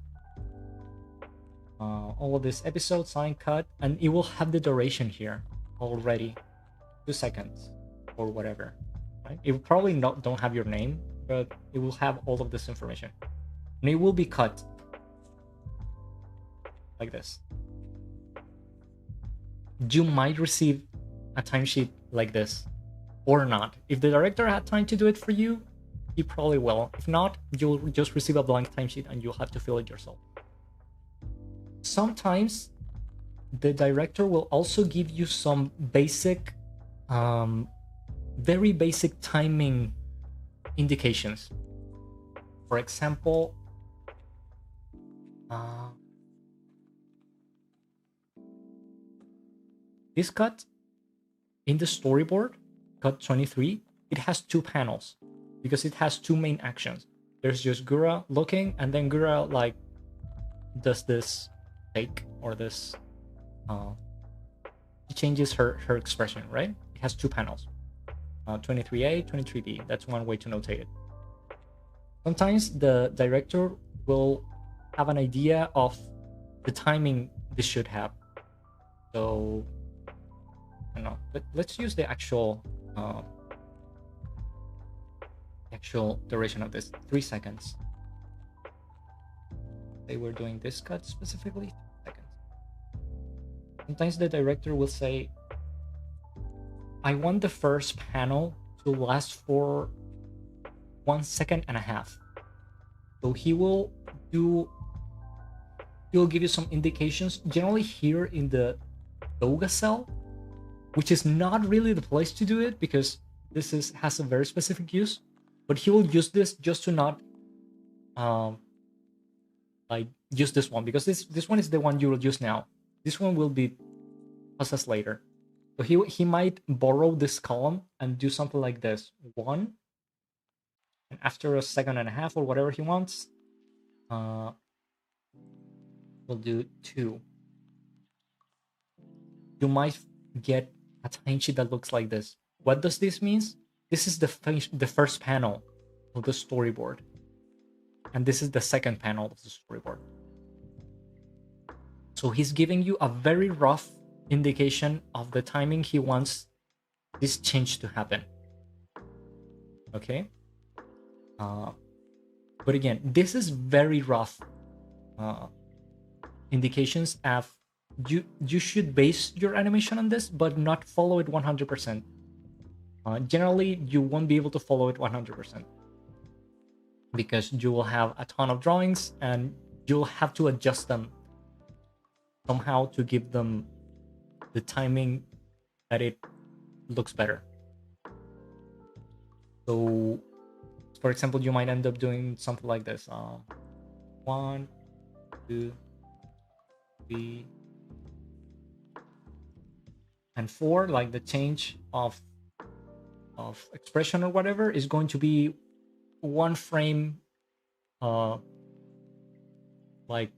all of this episode, sign, cut, and it will have the duration here already, 2 seconds or whatever. right? It will probably not don't have your name, but it will have all of this information, and it will be cut like this. You might receive a timesheet like this or not. If the director had time to do it for you, he probably will. If not, you'll just receive a blank timesheet and you'll have to fill it yourself. Sometimes the director will also give you some basic, very basic timing indications. For example, this cut in the storyboard, cut 23, it has two panels because it has two main actions. There's just Gura looking, and then Gura like does this take or this she changes her expression, right? It has two panels, 23A, 23B. That's one way to notate it. Sometimes the director will have an idea of the timing this should have. So I don't know. Let's use the actual duration of this, 3 seconds. They were doing this cut specifically, 3 seconds. Sometimes the director will say, I want the first panel to last for 1.5 seconds. So he'll give you some indications, generally here in the yoga cell, which is not really the place to do it because this has a very specific use, but he will use this just to not like use this one, because this one is the one you will use now. This one will be processed later. So he might borrow this column and do something like this. 1, and after 1.5 seconds or whatever he wants, we'll do 2. You might get a timesheet that looks like this. What does this mean? This is the first panel of the storyboard, and this is the second panel of the storyboard. So he's giving you a very rough indication of the timing he wants this change to happen. Okay. But again, this is very rough indications of you should base your animation on this, but not follow it 100%. Generally, you won't be able to follow it 100% because you will have a ton of drawings and you'll have to adjust them somehow to give them the timing that it looks better. So, for example, you might end up doing something like this. 1, 2, 3, and 4, like the change of expression or whatever is going to be 1 frame, like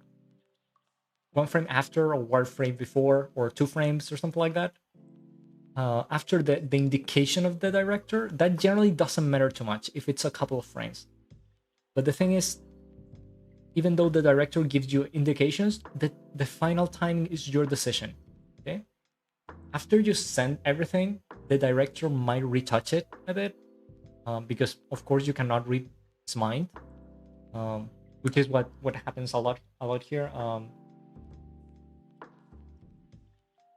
1 frame after or 1 frame before, or 2 frames or something like that. After the indication of the director, that generally doesn't matter too much if it's a couple of frames. But the thing is, even though the director gives you indications, the final timing is your decision. Okay. After you send everything, the director might retouch it a bit, because of course you cannot read his mind, which is what happens a lot here.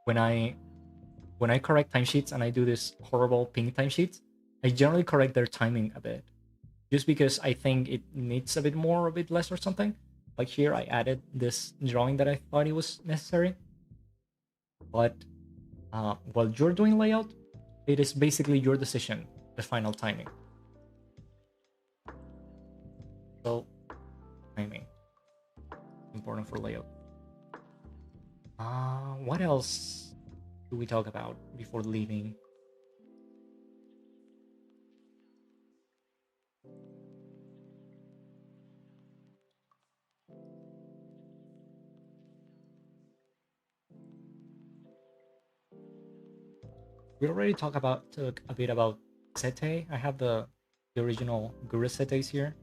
When I correct timesheets and I do this horrible ping timesheets, I generally correct their timing a bit, just because I think it needs a bit more or a bit less or something. Like here, I added this drawing that I thought it was necessary. But while you're doing layout, it is basically your decision, the final timing. So, timing, important for layout. What else do we talk about before leaving? We already talked a bit about sete. I have the original Gura setes here,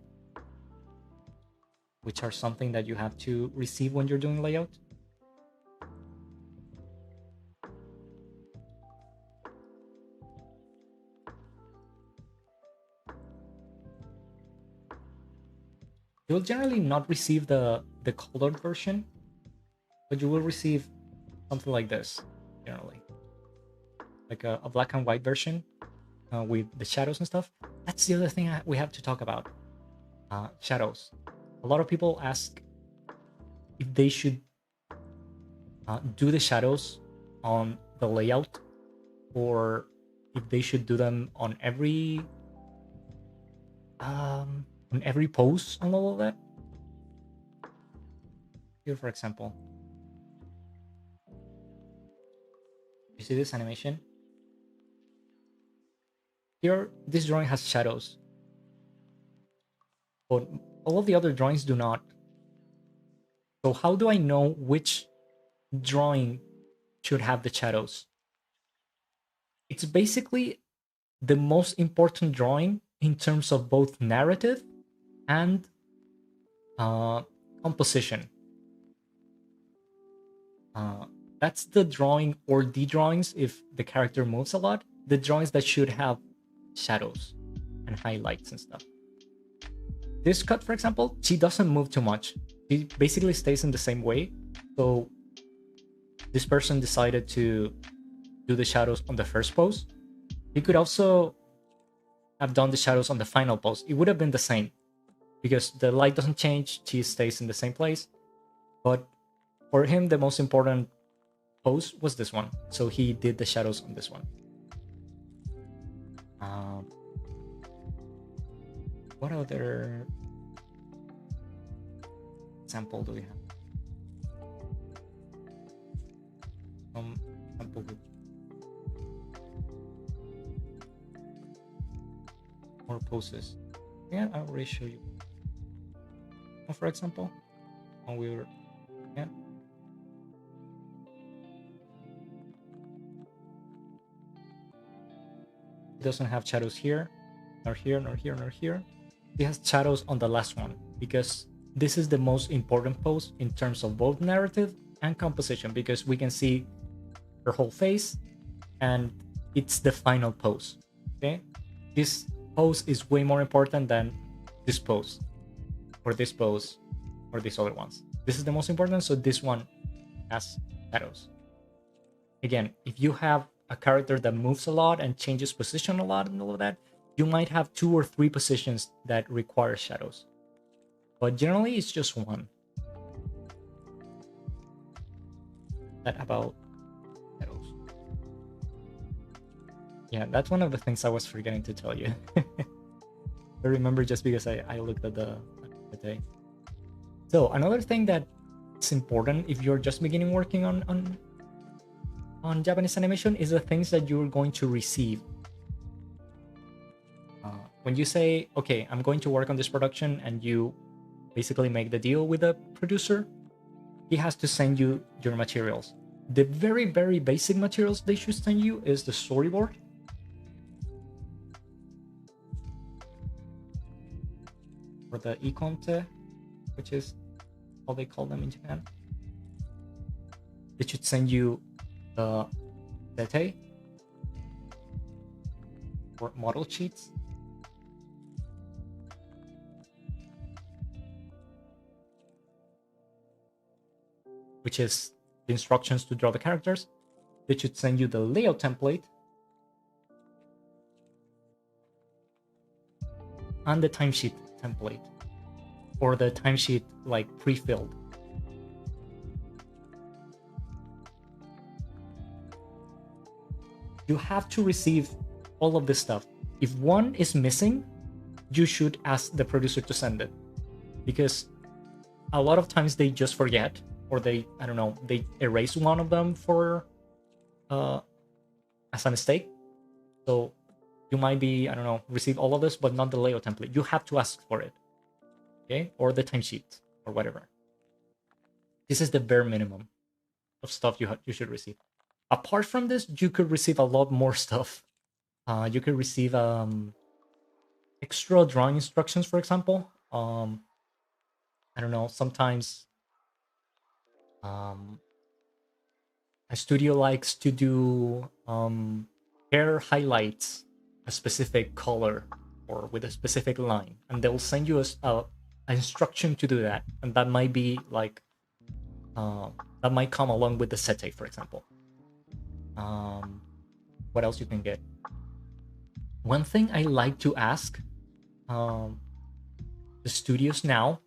which are something that you have to receive when you're doing layout. you'll generally not receive the colored version, but you will receive something like this generally, like a black and white version with the shadows and stuff. That's the other thing we have to talk about. Shadows. A lot of people ask if they should do the shadows on the layout, or if they should do them on every pose and all of that. Here, for example, you see this animation? Here, this drawing has shadows, but all of the other drawings do not. So how do I know which drawing should have the shadows? It's basically the most important drawing in terms of both narrative and composition. That's the drawing, or the drawings if the character moves a lot, the drawings that should have shadows and highlights and stuff. This cut, for example, she doesn't move too much. She basically stays in the same way. So this person decided to do the shadows on the first pose. He could also have done the shadows on the final pose. It would have been the same because the light doesn't change. She stays in the same place. But for him, the most important pose was this one. So he did the shadows on this one. What other example do we have? Example with more poses. Yeah, I already show you. For example, when we were, yeah. It doesn't have shadows here, nor here, nor here, nor here. It has shadows on the last one because this is the most important pose in terms of both narrative and composition, because we can see her whole face and it's the final pose. Okay, this pose is way more important than this pose or this pose or these other ones. This is the most important, so this one has shadows. Again, if you have a character that moves a lot and changes position a lot and all of that, you might have 2 or 3 positions that require shadows, but generally it's just one. That about shadows. Yeah, that's one of the things I was forgetting to tell you. I remember just because I looked at the day. So another thing that's important if you're just beginning working on Japanese animation is the things that you're going to receive. When you say, okay, I'm going to work on this production, and you basically make the deal with the producer, he has to send you your materials. The very, very basic materials they should send you is the storyboard, or the ikonte, which is how they call them in Japan. They should send you the dete, or model sheets. Which is the instructions to draw the characters. They should send you the layout template and the timesheet template, or the timesheet like pre-filled. You have to receive all of this stuff. If one is missing, you should ask the producer to send it, because a lot of times they just forget, or they, I don't know, they erase one of them for as a mistake. So you might be, I don't know, receive all of this, but not the layout template. You have to ask for it, okay? Or the timesheet, or whatever. This is the bare minimum of stuff you should receive. Apart from this, you could receive a lot more stuff. You could receive extra drawing instructions, for example. I don't know, sometimes a studio likes to do hair highlights a specific color or with a specific line, and they'll send you a an instruction to do that, and that might be like that might come along with the sete, for example. What else you can get? One thing I like to ask um, the studios now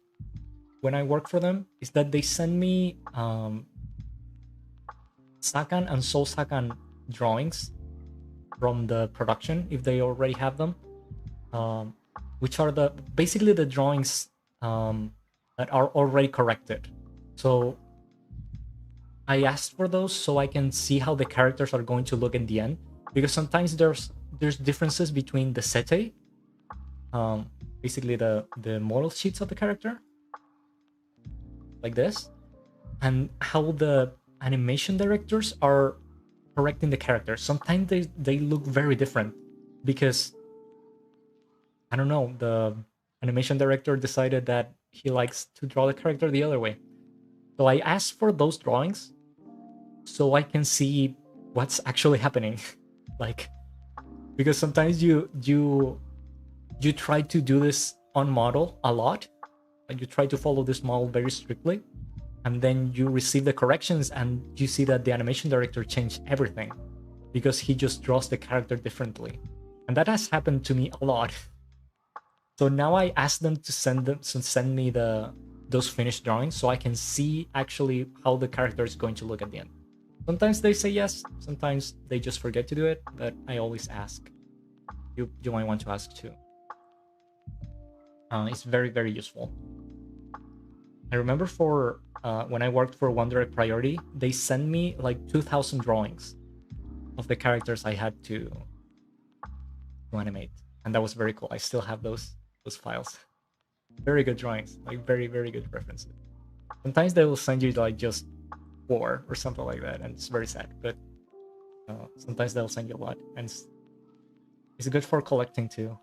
when I work for them is that they send me Sakan and Soul Sakan drawings from the production if they already have them, which are the basically the drawings that are already corrected. So I asked for those so I can see how the characters are going to look in the end, because sometimes there's differences between the sete, basically the model sheets of the character, like this, and how the animation directors are correcting the characters. Sometimes they look very different because I don't know, the animation director decided that he likes to draw the character the other way. So I asked for those drawings so I can see what's actually happening. Like, because sometimes you try to do this on model a lot, and you try to follow this model very strictly, and then you receive the corrections and you see that the animation director changed everything because he just draws the character differently. And that has happened to me a lot. So now I ask them to send me those finished drawings so I can see actually how the character is going to look at the end. Sometimes they say yes, sometimes they just forget to do it, but I always ask. You might want to ask too. It's very, very useful. I remember for when I worked for One Direct Priority, they sent me like 2,000 drawings of the characters I had to animate, and that was very cool. I still have those files. Very good drawings, like very, very good references. Sometimes they will send you like just 4 or something like that, and it's very sad. But sometimes they'll send you a lot, and it's good for collecting too.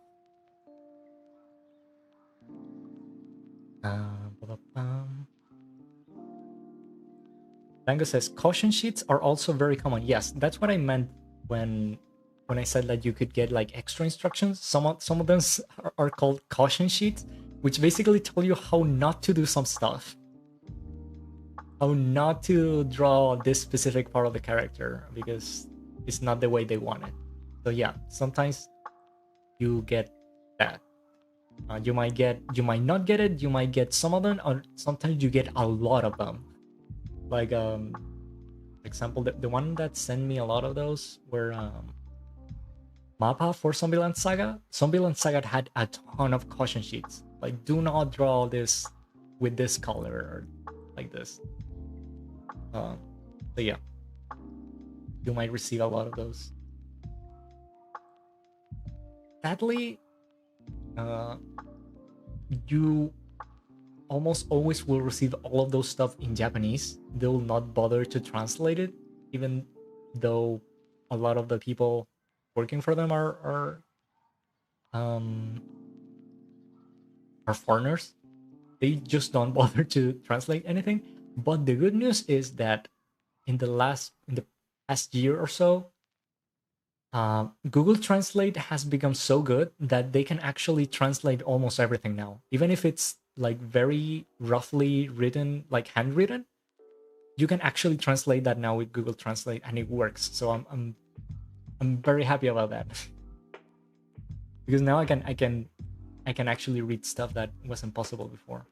Tango says caution sheets are also very common. Yes, that's what I meant when I said that you could get like extra instructions. Some of them are called caution sheets, which basically tell you how not to do some stuff, how not to draw this specific part of the character because it's not the way they want it. So yeah, sometimes you get that. You might not get it. You might get some of them, or sometimes you get a lot of them. Like for example, the one that sent me a lot of those were Mappa for Zombieland Saga. Zombieland Saga had a ton of caution sheets. Like, do not draw this with this color or like this. So yeah, you might receive a lot of those. Sadly, you almost always will receive all of those stuff in Japanese. They will not bother to translate it, even though a lot of the people working for them are foreigners. They just don't bother to translate anything. But the good news is that in the past year or so, Google Translate has become so good that they can actually translate almost everything now, even if it's like very roughly written, like handwritten. You can actually translate that now with Google Translate, and it works. So I'm very happy about that because now I can actually read stuff that wasn't possible before,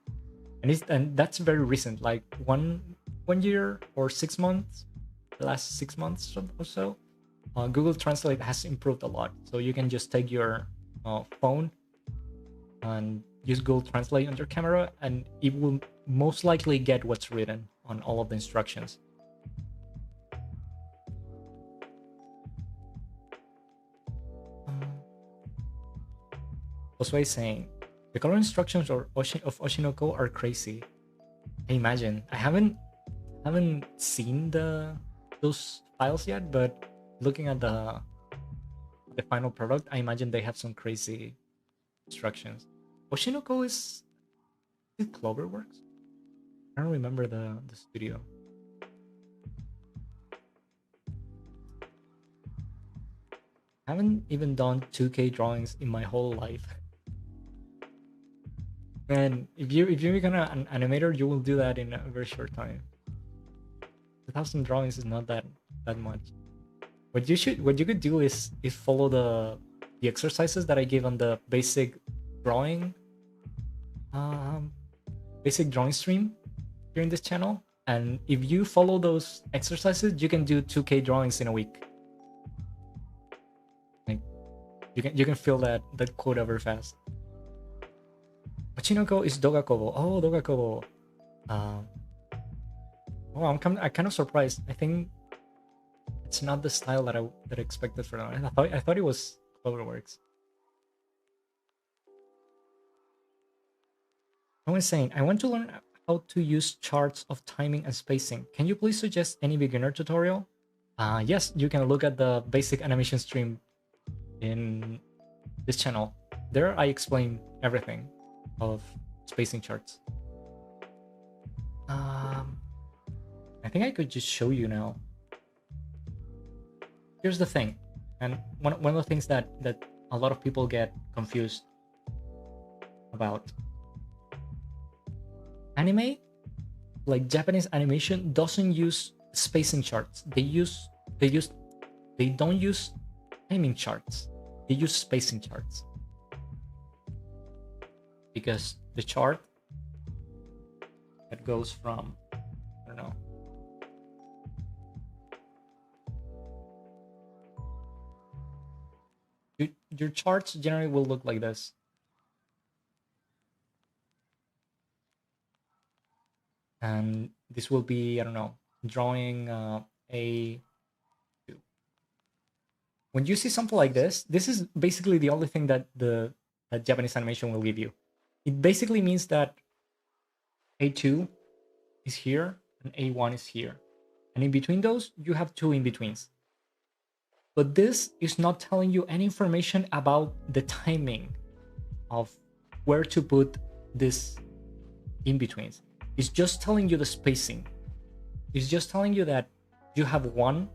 and that's very recent, like one year or 6 months, the last 6 months or so. Google Translate has improved a lot, so you can just take your phone and use Google Translate on your camera, and it will most likely get what's written on all of the instructions. Josue is saying the color instructions of Oshinoko are crazy. I imagine. I haven't seen those files yet, but looking at the final product, I imagine they have some crazy instructions. Oshinoko is it Cloverworks? I don't remember the studio. I haven't even done 2K drawings in my whole life. And if you become an animator, you will do that in a very short time. 2,000 drawings is not that much. What you could do is follow the exercises that I give on the drawing um basic drawing stream here in this channel. And if you follow those exercises, you can do 2K drawings in a week. Like you can fill that quota very fast. Pachinoko is Dogakobo. Oh, Dogakobo. Oh, I kind of surprised. I think it's not the style that I expected for that. I thought it was Cloverworks. I was saying I want to learn how to use charts of timing and spacing. Can you please suggest any beginner tutorial? Yes, you can look at the basic animation stream in this channel. There I explain everything of spacing charts. I think I could just show you now. Here's the thing, and one of the things that a lot of people get confused about. Anime, like Japanese animation, doesn't use spacing charts. They don't use timing charts. They use spacing charts. Because the chart that goes from, I don't know, your charts generally will look like this. And this will be, I don't know, drawing a. When you see something like this is basically the only thing that that Japanese animation will give you. It basically means that A2 is here and A1 is here. And in between those, you have two in-betweens. But this is not telling you any information about the timing of where to put this in-betweens. It's just telling you the spacing. It's just telling you that you have one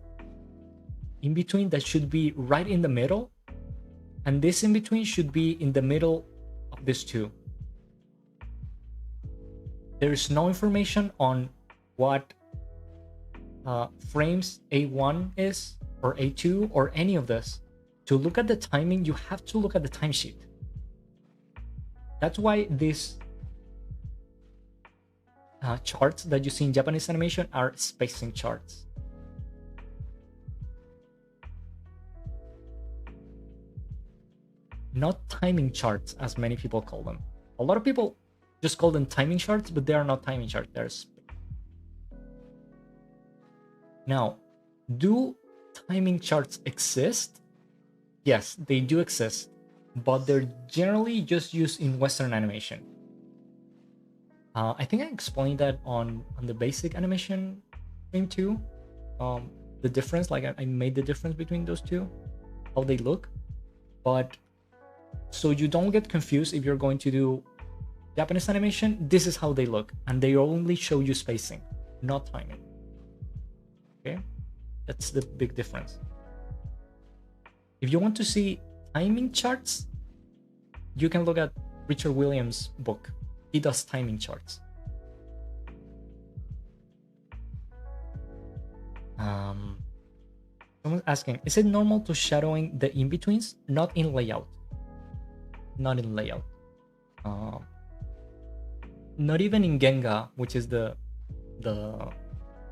in-between that should be right in the middle, and this in-between should be in the middle of these two. There is no information on what frames A1 is, or A2, or any of this. To look at the timing, you have to look at the timesheet. That's why these charts that you see in Japanese animation are spacing charts. Not timing charts, as many people call them. A lot of people just call them timing charts, but they are not timing charts. Now, do timing charts exist? Yes, they do exist, but they're generally just used in Western animation. I think I explained that on the basic animation stream too. The difference, like I made the difference between those two, how they look. But so you don't get confused if you're going to do Japanese animation, this is how they look, and they only show you spacing, not timing. Okay, that's the big difference. If you want to see timing charts, you can look at Richard Williams' book. He does timing charts. Someone's asking, is it normal to shadowing the in-betweens? Not in layout. Not in layout. Not even in Genga, which is the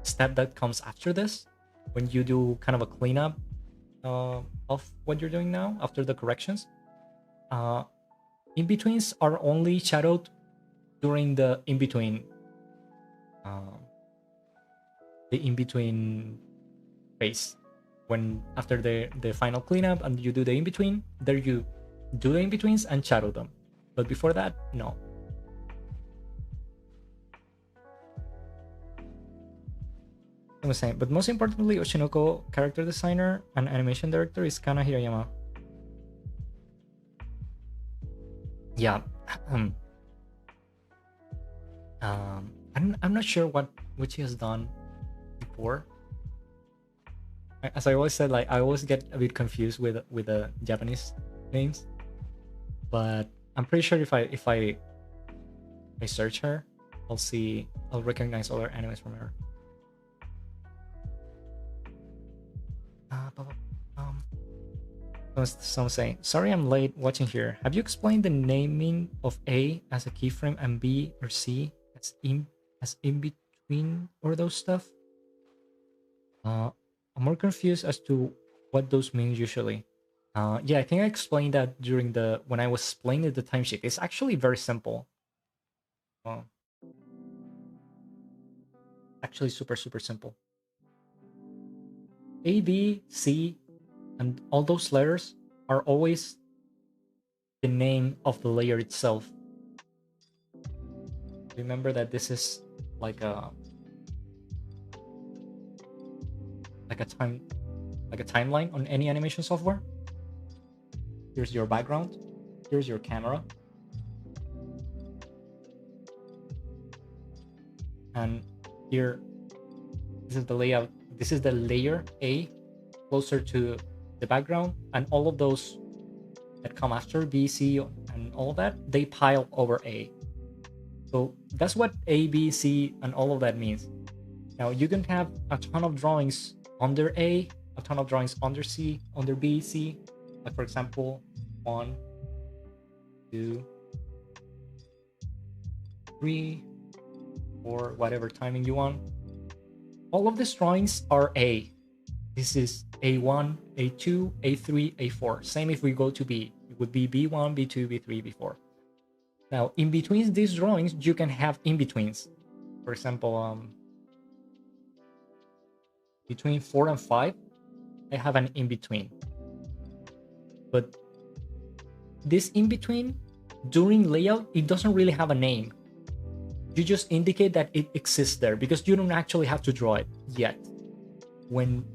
step that comes after this, when you do kind of a cleanup of what you're doing now after the corrections. In-betweens are only shadowed during the in-between phase. When after the final cleanup and you do the in-between, there you do the in-betweens and shadow them. But before that, no. I was saying, but most importantly, Oshinoko character designer and animation director is Kana Hirayama. Yeah. I'm not sure what he has done before. As I always said, like I always get a bit confused with the Japanese names, but I'm pretty sure if I I search her, I'll recognize other animes from her. Someone saying, sorry I'm late watching here. Have you explained the naming of A as a keyframe and B or C as in between or those stuff? I'm more confused as to what those mean usually. Yeah, I think I explained that during when I was explaining the timesheet. It's actually very simple. Actually super simple. A, B, C, and all those letters are always the name of the layer itself. Remember that this is like a timeline on any animation software. Here's your background, here's your camera, and here this is the layout. This is the layer A closer to the background, and all of those that come after B, C, and all of that, they pile over A. So that's what A, B, C, and all of that means. Now you can have a ton of drawings under A, a ton of drawings under C, under B, C. Like for example, 1, 2, 3, or whatever timing you want. All of these drawings are A. This is A1, A2, A3, A4. Same if we go to B. It would be B1, B2, B3, B4. Now, in between these drawings, you can have in-betweens. For example, between 4 and 5, I have an in-between. But this in-between, during layout, it doesn't really have a name. You just indicate that it exists there because you don't actually have to draw it yet. When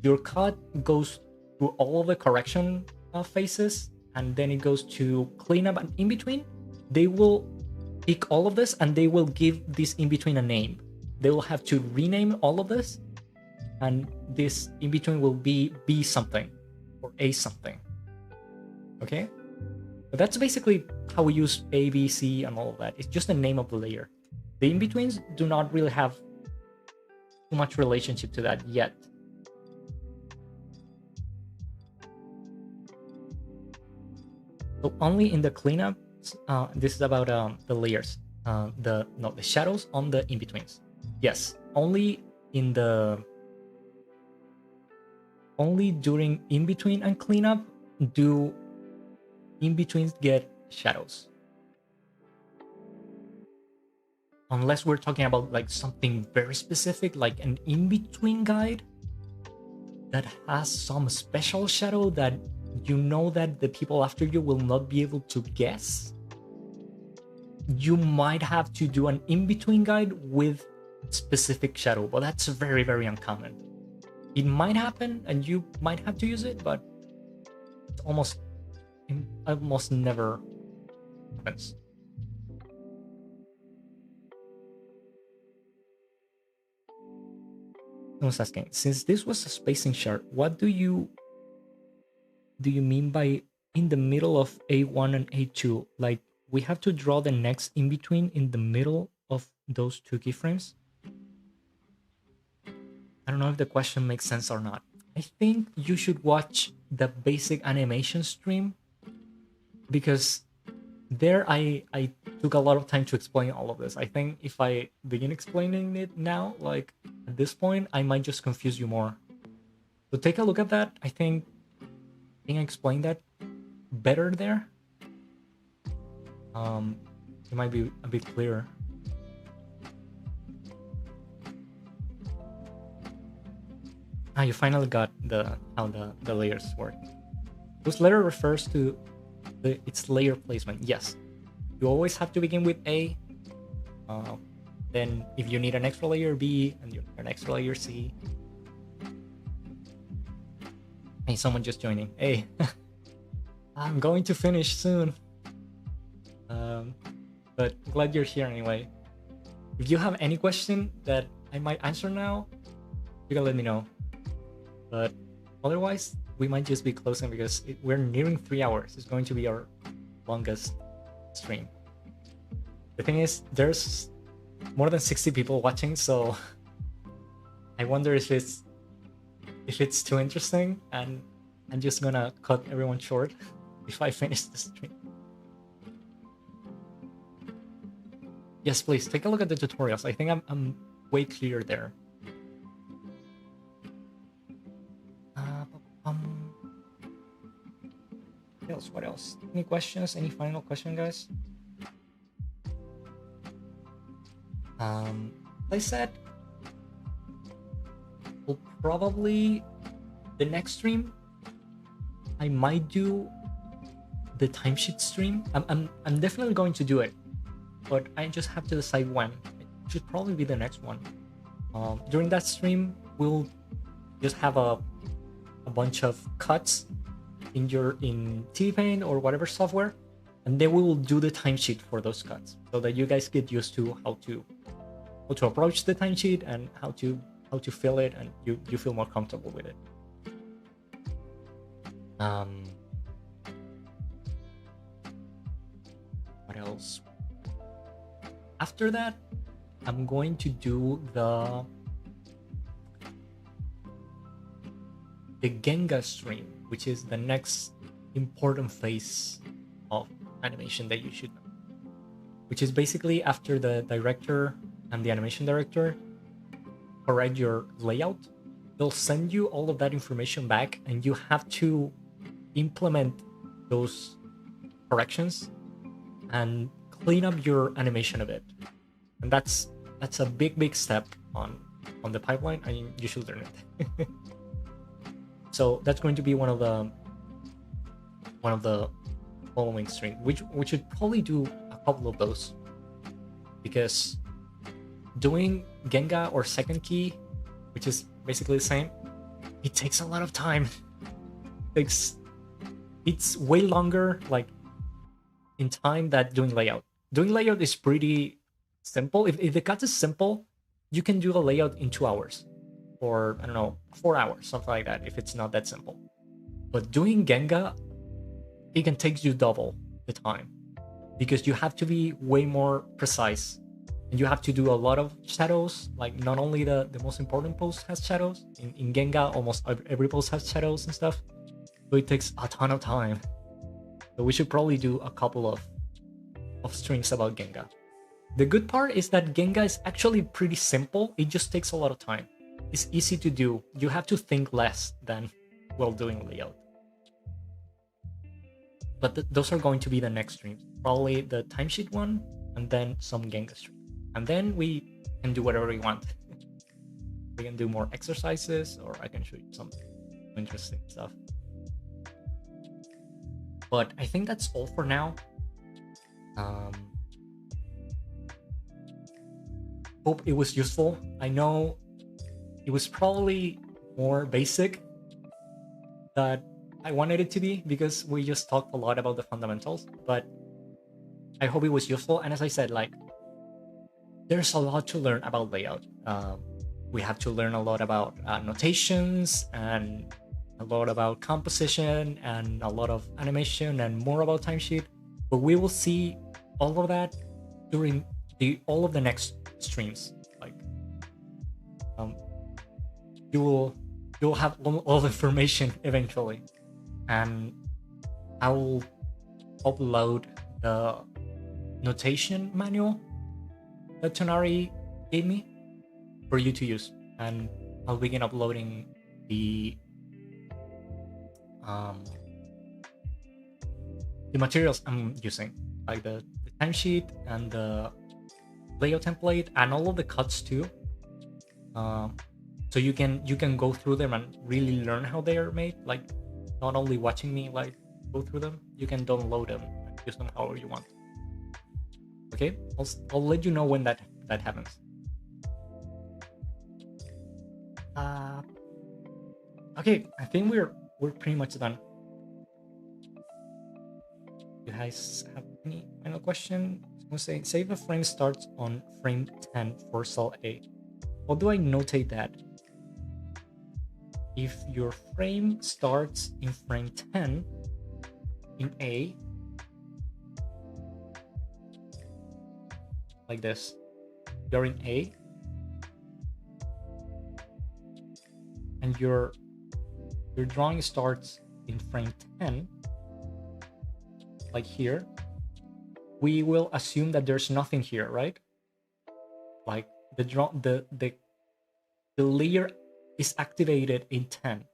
your cut goes through all of the correction phases, and then it goes to cleanup and in-between, they will pick all of this and they will give this in-between a name. They will have to rename all of this, and this in-between will be B something or A something. Okay? But that's basically how we use A, B, C, and all of that. It's just the name of the layer. The in-betweens do not really have too much relationship to that yet. So only in the cleanup, this is about the layers, the shadows on the in-betweens. Yes, only during in-between and cleanup do in-betweens get shadows. Unless we're talking about like something very specific, like an in-between guide that has some special shadow that you know that the people after you will not be able to guess. You might have to do an in-between guide with specific shadow, but that's very, very uncommon. It might happen and you might have to use it, but it's almost never happens. Someone's asking, since this was a spacing chart, what do you mean by in the middle of A1 and A2? Like we have to draw the next in between in the middle of those two keyframes? I don't know if the question makes sense or not. I think you should watch the basic animation stream, because there I took a lot of time to explain all of this. I think if I begin explaining it now, like at this point, I might just confuse you more. So take a look at that. I think I explained that better there. It might be a bit clearer. You finally got how the layers work. This letter refers to its layer placement. Yes, you always have to begin with A. Then if you need an extra layer, B, and an extra layer, C. Hey, someone just joining. Hey, I'm going to finish soon. But glad you're here anyway. If you have any question that I might answer now, you can let me know. But otherwise, we might just be closing because we're nearing 3 hours. It's going to be our longest stream. The thing is, there's more than 60 people watching, so I wonder if it's too interesting, and I'm just gonna cut everyone short if I finish the stream. Yes, please take a look at the tutorials. I think I'm way clear there. What else? What else? Any questions? Any final question, guys? Like I said, we'll probably the next stream. I might do the timesheet stream. I'm definitely going to do it, but I just have to decide when. It should probably be the next one. During that stream, we'll just have a bunch of cuts in TVPaint or whatever software, and then we will do the timesheet for those cuts, so that you guys get used to how to approach the timesheet and how to fill it, and you feel more comfortable with it. What else? After that, I'm going to do the Genga stream, which is the next important phase of animation that you should know, which is basically after the director and the animation director correct your layout, they'll send you all of that information back, and you have to implement those corrections and clean up your animation a bit. And that's a big step on the pipeline. I mean, you should learn it. So that's going to be one of the following streams, which we should probably do a couple of those, because doing Genga or second key, which is basically the same, it takes a lot of time. It's way longer, like, in time than doing layout. Doing layout is pretty simple. If the cut is simple, you can do a layout in 2 hours, or I don't know, 4 hours, something like that, if it's not that simple. But doing Genga, it can take you double the time, because you have to be way more precise, and you have to do a lot of shadows. Like, not only the most important pose has shadows. In Genga, almost every pose has shadows and stuff, so it takes a ton of time. So we should probably do a couple of streams about Genga. The good part is that Genga is actually pretty simple. It just takes a lot of time. It's easy to do. You have to think less than while doing layout. But those are going to be the next streams. Probably the timesheet one, and then some Genga stream. And then we can do whatever we want. We can do more exercises, or I can show you some interesting stuff. But I think that's all for now. Hope it was useful. I know it was probably more basic that I wanted it to be, because we just talked a lot about the fundamentals, but I hope it was useful. And as I said, like, there's a lot to learn about layout. We have to learn a lot about notations, and a lot about composition, and a lot of animation, and more about timesheet. But we will see all of that during all of the next streams. Like, you'll have all the information eventually, and I will upload the notation manual that Tonari gave me for you to use, and I'll begin uploading the materials I'm using, like the timesheet and the layout template, and all of the cuts too. So you can go through them and really learn how they are made. Like, not only watching me like go through them, you can download them and use them however you want. Okay, I'll let you know when that happens. Okay, I think we're pretty much done. You guys have any final question? I'm gonna say, save a frame starts on frame 10 for cell A. How do I notate that? If your frame starts in frame 10 in A, like this. You're in A, and your drawing starts in frame 10, like here. We will assume that there's nothing here, right? Like the layer is activated in 10.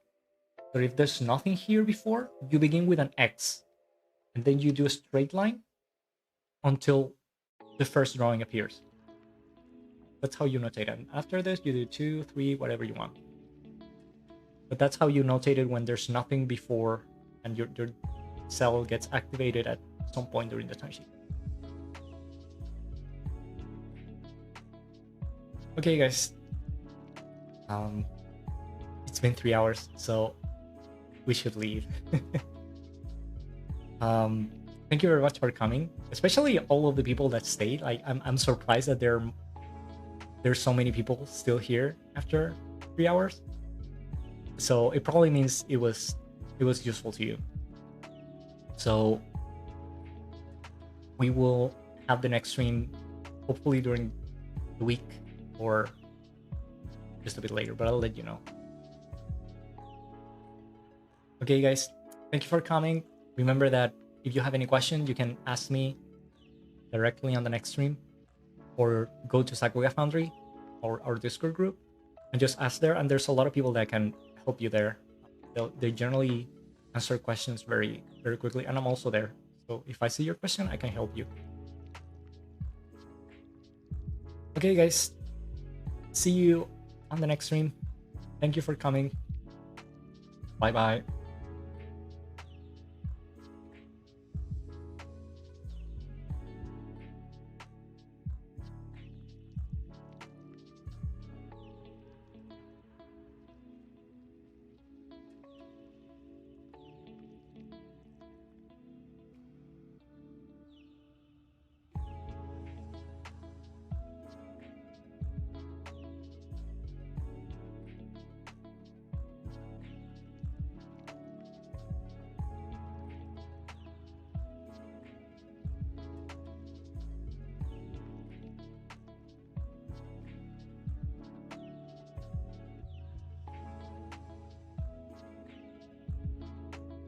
So if there's nothing here before, you begin with an X, and then you do a straight line until the first drawing appears. That's how you notate it. And after this, you do 2, 3, whatever you want. But that's how you notate it when there's nothing before and your cell gets activated at some point during the timesheet. Okay, guys. It's been 3 hours, so we should leave. Thank you very much for coming, especially all of the people that stayed. Like, I'm surprised that there's so many people still here after 3 hours. So it probably means it was useful to you. So we will have the next stream hopefully during the week or just a bit later, but I'll let you know. Okay, guys, thank you for coming. Remember that if you have any questions, you can ask me directly on the next stream, or go to Sakuga Foundry or our Discord group and just ask there. And there's a lot of people that can help you there. They generally answer questions very, very quickly, and I'm also there. So if I see your question, I can help you. Okay, guys, see you on the next stream. Thank you for coming. Bye bye.